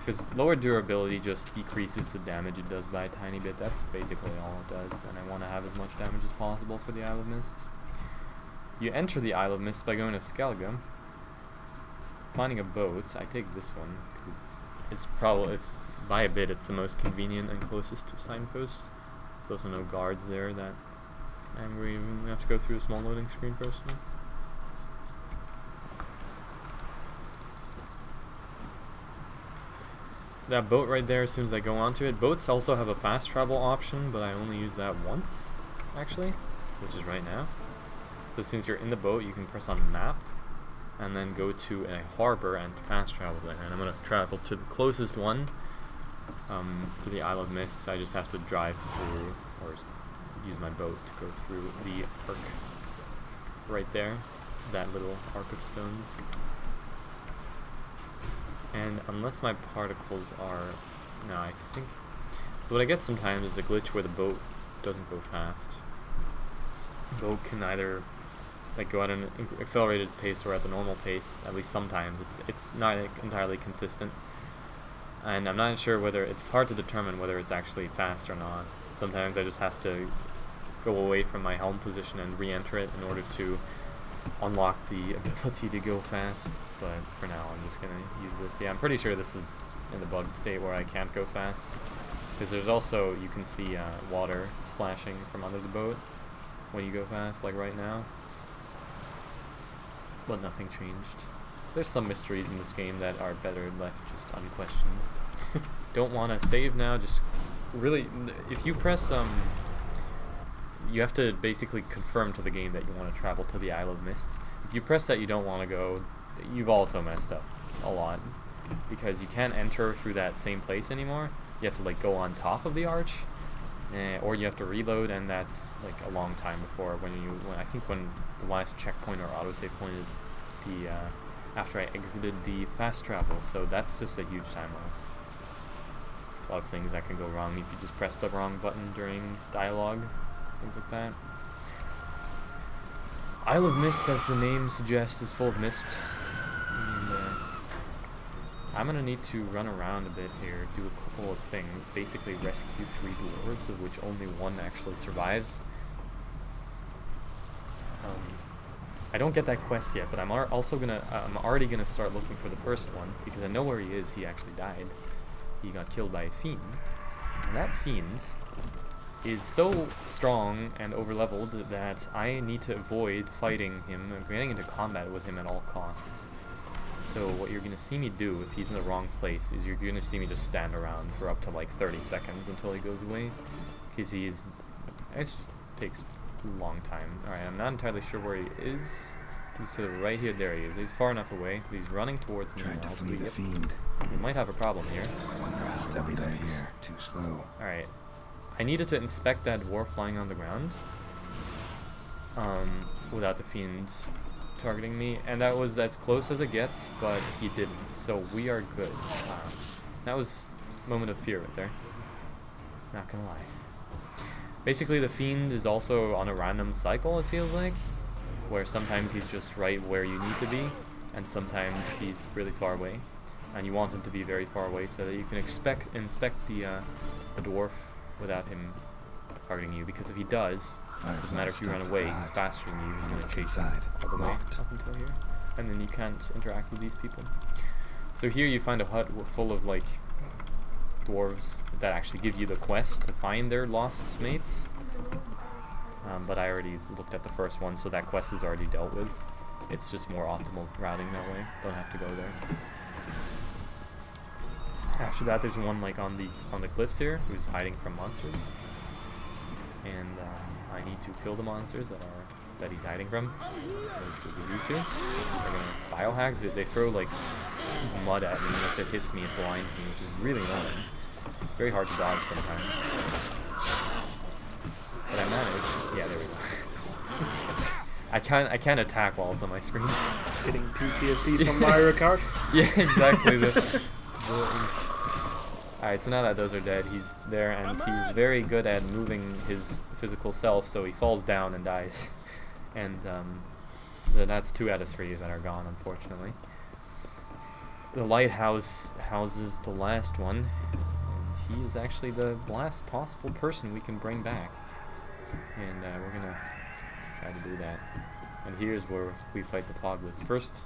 Because lower durability just decreases the damage it does by a tiny bit, that's basically all it does, and I want to have as much damage as possible for the Isle of Mists. You enter the Isle of Mists by going to Skellige, finding a boat. I take this one, because it's by a bit, it's the most convenient and closest to signposts. There's also no guards there that angry. We have to go through a small loading screen first. No? that boat right there, as soon as I go onto it. Boats also have a fast travel option, but I only use that once, actually, which is right now. So as soon as you're in the boat, you can press on map, and then go to a harbor and fast travel there. And I'm going to travel to the closest one, to the Isle of Mist. I just have to drive through, or use my boat to go through the arc right there, that little arc of stones. And unless my particles are, no, I think, so what I get sometimes is a glitch where the boat doesn't go fast. The boat can either like go at an accelerated pace or at the normal pace. At least sometimes it's not entirely consistent, and I'm not sure whether it's hard to determine whether it's actually fast or not. Sometimes I just have to go away from my helm position and re-enter it in order to unlock the ability to go fast, but for now I'm just gonna use this. Yeah, I'm pretty sure this is in the bugged state where I can't go fast, because there's also, you can see water splashing from under the boat when you go fast, like right now, but nothing changed. There's some mysteries in this game that are better left just unquestioned. Don't want to save now, just really, if you press you have to basically confirm to the game that you want to travel to the Isle of Mist. If you press that you don't want to go, you've also messed up a lot, because you can't enter through that same place anymore. You have to like go on top of the arch, or you have to reload, and that's like a long time before when I think when the last checkpoint or autosave point is the after I exited the fast travel. So that's just a huge time loss. A lot of things that can go wrong if you just press the wrong button during dialogue. Things like that. Isle of Mist, as the name suggests, is full of mist. And I'm gonna need to run around a bit here, do a couple of things. Basically rescue 3 dwarves, of which only 1 actually survives. I don't get that quest yet, but I'm already gonna start looking for the first one, because I know where he is. He actually died. He got killed by a fiend. And that fiend is so strong and overleveled that I need to avoid fighting him and getting into combat with him at all costs. So what you're going to see me do if he's in the wrong place is you're going to see me just stand around for up to like 30 seconds until he goes away, because it just takes a long time. Alright, I'm not entirely sure where he is. He's to the right here. There he is. He's far enough away. He's running towards me. Tried to flee the fiend. We might have a problem here. Wonder how stealthy that is. Too slow. Alright. I needed to inspect that dwarf lying on the ground without the fiend targeting me, and that was as close as it gets, but he didn't, so we are good. That was a moment of fear right there. Not gonna lie. Basically, the fiend is also on a random cycle, it feels like, where sometimes he's just right where you need to be, and sometimes he's really far away, and you want him to be very far away so that you can inspect the dwarf without him targeting you, because if he does, it doesn't matter if you run away, he's faster than you, he's going to chase you all the way up until here, and then you can't interact with these people. So here you find a hut full of like dwarves that actually give you the quest to find their lost mates, but I already looked at the first one, so that quest is already dealt with. It's just more optimal routing that way, don't have to go there. After that, there's one like on the cliffs here who's hiding from monsters, and I need to kill the monsters that he's hiding from, which we'll be used to. They're gonna biohacks. They throw like mud at me, and if it hits me, it blinds me, which is really annoying. It's very hard to dodge sometimes, but I managed. Yeah, there we go. I can't attack while it's on my screen. Getting PTSD from Mario Kart. Yeah, exactly. Alright, so now that those are dead, he's there, and he's very good at moving his physical self, so he falls down and dies. And that's 2 out of 3 that are gone, unfortunately. The lighthouse houses the last one, and he is actually the last possible person we can bring back. And we're gonna try to do that. And here's where we fight the foglets. First,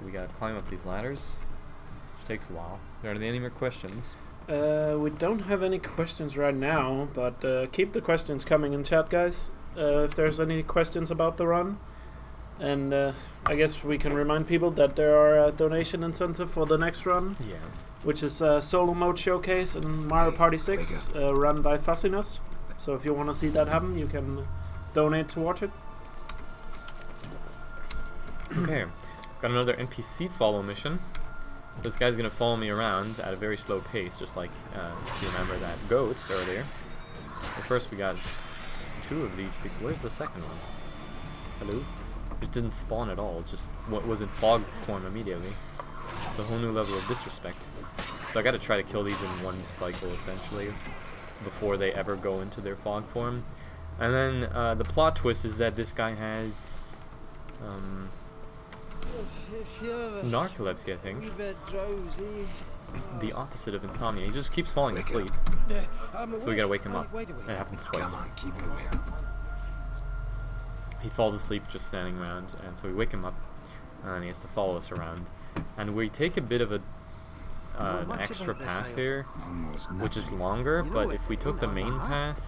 we gotta climb up these ladders, which takes a while. Are there any more questions? We don't have any questions right now, but keep the questions coming in chat, guys. If there's any questions about the run, And I guess we can remind people that there are a donation incentive for the next run, Yeah. which is a solo mode showcase in Mario Party 6, run by Fussiness. So if you want to see that happen, you can donate towards it. Okay. Got another NPC follow mission. This guy's gonna follow me around at a very slow pace, just like if you remember that goats earlier. But first we got 2 of these. Where's the second one? Hello? It didn't spawn at all. It just was in fog form immediately. It's a whole new level of disrespect. So I gotta try to kill these in one cycle essentially before they ever go into their fog form. And then the plot twist is that this guy has narcolepsy, I think. The opposite of insomnia. He just keeps falling asleep. So we gotta wake him up. It happens twice. Come on, keep moving. He falls asleep just standing around, and so we wake him up, and then he has to follow us around. And we take a bit of an extra path here, which is longer, but if we took the main path,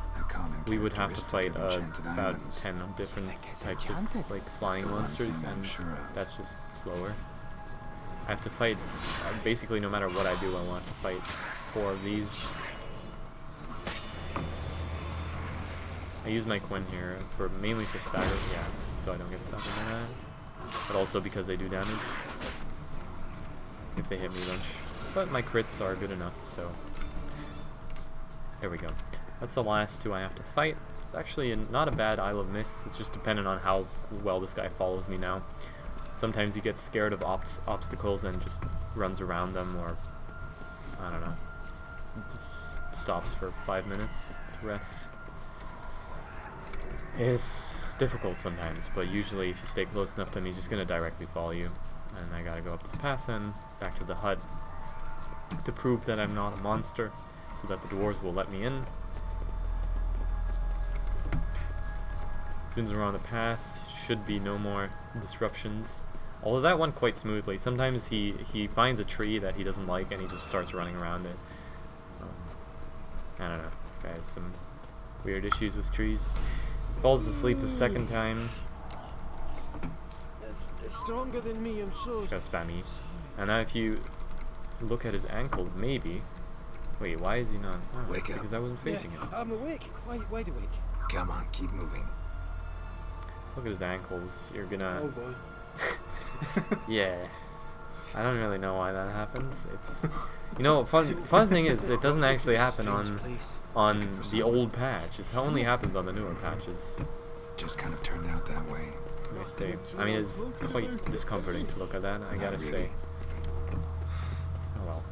we would have to fight about 10 different types of like flying monsters, and that's just slower. I have to fight, basically no matter what I do, I want to fight 4 of these. I use my Quinn here mainly for stagger, yeah, so I don't get stuck in that, but also because they do damage if they hit me a bunch. But my crits are good enough, so there we go. That's the last 2 I have to fight. It's actually not a bad Isle of Mist. It's just dependent on how well this guy follows me now. Sometimes he gets scared of obstacles and just runs around them, or I don't know, just stops for 5 minutes to rest. It's difficult sometimes, but usually if you stay close enough to him, he's just going to directly follow you. And I gotta go up this path and back to the hut to prove that I'm not a monster, so that the dwarves will let me in. As soon as we're on the path, should be no more disruptions. Although that went quite smoothly. Sometimes he finds a tree that he doesn't like and he just starts running around it. I don't know. This guy has some weird issues with trees. Falls asleep a second time. It's stronger than me, I'm so. Gotta spam E. And now if you look at his ankles, maybe. Wait, why is he not? Oh, Wake up. because I wasn't facing him. I'm awake. Wide awake. Come on, keep moving. Look at his ankles. You're gonna. Oh boy. Yeah. I don't really know why that happens. It's, you know, fun thing is it doesn't actually happen on the old patch. It only happens on the newer patches. Just kind of turned out that way. I mean, it's quite discomforting to look at that, I gotta say. Oh well.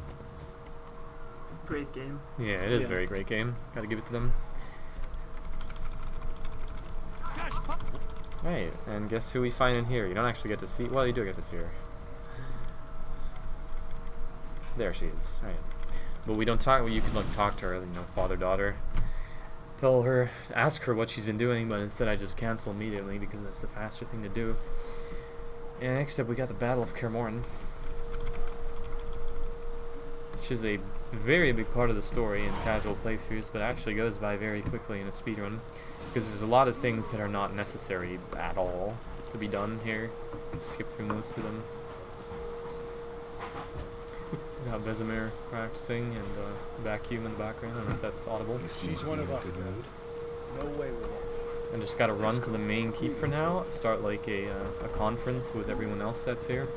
Great game. Yeah, it is a very great game. Gotta give it to them. Right, and guess who we find in here? You don't actually get to see. Well, you do get to see her. There she is. Right, but we don't talk. Well, you can like talk to her, you know, father-daughter. Tell her, ask her what she's been doing, but instead I just cancel immediately because that's the faster thing to do. And next up, we got the Battle of Kaer, which is a very big part of the story in casual playthroughs, but actually goes by very quickly in a speedrun, because there's a lot of things that are not necessary at all to be done here. Skip through most of them. We got Vesemir practicing and vacuum in the background. I don't know if that's audible. She's one of us. No way we're wrong. And just gotta run to the main keep for now. Start like a conference with everyone else that's here.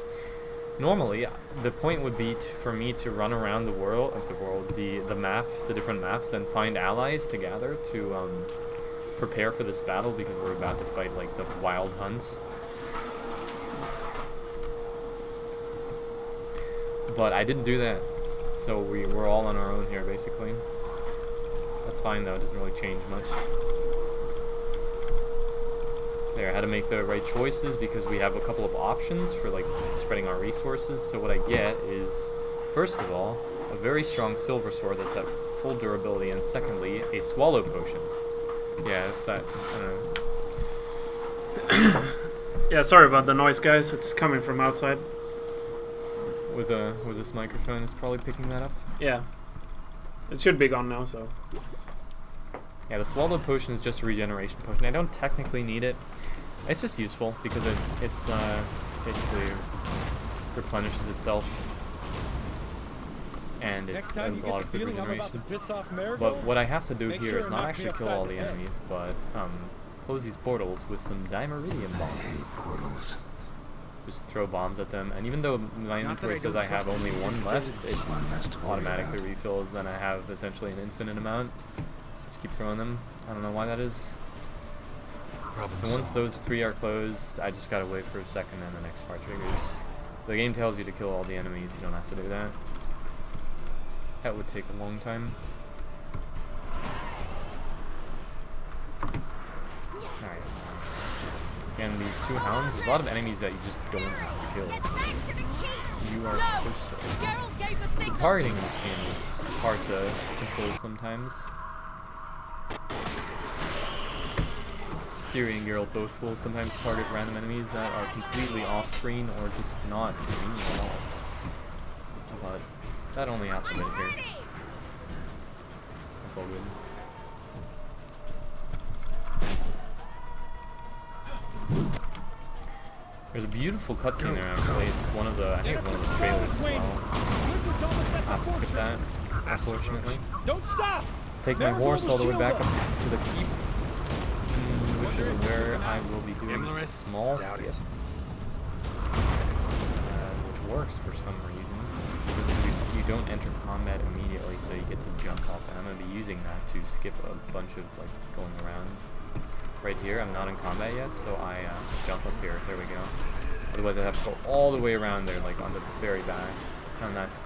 Normally, the point would be for me to run around the map, the different maps, and find allies to gather to prepare for this battle, because we're about to fight like the wild hunts. But I didn't do that, so we're all on our own here basically. That's fine though, it doesn't really change much. There, I had to make the right choices because we have a couple of options for like spreading our resources. So what I get is, first of all, a very strong silver sword that's at full durability, and secondly, a swallow potion. Yeah, it's that, I don't know. Yeah, sorry about the noise, guys. It's coming from outside. With this microphone, it's probably picking that up. Yeah. It should be gone now, so. Yeah, the swallow potion is just a regeneration potion. I don't technically need it. It's just useful because it's basically replenishes itself, and it's a lot of good regeneration. But what I have to do here is not actually kill all the enemies, but close these portals with some dimeridium bombs. Portals. Just throw bombs at them, and even though my inventory says I have only one left, it automatically refills, then I have essentially an infinite amount. Just keep throwing them. I don't know why that is. So once those 3 are closed, I just gotta wait for a second and the next part triggers. The game tells you to kill all the enemies, you don't have to do that. That would take a long time. Alright. Again, these 2 hounds, there's a lot of enemies that you just don't have to kill. You are supposed to. The targeting in this game is hard to control sometimes. Ciri and Geralt both will sometimes target random enemies that are completely off-screen or just not convenient at all. But that only happens a bit here. That's all good. There's a beautiful cutscene there actually. It's one of the, I think it's one of the trailers as well. I'll have to skip that, unfortunately. Don't stop! Take my horse all the way back up to the keep, which is where I will be doing a small skip. Which works for some reason, because you don't enter combat immediately, so you get to jump up, and I'm going to be using that to skip a bunch of like going around. Right here, I'm not in combat yet, so I jump up here. There we go. Otherwise I have to go all the way around there, like on the very back, and that's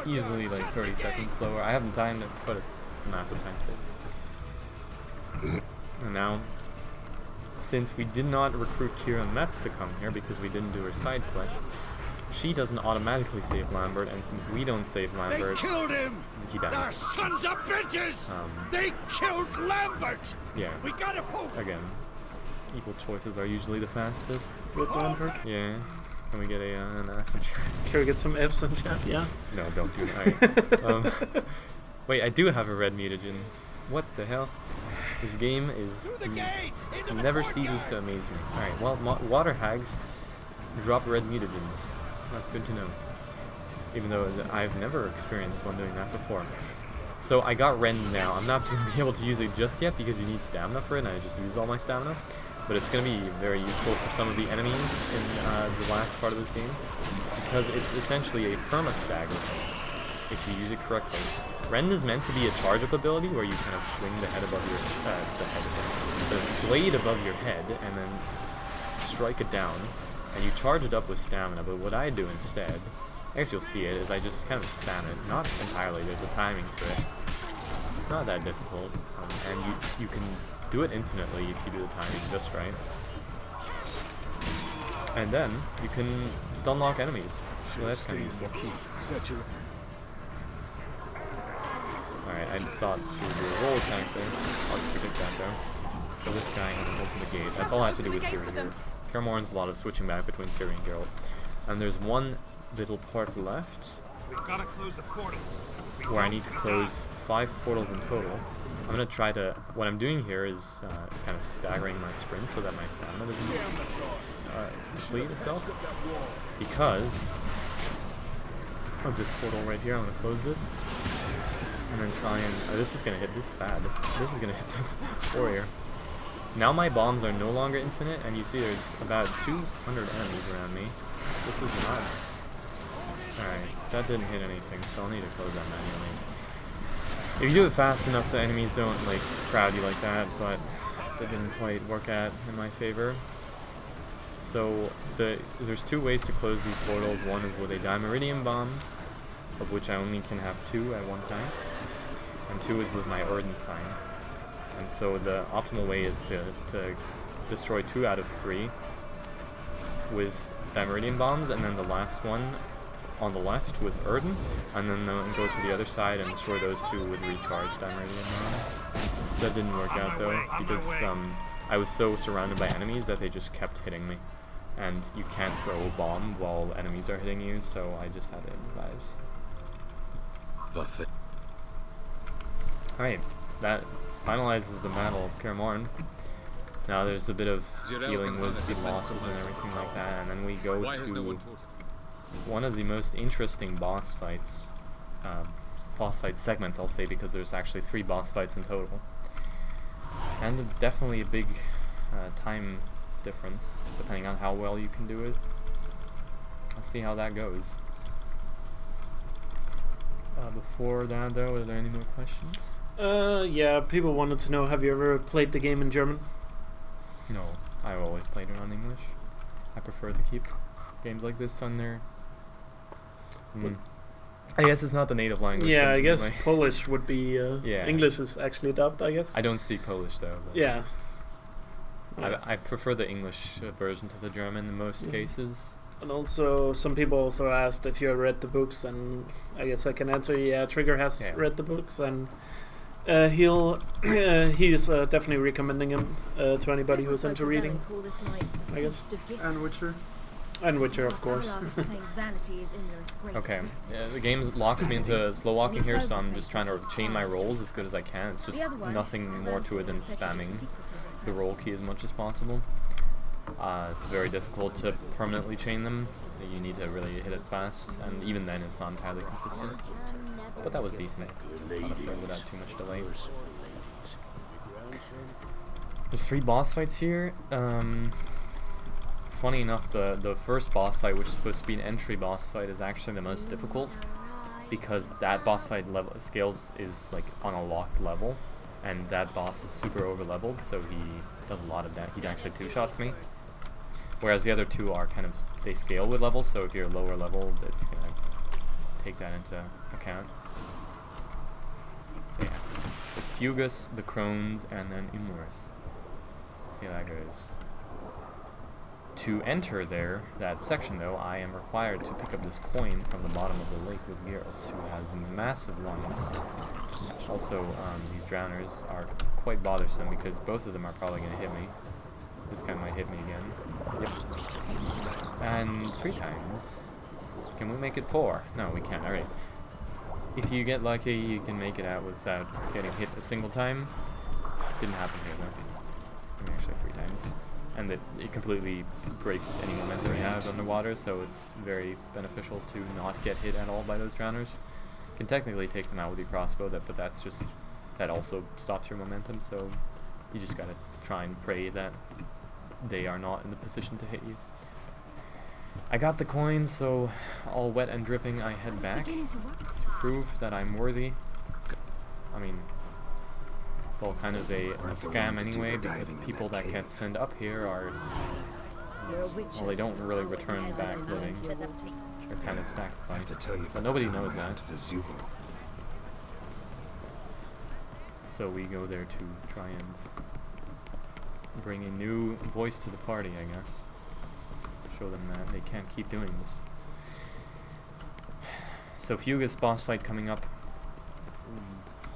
easily like 30 seconds slower. I haven't timed it, but it's a massive time save. And now, since we did not recruit Kiera Metz to come here because we didn't do her side quest, she doesn't automatically save Lambert, and since we don't save Lambert, They killed him! he dies. They're sons of bitches! They killed Lambert! Yeah. We gotta pull. Again, equal choices are usually the fastest. With Lambert. Yeah. Can we get an F in chat? Can we get some Fs in chat? Yeah. No, don't do it. Alright. Wait, I do have a red mutagen. What the hell? This game is never ceases to amaze me. Alright, well, water hags drop red mutagens. That's good to know. Even though I've never experienced one doing that before. So I got Rend now. I'm not going to be able to use it just yet because you need stamina for it, and I just used all my stamina. But it's going to be very useful for some of the enemies in the last part of this game, because it's essentially a perma-stagger if you use it correctly. Rend is meant to be a charge-up ability where you kind of swing the head above your the blade above your head and then strike it down, and you charge it up with stamina. But what I do instead, I guess you'll see it, is I just kind of spam it. Not entirely. There's a timing to it. It's not that difficult, and you can do it infinitely if you do the timing just right. And then you can stun lock enemies. So that's kind of useful. Alright, I thought she would do a roll attack there. Hard to predict that though. So this guy can open the gate. That's all I have to do with Ciri here. Kaer Morhen's a lot of switching back between Ciri and Geralt. And there's one little part left We've gotta close the portals. where I need to close 5 portals in total. I'm going to try to, what I'm doing here is kind of staggering my sprint so that my stamina doesn't deplete itself. Because of this portal right here, I'm going to close this. And then try and, this is going to hit, this is bad. This is going to hit the warrior. Now my bombs are no longer infinite, and you see there's about 200 enemies around me. This is not. Alright, that didn't hit anything, so I'll need to close that manually. If you do it fast enough, the enemies don't like crowd you like that, but that didn't quite work out in my favor. So there's 2 ways to close these portals. One is with a dimeridium bomb, of which I only can have 2 at one time, and 2 is with my Erden sign. And so the optimal way is to destroy 2 out of 3 with dimeridium bombs, and then the last one on the left with Erden, and then go to the other side and destroy those 2 with recharged dimeridium bombs. That didn't work out though, because I was so surrounded by enemies that they just kept hitting me. And you can't throw a bomb while enemies are hitting you, so I just had to improvise. Alright, that finalizes the Battle of Kaer Morhen. Now there's a bit of dealing with the losses and everything like that, and then we go to one of the most interesting boss fight segments, I'll say, because there's actually 3 boss fights in total. And definitely a big time difference, depending on how well you can do it. I'll see how that goes. Before that though, are there any more questions? Yeah, people wanted to know, have you ever played the game in German? No, I've always played it on English. I prefer to keep games like this on there. I guess it's not the native language. Yeah, but I guess like Polish would be... yeah. English is actually dubbed, I guess. I don't speak Polish though. But Yeah. I prefer the English version to the German in most cases. And also, some people also asked if you had read the books, and I guess I can answer, yeah, Trigger has read the books, and he's definitely recommending him to anybody who's into reading, I guess. And Witcher. And Witcher, of course. Okay, the game locks me into slow walking here, so I'm just trying to chain my rolls as good as I can. It's just nothing more to it than spamming the roll key as much as possible. It's very difficult to permanently chain them. You need to really hit it fast, and even then it's not entirely consistent. But that was decent. Not a fail without too much delay. There's 3 boss fights here. Funny enough, the first boss fight, which is supposed to be an entry boss fight, is actually the most difficult, because that boss fight level scales is like on a locked level, and that boss is super over leveled, so he does a lot of that. He actually 2-shots me. Whereas the other 2 are kind of, they scale with levels, so if you're lower level, it's gonna take that into account. So yeah, it's Fugus, the Crones, and then Imworth. See how that goes. To enter that section though, I am required to pick up this coin from the bottom of the lake with Geralt, who has massive lungs. Also, these drowners are quite bothersome because both of them are probably going to hit me. This guy might hit me again. Yep. And 3 times. Can we make it 4? No, we can't. Alright. If you get lucky, you can make it out without getting hit a single time. Didn't happen here though. I mean, actually 3 times. And it completely breaks any momentum you have underwater, so it's very beneficial to not get hit at all by those drowners. You can technically take them out with your crossbow, but that also stops your momentum, so you just gotta try and pray that they are not in the position to hit you. I got the coin, so all wet and dripping, I head back to prove that I'm worthy. I mean, it's all kind of a scam anyway, because the people that get sent up here are, well, they don't really return back living. They're kind of sacrificed. But nobody knows that. So we go there to try and bring a new voice to the party, I guess. Show them that they can't keep doing this. So Fugus boss fight coming up.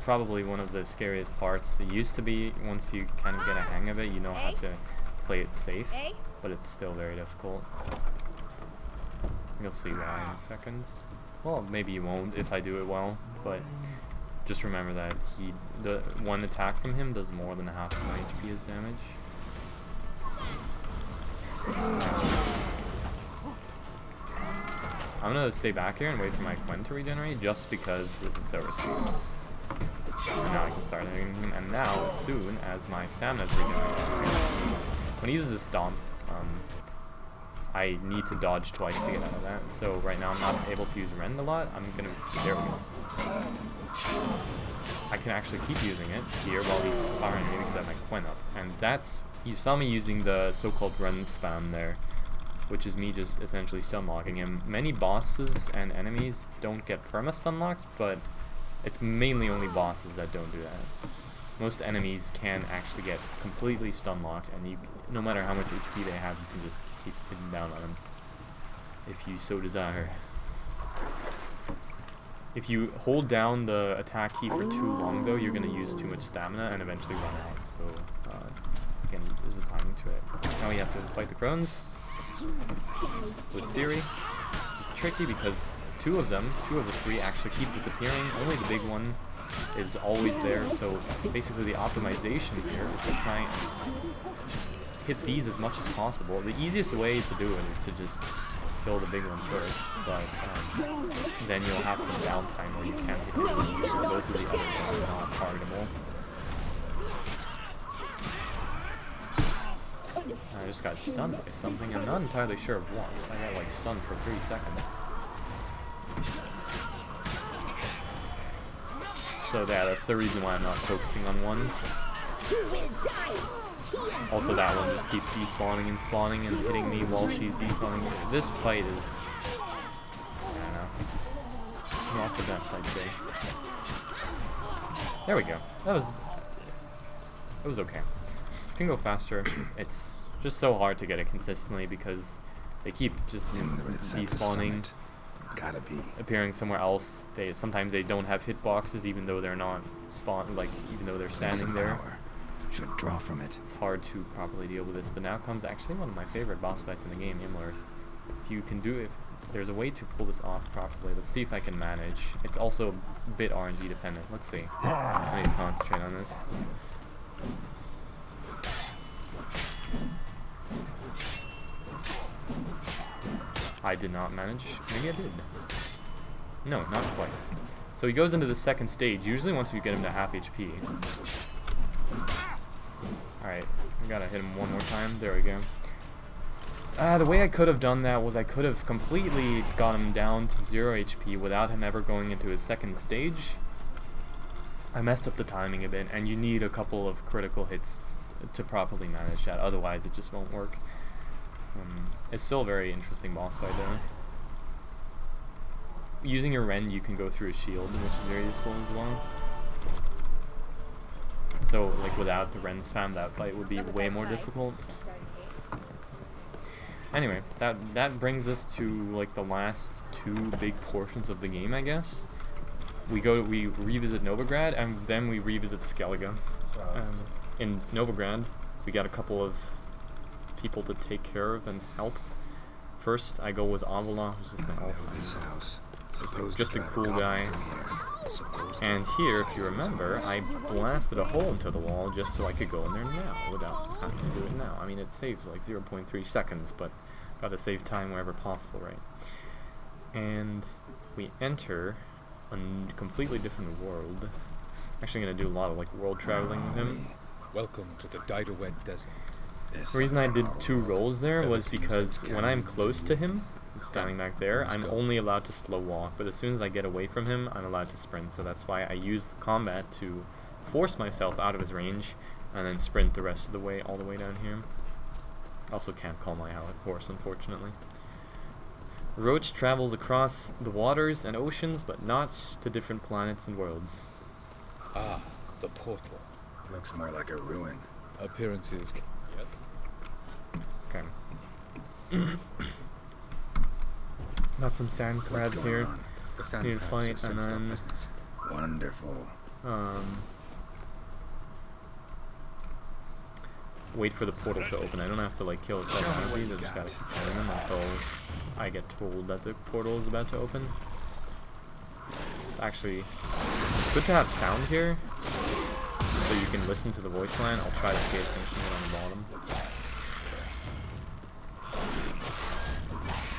Probably one of the scariest parts. It used to be, once you kind of get a hang of it, you know how to play it safe, but it's still very difficult. You'll see why in a second. Well, maybe you won't if I do it well, but just remember that the one attack from him does more than half of my HP as damage. I'm gonna stay back here and wait for my Quen to regenerate, just because this is so risky. And now I can start hitting him, and now, as soon as my stamina is regenerated, when he uses his stomp, I need to dodge twice to get out of that. So right now I'm not able to use Rend a lot. There we go. I can actually keep using it here while he's firing me because I have my Quen up. And you saw me using the so-called Rend spam there, which is me just essentially stun locking him. Many bosses and enemies don't get perma-stun locked, but it's mainly only bosses that don't do that. Most enemies can actually get completely stun locked, and no matter how much HP they have, you can just keep hitting down on them if you so desire. If you hold down the attack key for too long though, you're going to use too much stamina and eventually run out, so again, there's a timing to it. Now we have to fight the Crones with Ciri, which is tricky because two of the three actually keep disappearing. Only the big one is always there, so basically the optimization here is to try and hit these as much as possible. The easiest way to do it is to just kill the big one first, but then you'll have some downtime where you can't hit anything because both of the others are not targetable. I just got stunned by something. I'm not entirely sure of what. So I got like stunned for 3 seconds. So yeah, that's the reason why I'm not focusing on one. Also, that one just keeps despawning and spawning and hitting me while she's despawning. This fight is, I don't know, not the best, I'd say. There we go. That was okay. This can go faster. It's just so hard to get it consistently because they keep just despawning, Gotta be. appearing somewhere else. Sometimes they don't have hitboxes even though they're not even though they're standing there. Should draw from it. It's hard to properly deal with this, but now comes actually one of my favorite boss fights in the game, Imlerth. If there's a way to pull this off properly, let's see if I can manage. It's also a bit RNG dependent. Let's see. I need to concentrate on this. I did not manage. Maybe I did. No, not quite. So he goes into the second stage, usually once you get him to half HP. Alright, I gotta hit him one more time. There we go. The way I could have done that was I could have completely got him down to 0 HP without him ever going into his second stage. I messed up the timing a bit, and you need a couple of critical hits to properly manage that, otherwise it just won't work. It's still a very interesting boss fight though. Using your Ren, you can go through a shield, which is very useful as well. So, like, without the Ren spam, that fight would be way more difficult. Anyway, that brings us to, like, the last 2 big portions of the game, I guess. We revisit Novigrad, and then we revisit Skellige. In Novigrad, we got a couple of people to take care of and help. First, I go with Avila, who's just an elf. Just a cool guy. And here, if you remember, I blasted a hole into the wall just so I could go in there now without having to do it now. I mean, it saves like 0.3 seconds, but gotta save time wherever possible, right? And we enter a completely different world. Actually gonna do a lot of like world traveling with him. Welcome to the Didowed Desert. The reason I did 2 rolls there was because when I'm close to him, standing back there, I'm only allowed to slow walk, but as soon as I get away from him, I'm allowed to sprint, so that's why I use the combat to force myself out of his range, and then sprint the rest of the way, all the way down here. Also can't call my horse, unfortunately. Roach travels across the waters and oceans, but not to different planets and worlds. Ah, the portal. Looks more like a ruin. Appearances. Yes. Okay. Got some sand crabs here. The sand Need to fight, and then Wonderful. wait for the portal to open. I don't have to like kill several of these. I just gotta keep killing them until I get told that the portal is about to open. Actually, good to have sound here, so you can listen to the voice line. I'll try to pay attention to it on the bottom.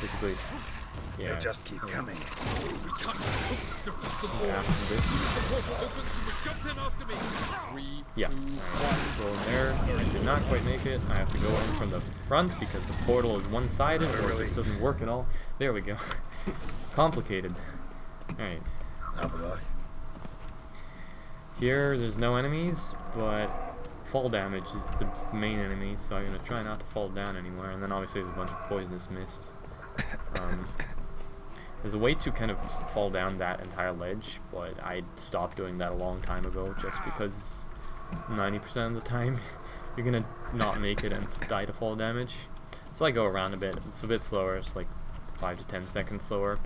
Basically, yeah. They just keep coming. Yeah, after this. Yeah. Alright, go in there. I did not quite make it. I have to go in from the front because the portal is one-sided, or it just doesn't work at all. There we go. Complicated. Alright. Have a look. Here, there's no enemies, but fall damage is the main enemy, so I'm gonna try not to fall down anywhere. And then obviously there's a bunch of poisonous mist. There's a way to kind of fall down that entire ledge, but I stopped doing that a long time ago just because 90% of the time you're gonna not make it and die to fall damage. So I go around a bit. It's a bit slower. It's like 5 to 10 seconds slower.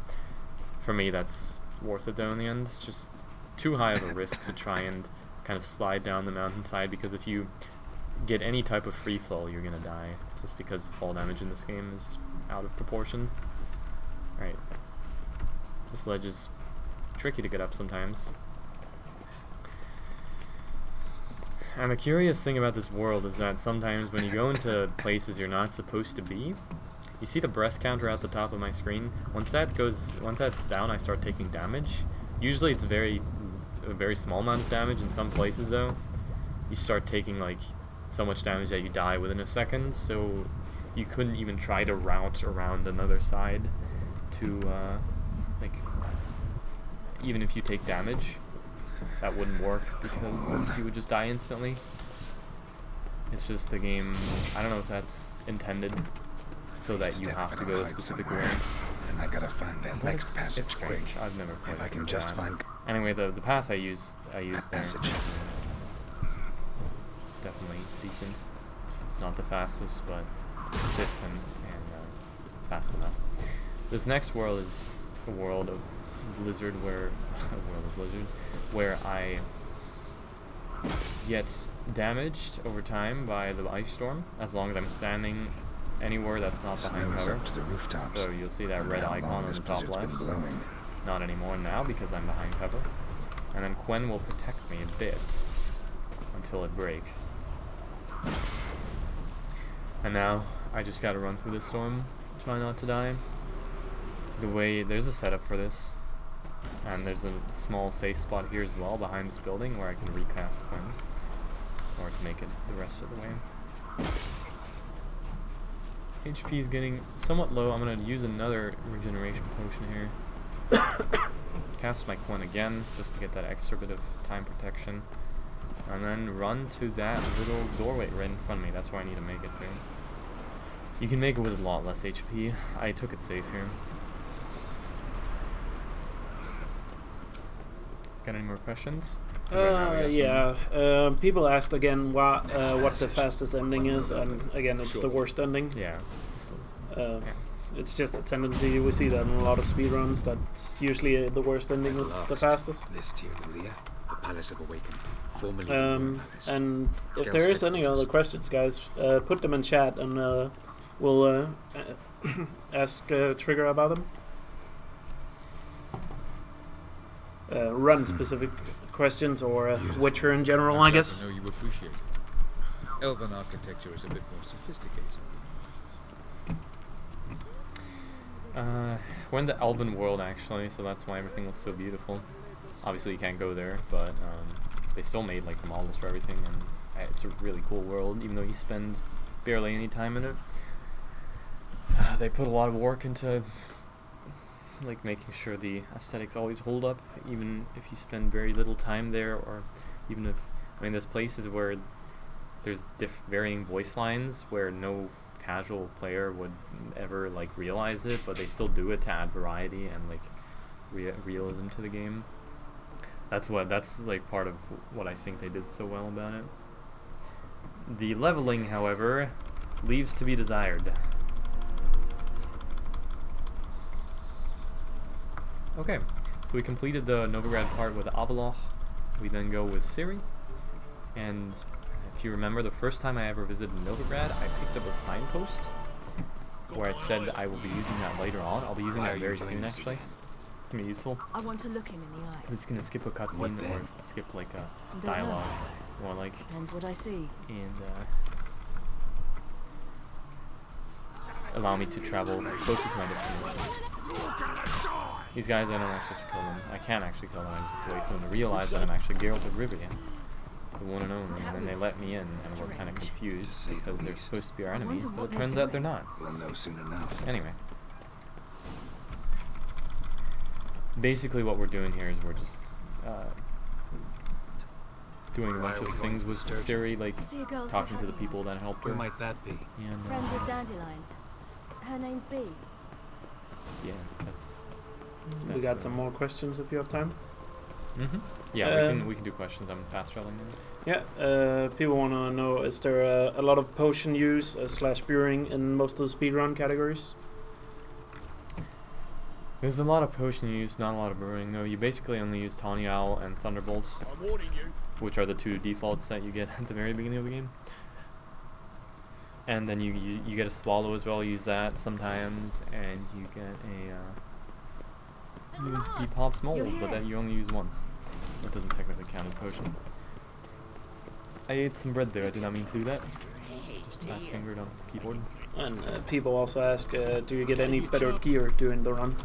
For me, that's worth it though in the end. It's just too high of a risk to try and kind of slide down the mountainside, because if you get any type of free fall, you're gonna die just because the fall damage in this game is out of proportion. Alright. This ledge is tricky to get up sometimes. And the curious thing about this world is that sometimes when you go into places you're not supposed to be, you see the breath counter at the top of my screen. Once that's down, I start taking damage. Usually it's a very small amount of damage. In some places though, you start taking like so much damage that you die within a second. So you couldn't even try to route around another side to like, even if you take damage, that wouldn't work because you would just die instantly. It's just the game, I don't know if that's intended so that you have to go a specific way. And I gotta find that next passage. It's quick. I've never played If I it can for just that. find Anyway, the path I used there, passage. definitely decent. Not the fastest, but consistent and fast enough. This next world is a world of Blizzard where I get damaged over time by the ice storm as long as I'm standing anywhere that's not behind Snow's cover. up to the rooftops. So you'll see that red How long icon on this the top blizzard's been left. blowing. Not anymore now because I'm behind cover. And then Quen will protect me a bit until it breaks. And now I just gotta run through the storm, try not to die. There's a setup for this. And there's a small safe spot here as well behind this building where I can recast Quen or to make it the rest of the way. HP is getting somewhat low. I'm going to use another regeneration potion here. Cast my Quen again just to get that extra bit of time protection. And then run to that little doorway right in front of me. That's where I need to make it to. You can make it with a lot less HP. I took it safe here. Got any more questions? Yeah. People asked again what the fastest ending is, and again, it's the worst ending. Yeah. It's just a tendency. We see that in a lot of speedruns. That's usually the worst ending is the fastest. List here, Lilia. The Palace of Awakened. Formerly And if there is any other questions, guys, put them in chat, and we'll ask Trigger about them. Run specific questions or Witcher in general, I guess. I know you appreciate it. Elven architecture is a bit more sophisticated. We're in the Elven world actually, so that's why everything looks so beautiful. Obviously you can't go there, but they still made like the models for everything, and it's a really cool world, even though you spend barely any time in it. They put a lot of work into like making sure the aesthetics always hold up, even if you spend very little time there, or even if, I mean, there's places where there's varying voice lines where no casual player would ever like realize it, but they still do it to add variety and like realism to the game. That's like part of what I think they did so well about it. The leveling, however, leaves to be desired. Okay, so we completed the Novigrad part with Avaloch. We then go with Ciri, and if you remember, the first time I ever visited Novigrad, I picked up a signpost where I said I will be using that later on. I'll be using that very soon, actually. It's gonna be useful. I want to look him in the eyes. It's gonna skip a cutscene or skip like a Don't dialogue, know. more like, Depends what I see. and allow me to travel closer to my destination. These guys, I don't actually have to kill them. I can't actually kill them. I just have to wait for them to realize that I'm actually Geralt of Rivia, the one and only. And then they let me in, and we're kind of confused because they're supposed to be our enemies, but it turns out they're not. We'll know soon enough. Anyway, basically what we're doing here is we're just doing a bunch of things with Ciri, like talking to the people that helped her. Who might that be? And, Friend of Dandelion's. Her name's B. yeah, that's We got some more questions if you have time. Yeah, we can do questions. I'm fast traveling now. Yeah, people want to know, is there a lot of potion use / brewing in most of the speedrun categories? There's a lot of potion use, not a lot of brewing. No, you basically only use Tawny Owl and Thunderbolts, I'm warning you. which are the two defaults that you get at the very beginning of the game. And then you get a Swallow as well, use that sometimes, and you get a use the Pop's Mold, but that you only use once. That doesn't technically count as potion. I ate some bread there. I did not mean to do that. Just fat fingered on the keyboard. And people also ask, do you get any better gear during the run?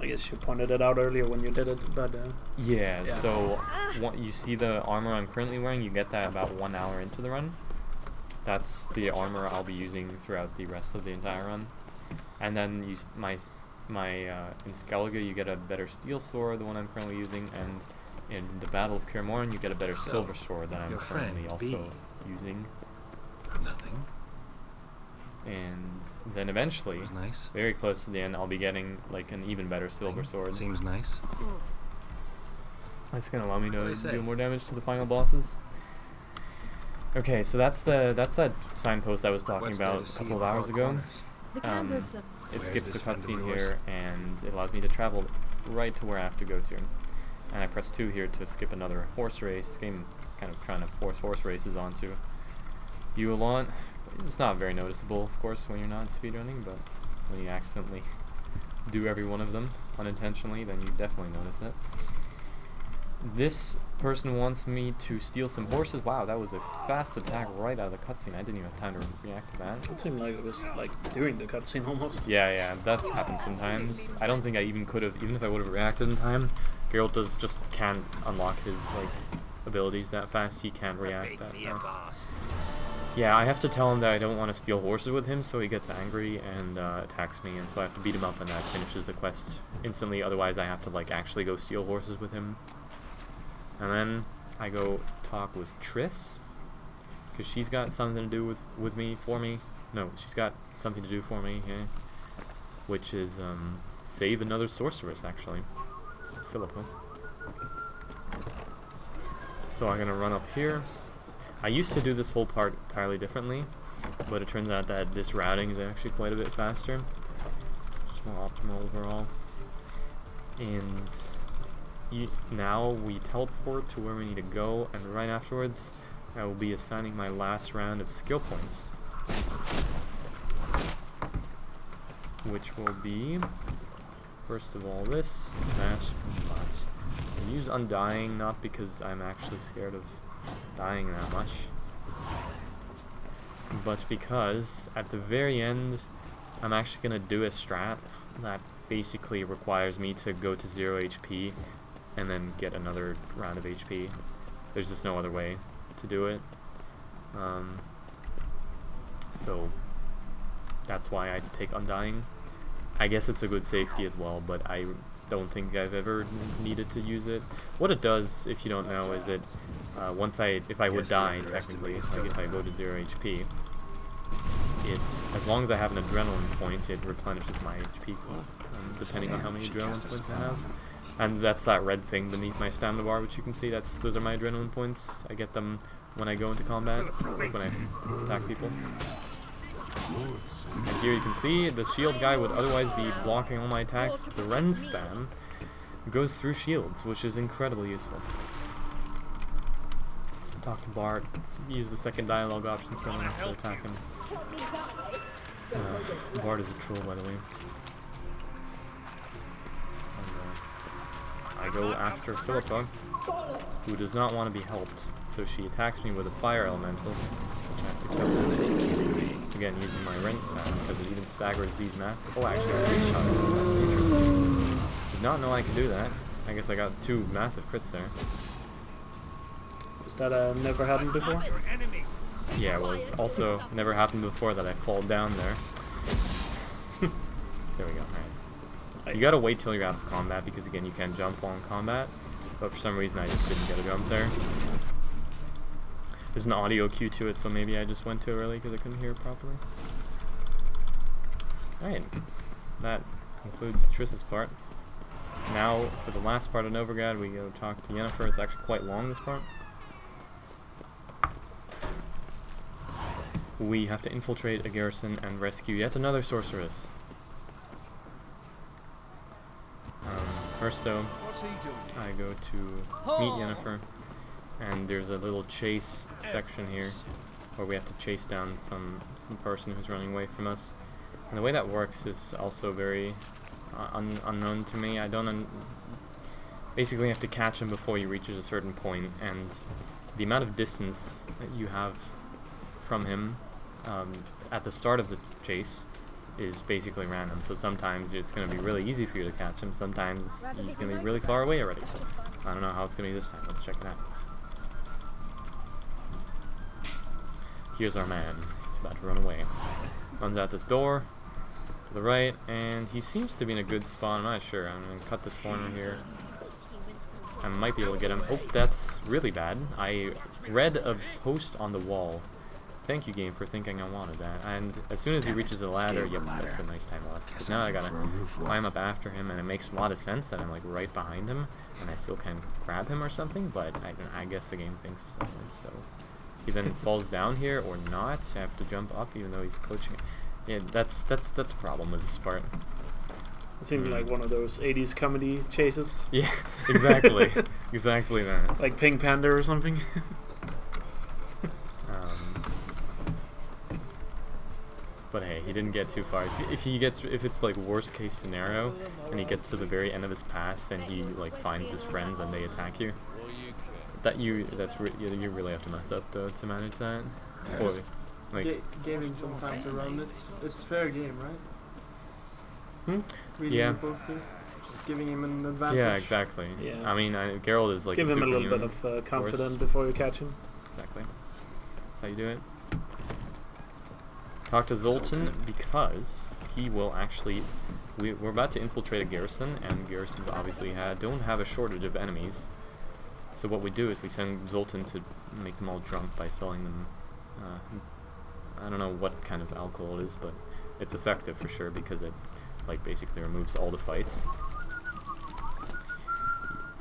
I guess you pointed it out earlier when you did it, but yeah. yeah. So you see the armor I'm currently wearing. You get that about 1 hour into the run. That's the armor I'll be using throughout the rest of the entire run. And then in Skellige you get a better steel sword, the one I'm currently using, and in the Battle of Kaer you get a better silver sword that I'm currently also using. Nothing. And then eventually, Nice. very close to the end, I'll be getting like an even better silver sword. Seems nice. That's gonna allow me to do more damage to the final bosses. Okay, so that's that signpost I was talking about a couple of hours ago. It skips the cutscene here, and it allows me to travel right to where I have to go to. And I press 2 here to skip another horse race. This game is kind of trying to force horse races onto you a lot. It's not very noticeable, of course, when you're not speedrunning, but when you accidentally do every one of them unintentionally, then you definitely notice it. This person wants me to steal some horses. Wow, that was a fast attack right out of the cutscene. I didn't even have time to react to that. it seemed like it was like during the cutscene almost. Yeah, that happens sometimes. I don't think I even could have, even if I would have reacted in time. Geralt just can't unlock his abilities that fast. He can't react that fast. Yeah, I have to tell him that I don't want to steal horses with him, so he gets angry and attacks me, and so I have to beat him up, and that finishes the quest instantly. Otherwise, I have to actually go steal horses with him. And then I go talk with Triss, because she's got something to do with me, for me. No, she's got something to do for me, yeah. Which is save another sorceress, actually. Philippa. So I'm gonna run up here. I used to do this whole part entirely differently, but it turns out that this routing is actually quite a bit faster. It's more optimal overall. And now we teleport to where we need to go, and right afterwards I will be assigning my last round of skill points, which will be, first of all, this dash bots. I use Undying not because I'm actually scared of dying that much, but because at the very end I'm actually gonna do a strat that basically requires me to go to 0 HP and then get another round of HP. There's just no other way to do it. So that's why I take Undying. I guess it's a good safety as well, but I don't think I've ever needed to use it. What it does, if you don't know, is it if I would die technically, if I go to 0 HP, it's as long as I have an adrenaline point, it replenishes my HP, depending on how many adrenaline points I have. And that's that red thing beneath my stamina bar, which you can see. Those are my adrenaline points. I get them when I go into combat, when I attack people. And here you can see the shield guy would otherwise be blocking all my attacks. The Ren spam goes through shields, which is incredibly useful. Talk to Bart. Use the second dialogue option so I don't have to attack him. Bart is a troll, by the way. I go after Philippa, who does not want to be helped, so she attacks me with a fire elemental, which I have to kill. Again, using my Ren spam, because it even staggers these massive... Oh, actually, I 3-shot it. That's interesting. Did not know I could do that. I guess I got 2 massive crits there. Was that never happened before? Yeah, it was. Also, never happened before that I fall down there. There we go, alright. You gotta wait till you're out of combat, because again, you can't jump while in combat. But for some reason, I just didn't get a jump there. There's an audio cue to it, so maybe I just went too early because I couldn't hear it properly. Alright, that concludes Triss's part. Now, for the last part of Novigrad, we go talk to Yennefer. It's actually quite long, this part. We have to infiltrate a garrison and rescue yet another sorceress. First though, I go to meet Yennefer, and there's a little chase section here where we have to chase down some person who's running away from us. And the way that works is also very unknown to me. basically you have to catch him before he reaches a certain point, and the amount of distance that you have from him at the start of the chase is basically random. So sometimes it's going to be really easy for you to catch him, sometimes he's going to be really far away already. I don't know how it's going to be this time. Let's check it out. Here's our man. He's about to run away. Runs out this door to the right, and he seems to be in a good spot. I'm not sure. I'm going to cut this corner here. I might be able to get him. Oh, that's really bad. I read a post on the wall. Thank you, game, for thinking I wanted that. And as soon as he reaches the ladder, yep, that's a nice time loss. But now I gotta climb up after him, and it makes a lot of sense that I'm like right behind him, and I still can grab him or something, but I guess the game thinks so. He then falls down here or not. I have to jump up even though he's coaching. Yeah, that's a problem with this part. It seemed like one of those 80s comedy chases. Yeah, exactly. Exactly that. Like Pink Panda or something. But hey, he didn't get too far. If it's like worst case scenario, and he gets to the very end of his path, and he like finds his friends and they attack you, you really have to mess up though to manage that. Or like gave him some time to run. It's fair game, right? Really yeah. Supposed to. Just giving him an advantage. Yeah, exactly. Yeah. I mean, Geralt is like give him a little bit of confidence before you catch him. Exactly. That's how you do it. Talk to Zoltan because he will actually. We're about to infiltrate a garrison, and garrisons obviously don't have a shortage of enemies. So what we do is we send Zoltan to make them all drunk by selling them. I don't know what kind of alcohol it is, but it's effective for sure because it like basically removes all the fights.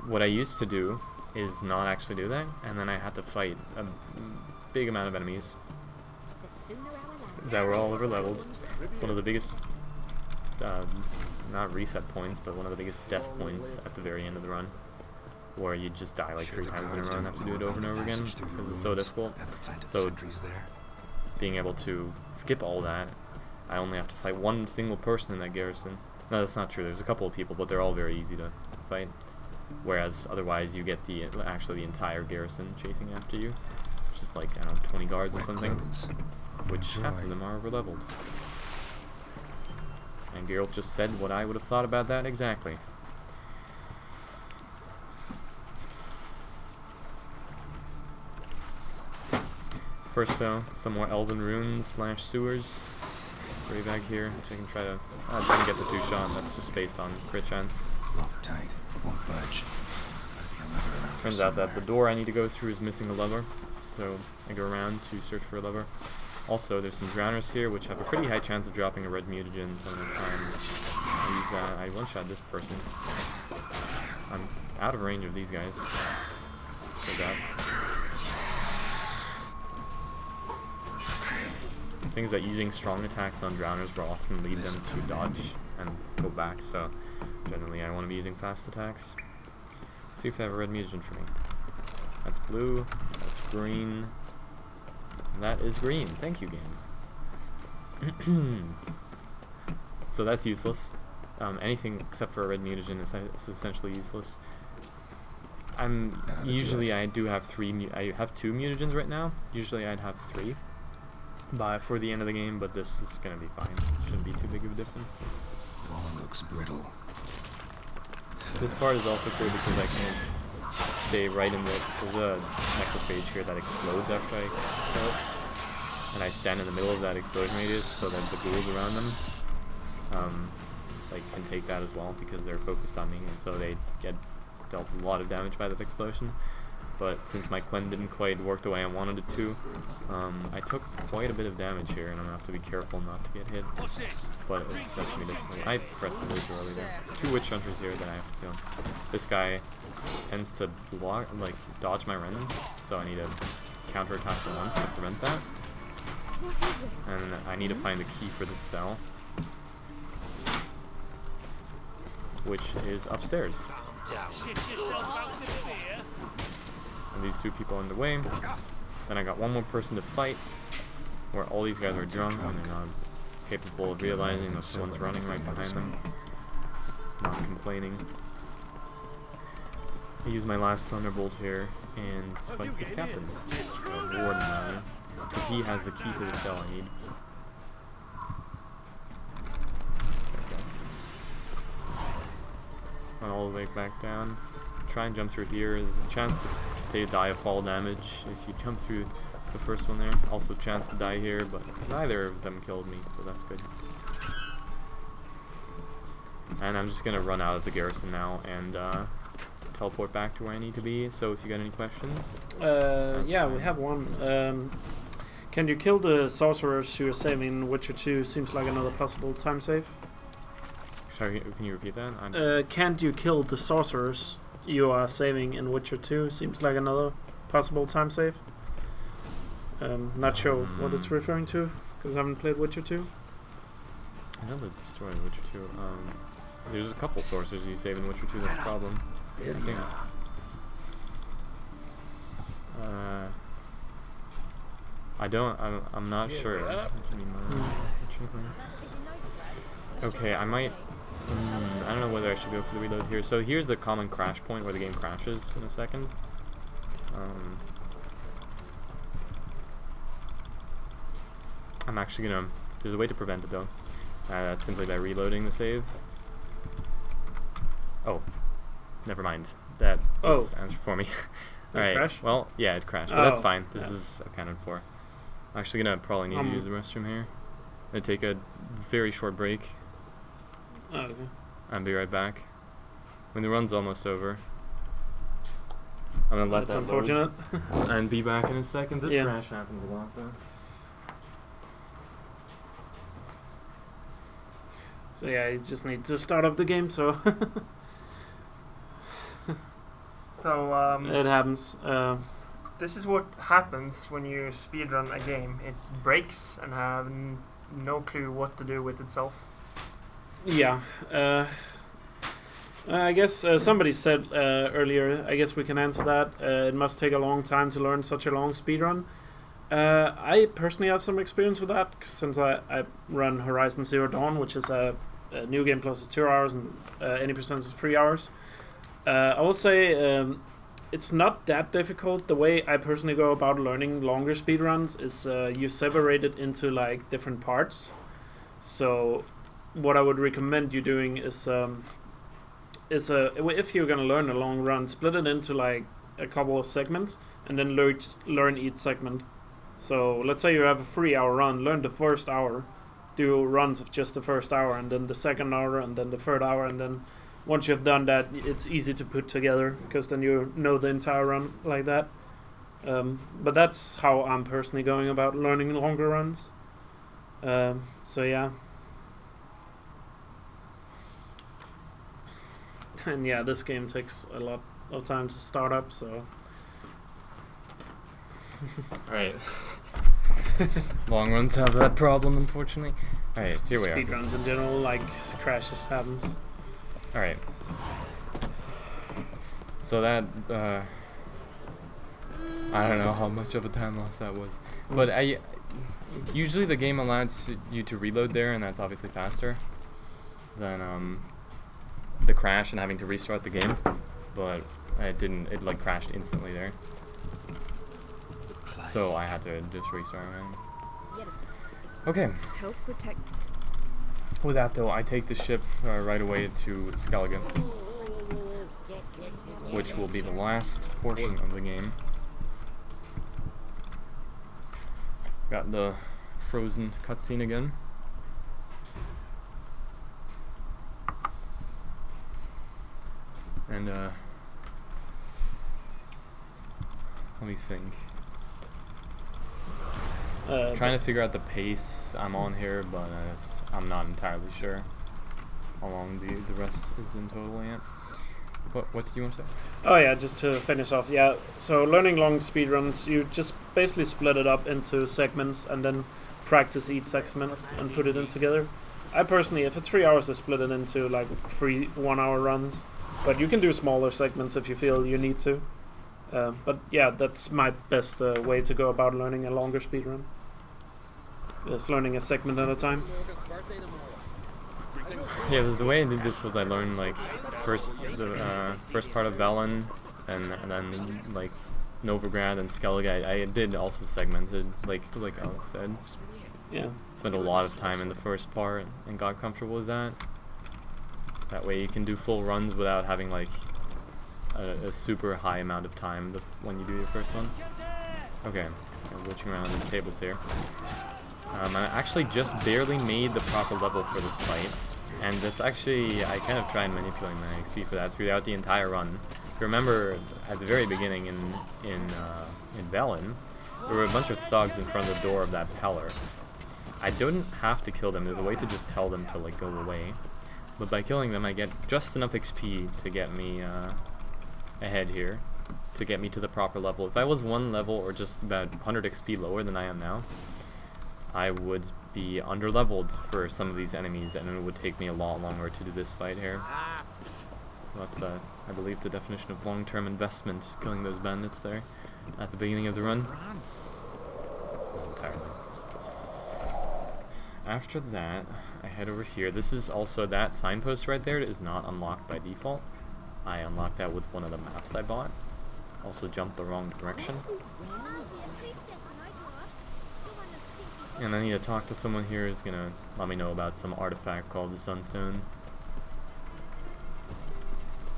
What I used to do is not actually do that, and then I had to fight a big amount of enemies that were all over leveled. One of the biggest, not reset points, but one of the biggest death points at the very end of the run, where you just die like 3 times in a row and have to do it over and over again because it's so difficult. So being able to skip all that, I only have to fight one single person in that garrison. No, that's not true. There's a couple of people, but they're all very easy to fight. Whereas otherwise you get the entire garrison chasing after you, which is like, I don't know, 20 guards or something, which half of them are over leveled. And Geralt just said what I would have thought about that exactly. First though, some more elven runes / sewers. Gray bag here, which I can try to. I didn't get the 2-shot, that's just based on crit chance. Lock tight, won't budge. Turns out that the door I need to go through is missing a lever, so I go around to search for a lever. Also, there's some drowners here, which have a pretty high chance of dropping a red mutagen, so I'm going to try and use that. I one-shot this person. I'm out of range of these guys. So that. Things that using strong attacks on drowners will often lead them to dodge and go back, so generally I want to be using fast attacks. See if they have a red mutagen for me. That's blue, that's green, that is green. Thank you, game. So that's useless. Anything except for a red mutagen is essentially useless. Usually I do have I have 2 mutagens right now. Usually I'd have 3 for the end of the game, but this is gonna be fine. Shouldn't be too big of a difference. Wall looks brittle. This part is also cool because I can stay right in there's a necrophage here that explodes after I kill it, and I stand in the middle of that explosion radius so that the ghouls around them like can take that as well because they're focused on me, and so they get dealt a lot of damage by that explosion. But since my Quen didn't quite work the way I wanted it to, I took quite a bit of damage here, and I'm gonna have to be careful not to get hit. But it's actually difficult. I pressed it way too early there. There's 2 witch hunters here that I have to kill. This guy tends to dodge my rends, so I need to counterattack for once to prevent that. And I need to find the key for this cell, which is upstairs. And these 2 people in the way. Then I got one more person to fight, where all these guys are drunk and they're not capable of realizing that someone's running right behind them, not complaining. I use my last Thunderbolt here and fight this captain, Warden rather, because he has the key to the cell I need. Run all the way back down. Try and jump through here. There's a chance to die of fall damage if you jump through the first one there. Also chance to die here, but neither of them killed me, so that's good. And I'm just gonna run out of the garrison now and teleport back to where I need to be. So if you got any questions? Yeah, we have one. Can you kill the sorcerers you're saving in Witcher 2? Seems like another possible time save. Sorry, can you repeat that? Can't you kill the sorcerers you are saving in Witcher 2? Seems like another possible time save. Not sure what it's referring to, because I haven't played Witcher 2. I know the story of Witcher 2. There's a couple sorcerers you save in Witcher 2, that's a problem. I think. I'm not sure. Okay, I might... I don't know whether I should go for the reload here. So here's the common crash point where the game crashes in a second. I'm actually gonna... There's a way to prevent it though. That's simply by reloading the save. Oh, never mind. That was answered for me. Alright, crash? well, yeah, it crashed, but that's fine. This is accounted for. I'm actually gonna probably need to use the restroom here. I'm gonna take a very short break. Oh, okay. I'll be right back. When the run's almost over, I'm gonna let That's that unfortunate. load and be back in a second. This Yeah. crash happens a lot though. So yeah, you just need to start up the game, so... So, it happens. this is what happens when you speedrun a game. It breaks and have no clue what to do with itself. Yeah. I guess somebody said earlier, I guess we can answer that. It must take a long time to learn such a long speedrun. I personally have some experience with that, since I run Horizon Zero Dawn, which is a new game plus is 2 hours and any percent is 3 hours. I will say it's not that difficult. The way I personally go about learning longer speedruns is you separate it into like different parts. So what I would recommend you doing is if you're gonna learn a long run, split it into like a couple of segments and then learn each segment. So let's say you have a 3 hour run, learn the first hour, do runs of just the first hour, and then the second hour, and then the third hour, and then once you've done that, it's easy to put together, because then you know the entire run like that. But that's how I'm personally going about learning longer runs. So yeah. And yeah, this game takes a lot of time to start up, so... Alright. Long runs have that problem, unfortunately. Alright, here we are. Speedruns in general, like, crashes happens. Alright. So that, I don't know how much of a time loss that was. But usually the game allows you to reload there, and that's obviously faster than, the crash and having to restart the game. But it didn't, it like crashed instantly there. So I had to just restart it. Okay. Help protect. With that though, I take the ship right away to Skellige, which will be the last portion of the game. Got the frozen cutscene again. And let me think. Trying to figure out the pace I'm on here, but I'm not entirely sure how long the rest is in total yet. What do you want to say? Oh yeah, just to finish off, yeah. So learning long speedruns, you just basically split it up into segments and then practice each segment and put it in together. I personally, if it's 3 hours, I split it into like 3 1 hour runs. But you can do smaller segments if you feel you need to. But yeah, that's my best way to go about learning a longer speedrun. Just learning a segment at a time. Yeah, the way I did this was I learned like first part of Velen, and then like Novigrad and Skellige, I did also segmented, like Alex said. Yeah. Spent a lot of time in the first part and got comfortable with that. That way you can do full runs without having like a super high amount of time when you do your first one. Okay, I'm glitching around these tables here. I actually just barely made the proper level for this fight, and that's actually, I kind of tried manipulating my XP for that throughout the entire run. If you remember, at the very beginning in Velen, there were a bunch of thugs in front of the door of that Peller. I didn't have to kill them, there's a way to just tell them to like go away. But by killing them I get just enough XP to get me ahead here, to get me to the proper level. If I was one level or just about 100 XP lower than I am now, I would be under-leveled for some of these enemies, and it would take me a lot longer to do this fight here. So that's, I believe, the definition of long-term investment, killing those bandits there at the beginning of the run. Not entirely. After that, I head over here. This is also, that signpost right there is not unlocked by default. I unlocked that with one of the maps I bought. Also jumped the wrong direction. And I need to talk to someone here who's gonna let me know about some artifact called the Sunstone.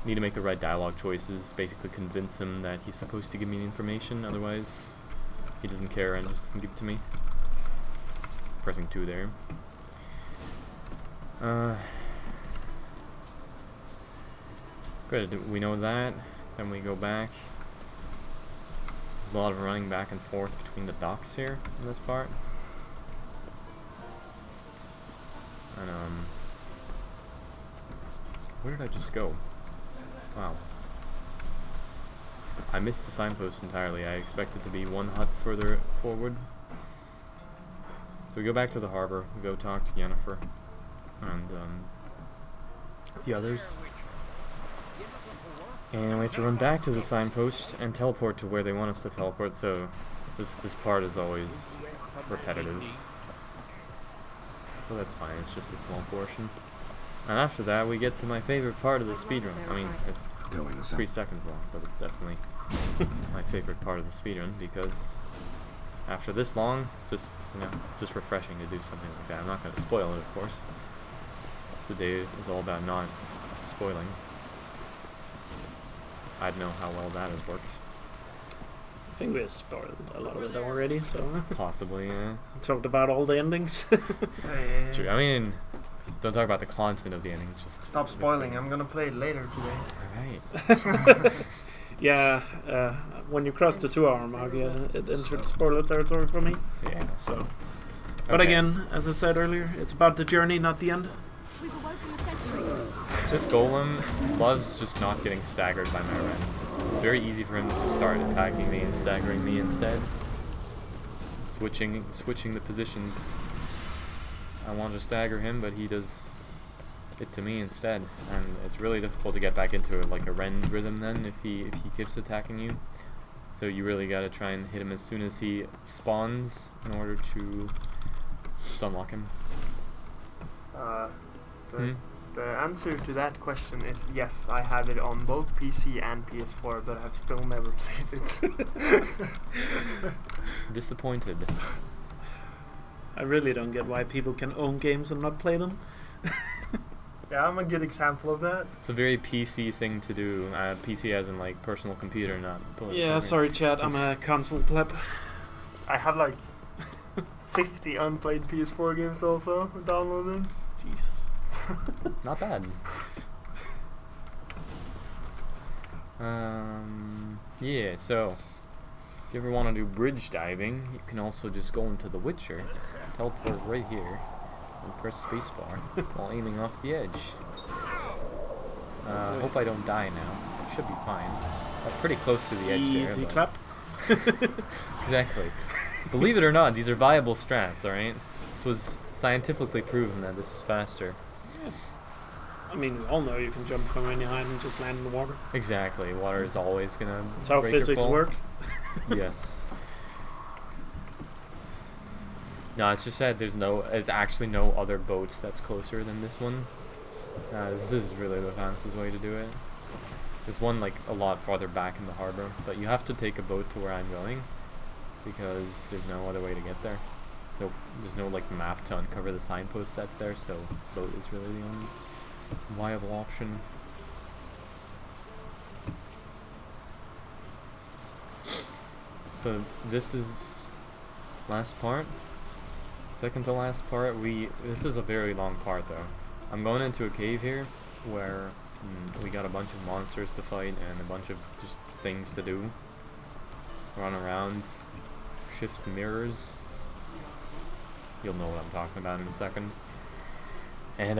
Need to make the right dialogue choices, basically convince him that he's supposed to give me the information, otherwise he doesn't care and just doesn't give it to me. Pressing 2 there. Good, we know that. Then we go back. There's a lot of running back and forth between the docks here in this part. And where did I just go? Wow. I missed the signpost entirely. I expected to be one hut further forward. So we go back to the harbor, we go talk to Yennefer and the others. And we have to run back to the signpost and teleport to where they want us to teleport, so this part is always repetitive. Well, that's fine, it's just a small portion. And after that, we get to my favorite part of the speedrun. I mean, it's 3 seconds long, but it's definitely my favorite part of the speedrun, because after this long, it's just, you know, it's just refreshing to do something like that. I'm not going to spoil it, of course. Today is all about not spoiling. I'd know how well that has worked. I think we spoiled a lot of it already, so... Possibly, yeah. Talked about all the endings. It's true. I mean, don't talk about the content of the endings. Just stop spoiling. I'm gonna play it later today. Alright. Yeah, when you cross the 2-hour mark, yeah, it entered spoiler territory for me. Yeah. So, but again, as I said earlier, it's about the journey, not the end. This golem loves just not getting staggered by my rends. It's very easy for him to just start attacking me and staggering me instead. Switching the positions. I want to stagger him, but he does it to me instead, and it's really difficult to get back into like a rend rhythm then if he keeps attacking you. So you really gotta try and hit him as soon as he spawns in order to just unlock him. The answer to that question is yes, I have it on both PC and PS4, but I've still never played it. Disappointed. I really don't get why people can own games and not play them. Yeah, I'm a good example of that. It's a very PC thing to do. PC as in like personal computer, not bullet. Yeah, sorry chat, I'm a console pleb. I have like 50 unplayed PS4 games also downloaded. Jesus. Not bad. Yeah, so if you ever want to do bridge diving, you can also just go into The Witcher, teleport right here, and press spacebar while aiming off the edge. Hope I don't die now. I should be fine. I'm pretty close to the edge there. Easy clap. Exactly. Believe it or not, these are viable strats, alright? This was scientifically proven that this is faster. Yeah. I mean, we all know you can jump from any height and just land in the water. Exactly. Water is always gonna That's how break your physics fall. work. Yes. No, it's just that there's actually no other boats that's closer than this one. This is really the fastest way to do it. There's one like a lot farther back in the harbor, but you have to take a boat to where I'm going because there's no other way to get there. There's no like map to uncover the signpost that's there, so boat is really the only viable option. So this is last part. Second to last part. This is a very long part though. I'm going into a cave here where we got a bunch of monsters to fight and a bunch of just things to do. Run around, shift mirrors. You'll know what I'm talking about in a second. And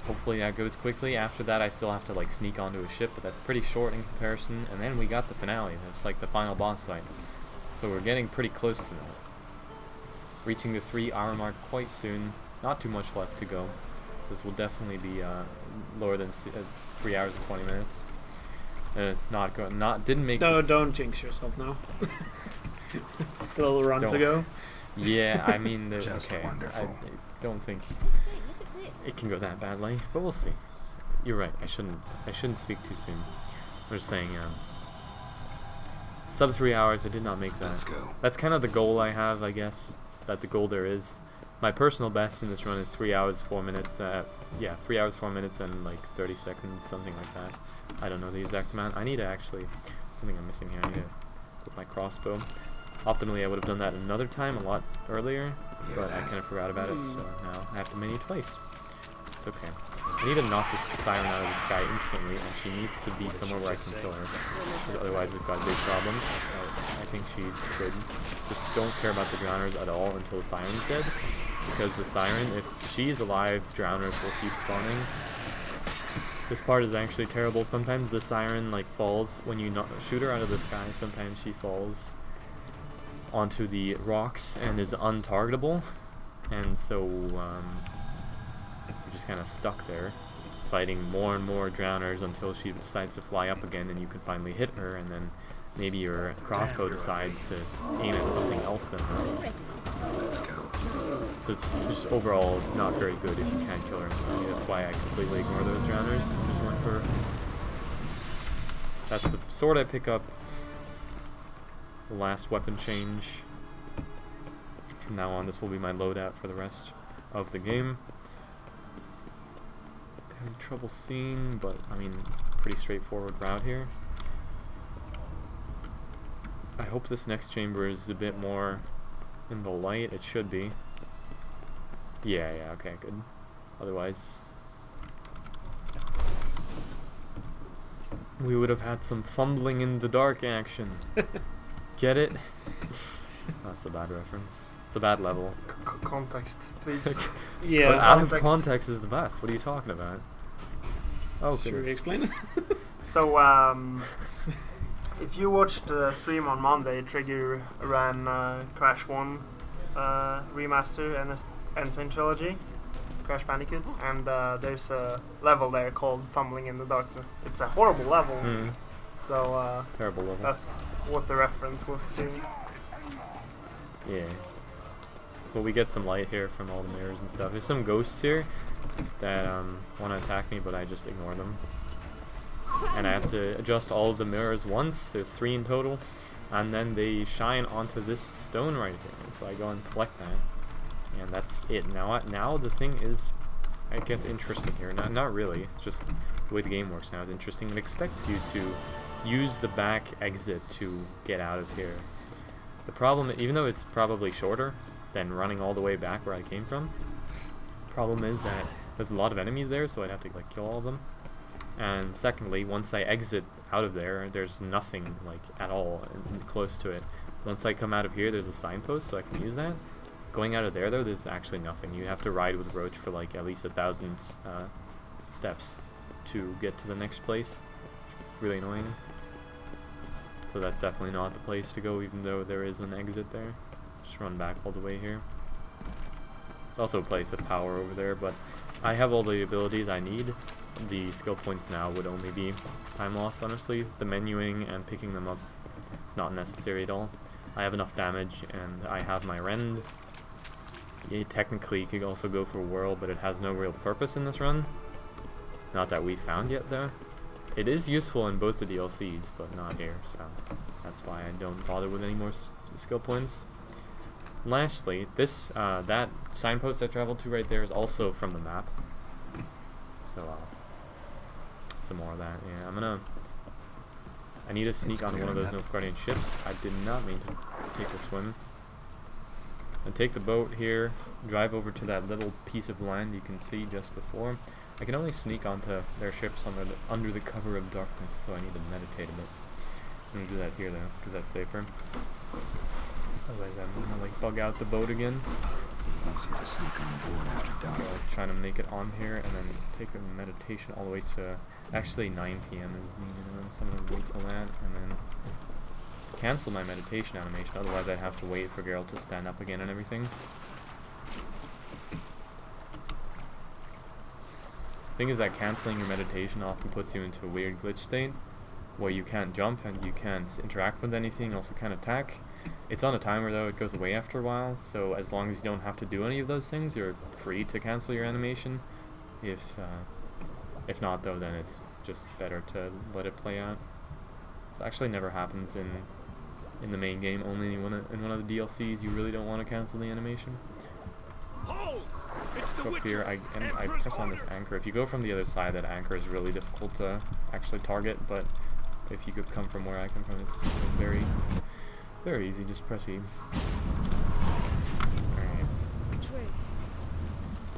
hopefully that goes quickly. After that I still have to like sneak onto a ship, but that's pretty short in comparison. And then we got the finale. That's like the final boss fight. So we're getting pretty close to that. Reaching the 3-hour mark quite soon. Not too much left to go. So this will definitely be lower than 3 hours and 20 minutes. Didn't make. No, don't jinx yourself now. Still a run to go. Yeah, I mean, Just okay. wonderful. I don't think it can go that badly, but we'll see. You're right. I shouldn't speak too soon. I'm just saying. Sub 3 hours. I did not make that. Let's go. That's kind of the goal I have, I guess. That the goal there is. My personal best in this run is 3 hours 4 minutes. 3 hours 4 minutes and like 30 seconds, something like that. I don't know the exact amount. I need to actually. Something I'm missing here. I need to put my crossbow. Optimally, I would have done that another time, a lot earlier, but I kind of forgot about it, so now I have to menu twice. It's okay. I need to knock this siren out of the sky instantly, and she needs to be somewhere where I can kill her, because otherwise we've got big problems. I think she's good. Just don't care about the drowners at all until the siren's dead, because the siren, if she's alive, drowners will keep spawning. This part is actually terrible. Sometimes the siren like falls when you shoot her out of the sky. Sometimes she falls onto the rocks and is untargetable, and so you're just kind of stuck there fighting more and more drowners until she decides to fly up again and you can finally hit her, and then maybe your crossbow decides to aim at something else than her. Let's go. So it's just overall not very good if you can't kill her instantly. That's why I completely ignore those drowners and just went for... That's the sword I pick up. The last weapon change. From now on, this will be my loadout for the rest of the game. Having trouble seeing, but I mean, it's a pretty straightforward route here. I hope this next chamber is a bit more in the light. It should be. Yeah, okay, good. Otherwise, we would have had some fumbling in the dark action. Get it? That's a bad reference. It's a bad level. Context, please. Yeah. But out of context is the best. What are you talking about? Oh, should we explain it? So, if you watched the stream on Monday, Trigger ran Crash 1 remaster and Insane Trilogy, Crash Bandicoot, and there's a level there called Fumbling in the Darkness. It's a horrible level. So terrible level. That's what the reference was to. Yeah. But we get some light here from all the mirrors and stuff. There's some ghosts here that want to attack me, but I just ignore them. And I have to adjust all of the mirrors once. There's 3 in total. And then they shine onto this stone right here. And so I go and collect that. And that's it. Now the thing is, it gets interesting here. Not really. It's just the way the game works now is interesting. It expects you to use the back exit to get out of here. The problem, even though it's probably shorter than running all the way back where I came from, the problem is that there's a lot of enemies there, so I'd have to like kill all of them. And secondly, once I exit out of there, there's nothing like at all close to it. Once I come out of here, there's a signpost, so I can use that. Going out of there though, there's actually nothing. You have to ride with Roach for like at least 1,000 steps to get to the next place. Really annoying. So that's definitely not the place to go, even though there is an exit there. Just run back all the way here. There's also a place of power over there, but I have all the abilities I need. The skill points now would only be time lost, honestly. The menuing and picking them up is not necessary at all. I have enough damage, and I have my rend. It technically could also go for Whirl, but it has no real purpose in this run. Not that we found yet, though. It is useful in both the DLCs, but not here, so that's why I don't bother with any more skill points. Lastly, this that signpost I traveled to right there is also from the map. So some more of that. Yeah, I need to sneak on one of those Novigradian ships. I did not mean to take the swim. And take the boat here, drive over to that little piece of land you can see just before. I can only sneak onto their ships under the cover of darkness, so I need to meditate a bit. I'm gonna do that here though, because that's safer. Otherwise I'm gonna like bug out the boat again. Easier to sneak on board after dark. Trying to make it on here and then take a meditation all the way to actually 9 PM is the minimum, so I'm gonna wait till that and then cancel my meditation animation, otherwise I'd have to wait for Geralt to stand up again and everything. Thing is that cancelling your meditation often puts you into a weird glitch state where you can't jump and you can't interact with anything, also can't attack. It's on a timer though, it goes away after a while, so as long as you don't have to do any of those things, you're free to cancel your animation. If not though, then it's just better to let it play out. This actually never happens in the main game, only in one of the DLCs you really don't want to cancel the animation. Go up here, I press on this anchor. If you go from the other side, that anchor is really difficult to actually target, but if you could come from where I come from, it's very, very easy. Just press E. Alright.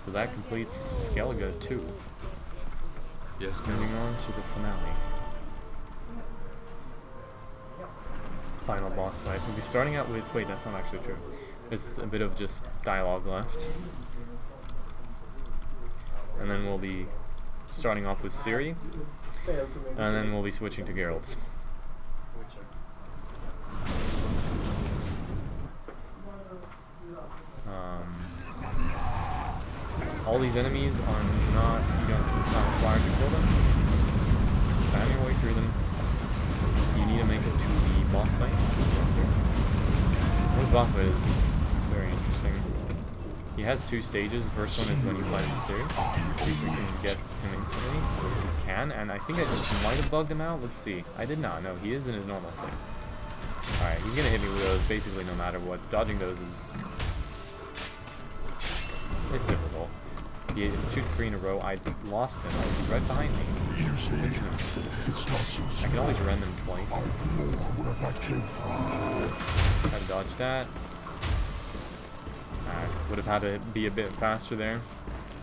So that completes Skellige 2. Yes, moving on to the finale. Final boss fight. We'll be starting out with... Wait, that's not actually true. There's a bit of just dialogue left. And then we'll be starting off with Ciri. And then we'll be switching to Geralt. All these enemies are not... it's not required to kill them. Just spam your way through them. You need to make it to the boss fight. This boss fight is very interesting. He has 2 stages. The first one is when you fight with Ciri. See if we can get him instantly. We can, and I think I just might have bugged him out. Let's see. I did not. No, he is in his normal state. Alright, he's gonna hit me with those basically no matter what. Dodging those is... it's difficult. He shoots 3 in a row. I lost him. Oh, he's right behind me. I can always run them twice. Try to dodge that. Would have had to be a bit faster there.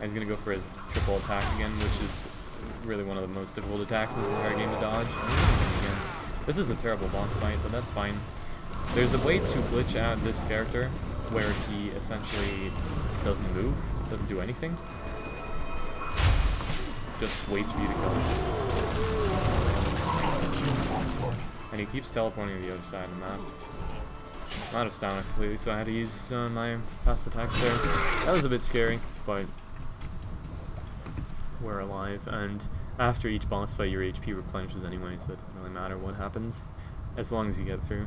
He's going to go for his triple attack again, which is really one of the most difficult attacks in this entire game to dodge. Again. This is a terrible boss fight, but that's fine. There's a way to glitch out this character where he essentially doesn't move, doesn't do anything. Just waits for you to kill him. And he keeps teleporting to the other side of the map. I'm out of stamina completely, so I had to use my fast attacks there. That was a bit scary, but we're alive. And after each boss fight, your HP replenishes anyway, so it doesn't really matter what happens, as long as you get through.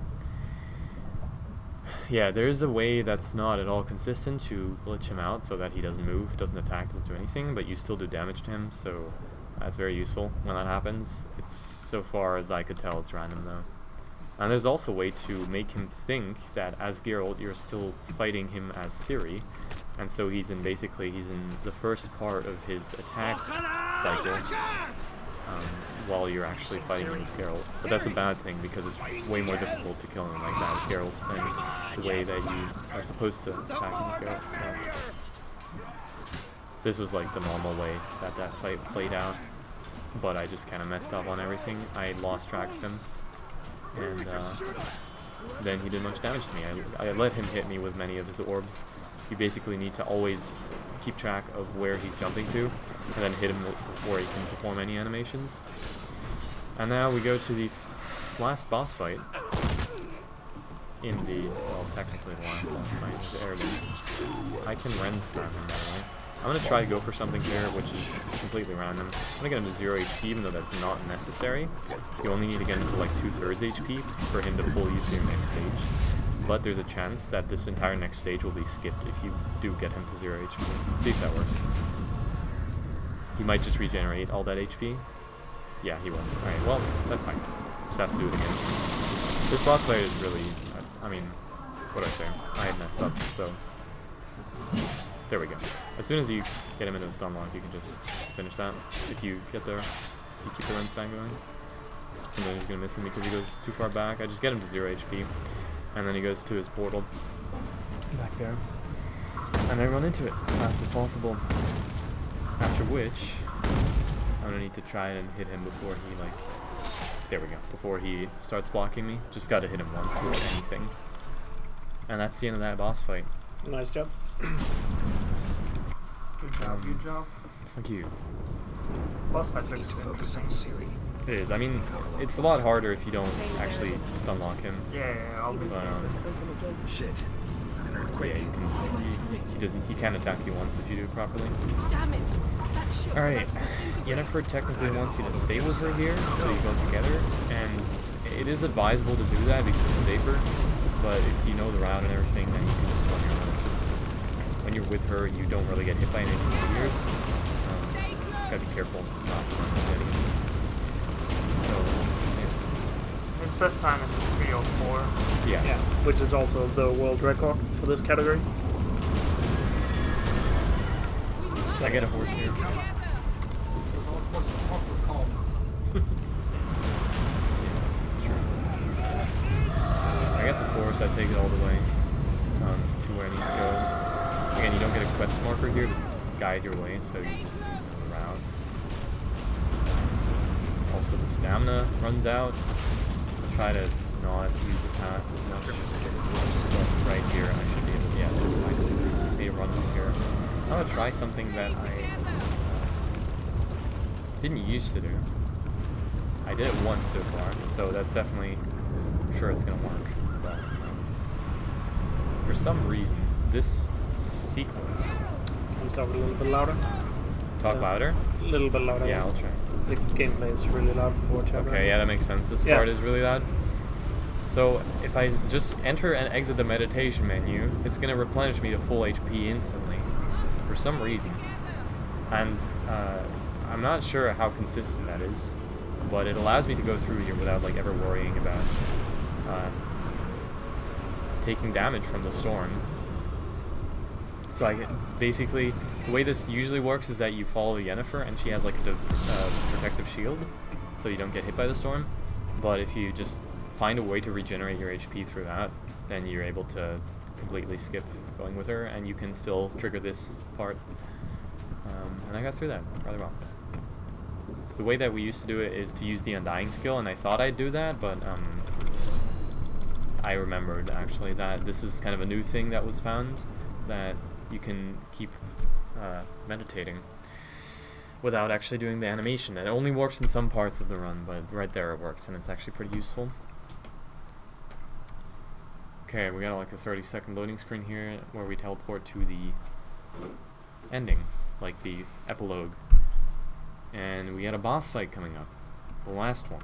Yeah, there's a way that's not at all consistent to glitch him out so that he doesn't move, doesn't attack, doesn't do anything, but you still do damage to him, so that's very useful when that happens. It's, so far as I could tell, it's random though. And there's also a way to make him think that as Geralt you're still fighting him as Ciri, and so he's in the first part of his attack cycle while you're actually fighting him with Geralt. But that's a bad thing because it's way more difficult to kill him like that with Geralt than the way that you are supposed to attack him with Geralt. So this was like the normal way that that fight played out, but I just kind of messed up on everything. I lost track of him. And then he did much damage to me. I let him hit me with many of his orbs. You basically need to always keep track of where he's jumping to, and then hit him before he can perform any animations. And now we go to the last boss fight. Well, technically the last boss fight is the heirloom. I can Ren slam him, by the way. I'm going to try to go for something here, which is completely random. I'm going to get him to 0 HP, even though that's not necessary. You only need to get him to like 2/3 HP for him to pull you to your next stage. But there's a chance that this entire next stage will be skipped if you do get him to 0 HP. Let's see if that works. He might just regenerate all that HP. Yeah, he won. Alright, well, that's fine. Just have to do it again. This boss fight is really... I mean, what do I say? I had messed up, so... There we go. As soon as you get him into a stun lock, you can just finish that. If you get there, you keep the run span going. And then he's going to miss him because he goes too far back. I just get him to 0 HP. And then he goes to his portal. Back there. And I run into it as fast as possible. After which, I'm going to need to try and hit him before he, like... There we go. Before he starts blocking me. Just got to hit him once with anything. And that's the end of that boss fight. Nice job. Good job, good job. Thank you. Boss fight looks Focus on Ciri. It is. I mean, it's a lot harder if you don't actually stun lock him. Yeah, obviously. Shit. An Yeah, earthquake. you can. He can't attack you once if you do it properly. Damn it! That ship's All right. about to disintegrate. Yennefer technically wants you to stay with her here, so you go together, and it is advisable to do that because it's safer. But if you know the route and everything, then you can just go on your own. It's just when you're with her, you don't really get hit by any meteors. Gotta be careful not to run into anything. So, yeah. His best time is 3:04. Yeah. Yeah, which is also the world record for this category. I get a horse here. I got this horse, I take it all the way to where I need to go. Again, you don't get a quest marker here to guide your way, so you just move around. Also, the stamina runs out. I'll try to not use the path as much. But right here, I should be able to, yeah, I need to run from here. I'm going to try something that I didn't used to do. I did it once so far, so that's definitely sure it's going to work. But for some reason, this sequence... I'm sorry, a little bit louder. Talk louder? A little bit louder. Yeah, I'll try. The gameplay is really loud for chat. Okay, yeah, that makes sense. This part is really loud. So if I just enter and exit the meditation menu, it's going to replenish me to full HP instantly. For some reason. And I'm not sure how consistent that is, but it allows me to go through here without like ever worrying about taking damage from the storm. So I basically, the way this usually works is that you follow Yennefer and she has like a protective shield, so you don't get hit by the storm. But if you just find a way to regenerate your HP through that, then you're able to completely skip going with her, and you can still trigger this part. And I got through that rather well. The way that we used to do it is to use the Undying skill, and I thought I'd do that, but I remembered actually that this is kind of a new thing that was found, that you can keep meditating without actually doing the animation. It only works in some parts of the run, but right there it works, and it's actually pretty useful. Okay, we got like a 30-second loading screen here where we teleport to the ending, like the epilogue. And we got a boss fight coming up, the last one.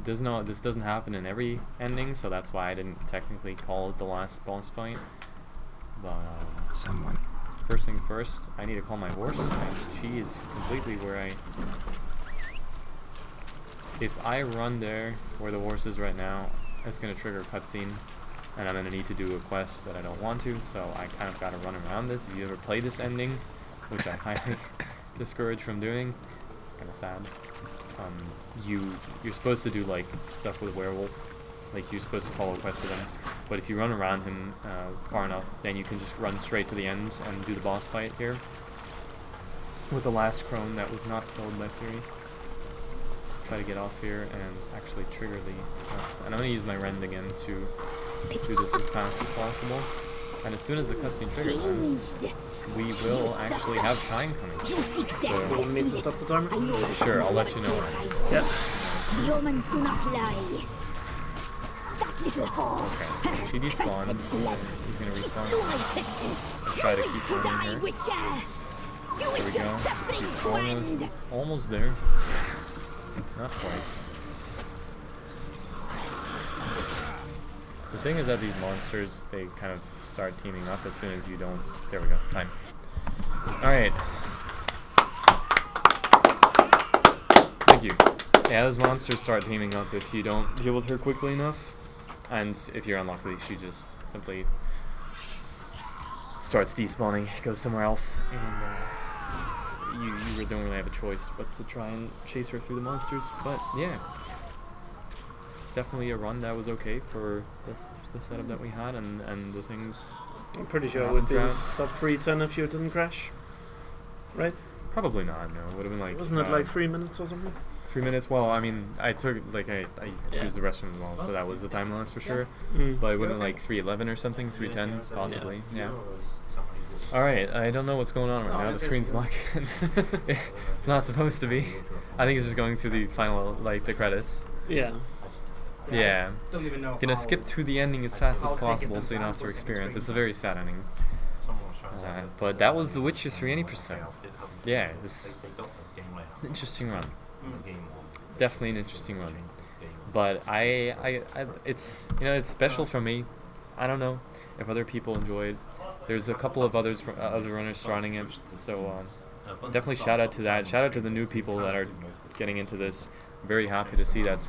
This doesn't happen in every ending, so that's why I didn't technically call it the last boss fight. But Someone. First thing first, I need to call my horse, and she is completely where I... If I run there where the horse is right now, it's going to trigger a cutscene, and I'm going to need to do a quest that I don't want to, so I kind of got to run around this. If you ever play this ending, which I highly discourage from doing, it's kind of sad. You're supposed to do like stuff with a werewolf, like you're supposed to follow a quest with him, but if you run around him far enough, then you can just run straight to the end and do the boss fight here with the last crone that was not killed by Ciri. Try to get off here and actually trigger the quest. And I'm going to use my rend again to do this as fast as possible. And as soon as the cutscene triggers, we will actually have time coming. Do you want me to stop the timer? Sure, I'll let you know when. Yep. Humans do not lie. That little whore. Okay, she despawned. He's going to respawn. Let's try to keep running here. There we go. He's almost there. Not quite. The thing is that these monsters, they kind of start teaming up as soon as you don't... There we go. Time. Alright. Thank you. Yeah, those monsters start teaming up if you don't deal with her quickly enough. And if you're unlucky, she just simply starts despawning, goes somewhere else, and you don't really have a choice but to try and chase her through the monsters. But yeah, definitely a run that was okay for the setup that we had and the things. I'm pretty sure it would be sub 3:10 if you didn't crash, right? Probably not. No, it would have been like. Wasn't it like 3 minutes or something? 3 minutes. Well, I mean, I took like I used the restroom as well, so that was the time lapse for sure. But it wouldn't like 3:11 or something, 3:10 possibly. Yeah. All right, I don't know what's going on right now. The screen's black. It's not supposed to be. I think it's just going through the final, like the credits. Yeah. Yeah. Gonna skip through the ending as fast as possible so you don't have to experience. It's a very sad ending. But that was The Witcher 3 80%. Yeah, it's an interesting run. Definitely an interesting run. But I it's it's special for me. I don't know if other people enjoy it. There's a couple of other runners running it, so definitely shout out to that. Shout out to the new people that are getting into this. I'm very happy to see that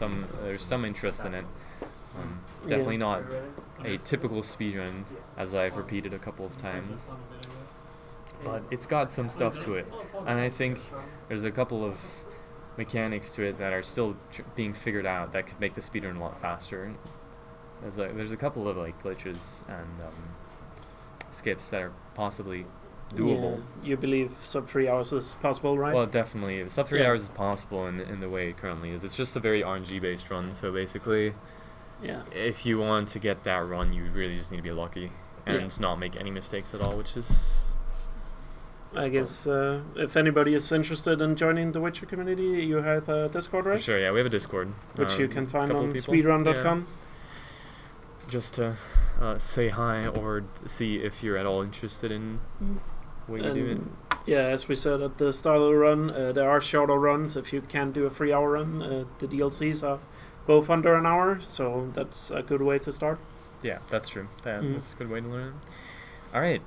there's some interest in it. It's definitely not a typical speedrun, as I've repeated a couple of times, but it's got some stuff to it, and I think there's a couple of mechanics to it that are still being figured out that could make the speedrun a lot faster. There's a couple of like glitches and skips that are possibly doable. Yeah, you believe sub 3 hours is possible, right? Well, definitely. Sub 3 hours is possible in the way it currently is. It's just a very RNG based run, so basically if you want to get that run, you really just need to be lucky and not make any mistakes at all, which is... I guess if anybody is interested in joining the Witcher community, you have a Discord, right? For sure, yeah, we have a Discord. Which you can find on speedrun.com. Yeah. Just to say hi or see if you're at all interested in what you're doing. Yeah, as we said at the start of the run, there are shorter runs. If you can't do a 3 hour run, the DLCs are both under an hour, so that's a good way to start. Yeah, that's true. That's a good way to learn it. Alright,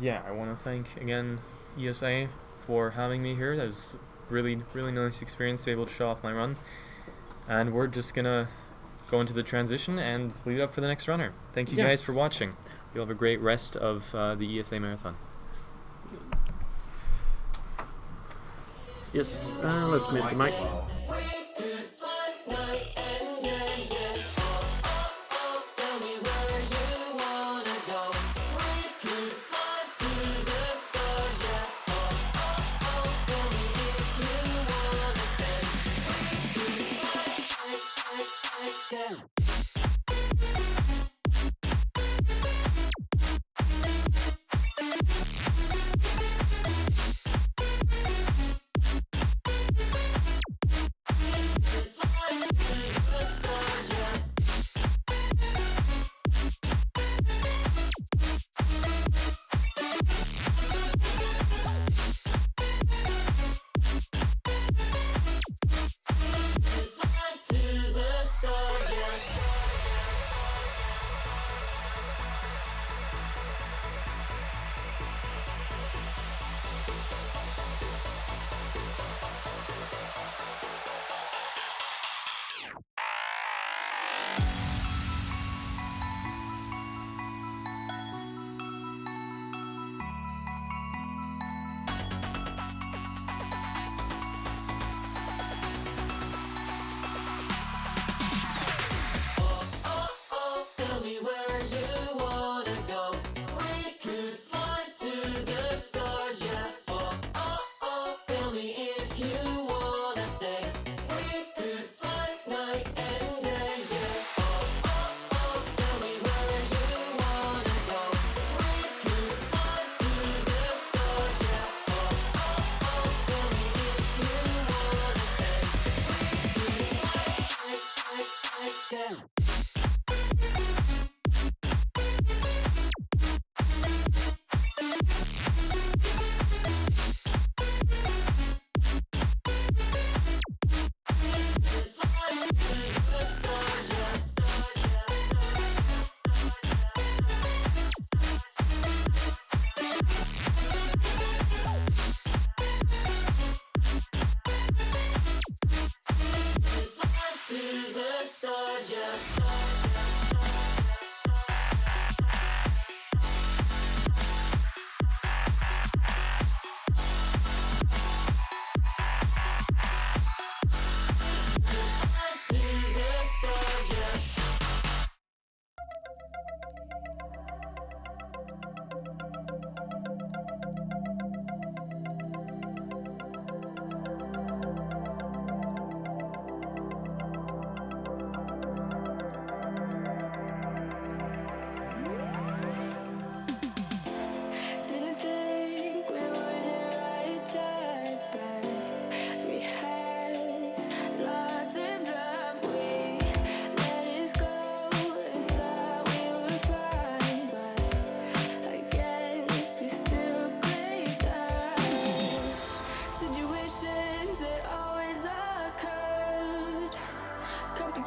yeah, I want to thank again ESA for having me here. That was really nice experience to be able to show off my run. And we're just gonna go into the transition and leave it up for the next runner. Thank you guys for watching. You'll have a great rest of the ESA marathon. Yes, let's mute the mic.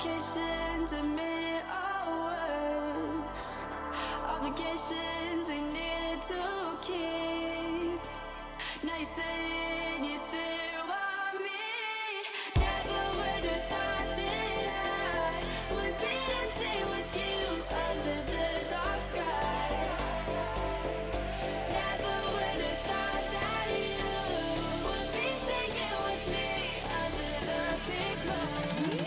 Complications admitted or worse. Obligations we needed to keep. Now you say you still want me. Never would have thought that I would be a day with you under the dark sky. Never would have thought that you would be singing with me under the big moon.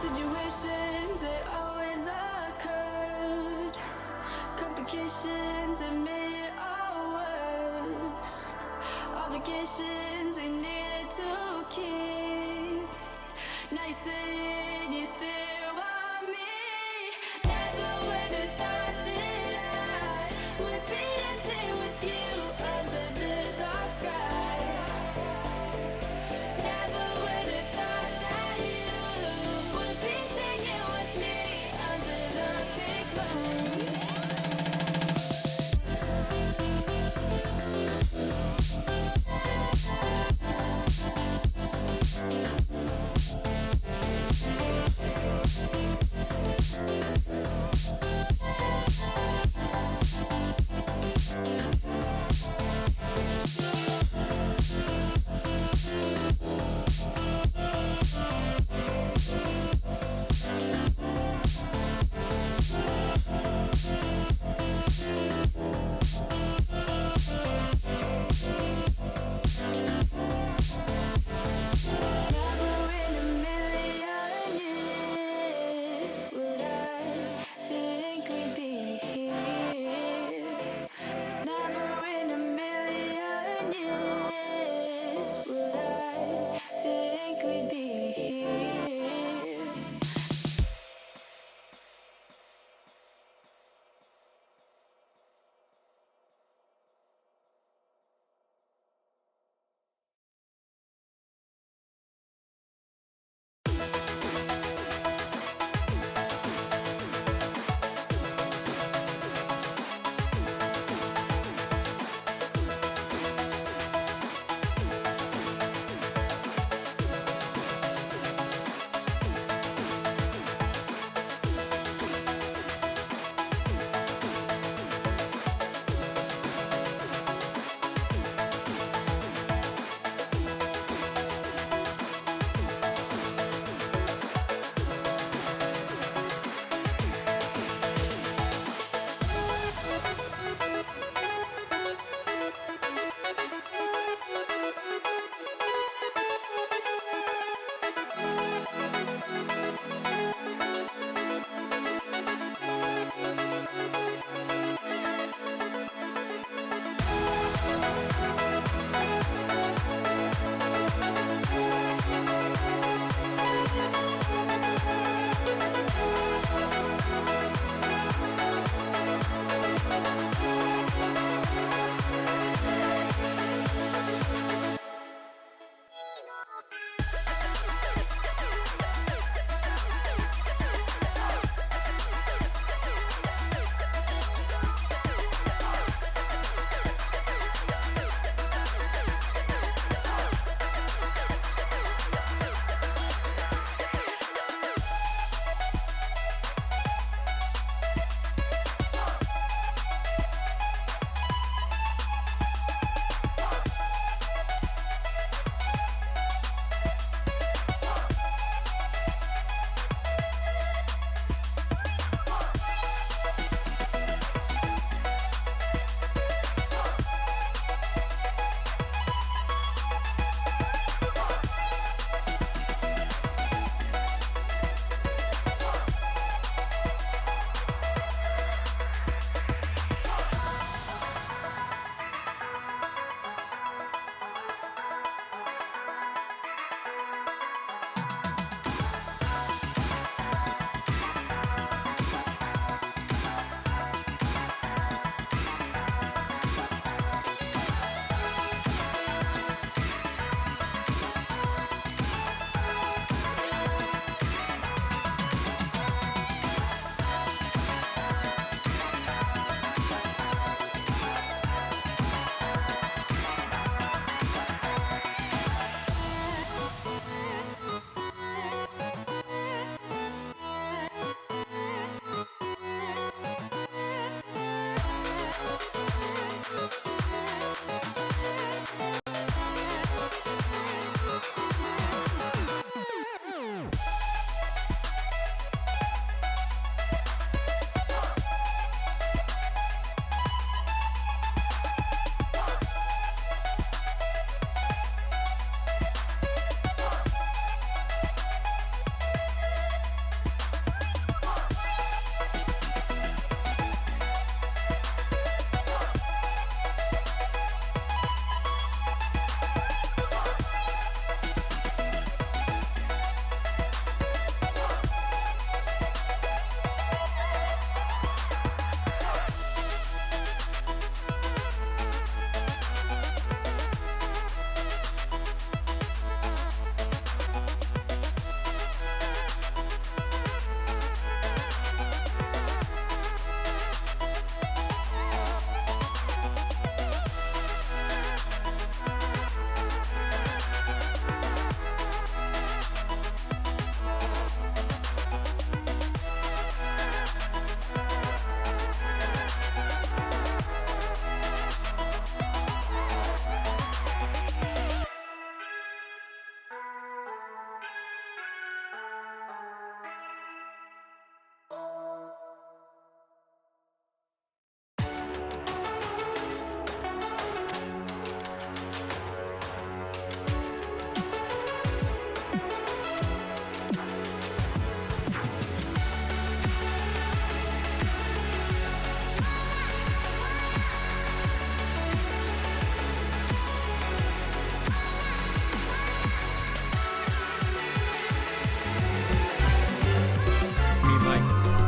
Situations that always occurred. Complications admitted or worse. Obligations we needed to keep. Now you say you still want me. Never would have thought that I would be a day with you under the dark sky. Never would have thought that you would be singing with me under the big moon.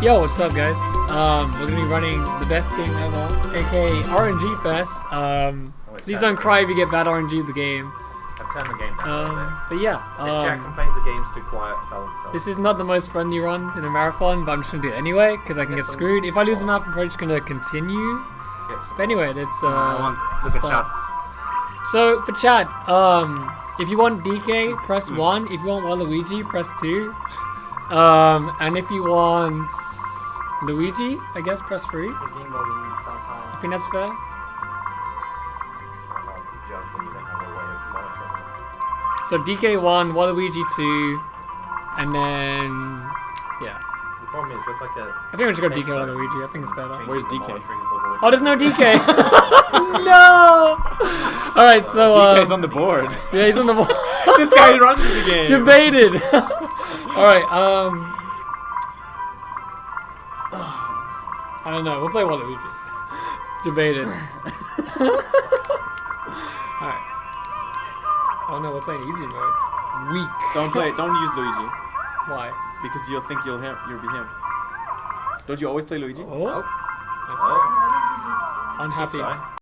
Yo, what's up, guys? We're gonna be running the best game ever, aka RNG Fest. Please don't cry if you get bad RNG of the game. I've turned the game down. But yeah, if Jack complains the game's too quiet, tell him. This is not the most friendly run in a marathon, but I'm just gonna do it anyway because I can get screwed. If I lose the map, I'm probably just gonna continue. But anyway, let's start. So for chat, if you want DK, press 1. If you want Waluigi, press 2. And if you want Luigi, I guess press 3. I think that's fair. So DK1, Waluigi 2, and then yeah. The problem is with like a. I think we should go DK1 Luigi. I think it's better. Where's DK? Oh, there's no DK. No. All right, so DK's on the board. Yeah, he's on the board. This guy runs the game. Debated. All right. I don't know. We'll play Waluigi. Debated. All right. Oh no, we're playing easy mode. Weak. Don't use Luigi. Why? Because you'll think you'll be him. Don't you always play Luigi? Oh. That's Oh. Unhappy.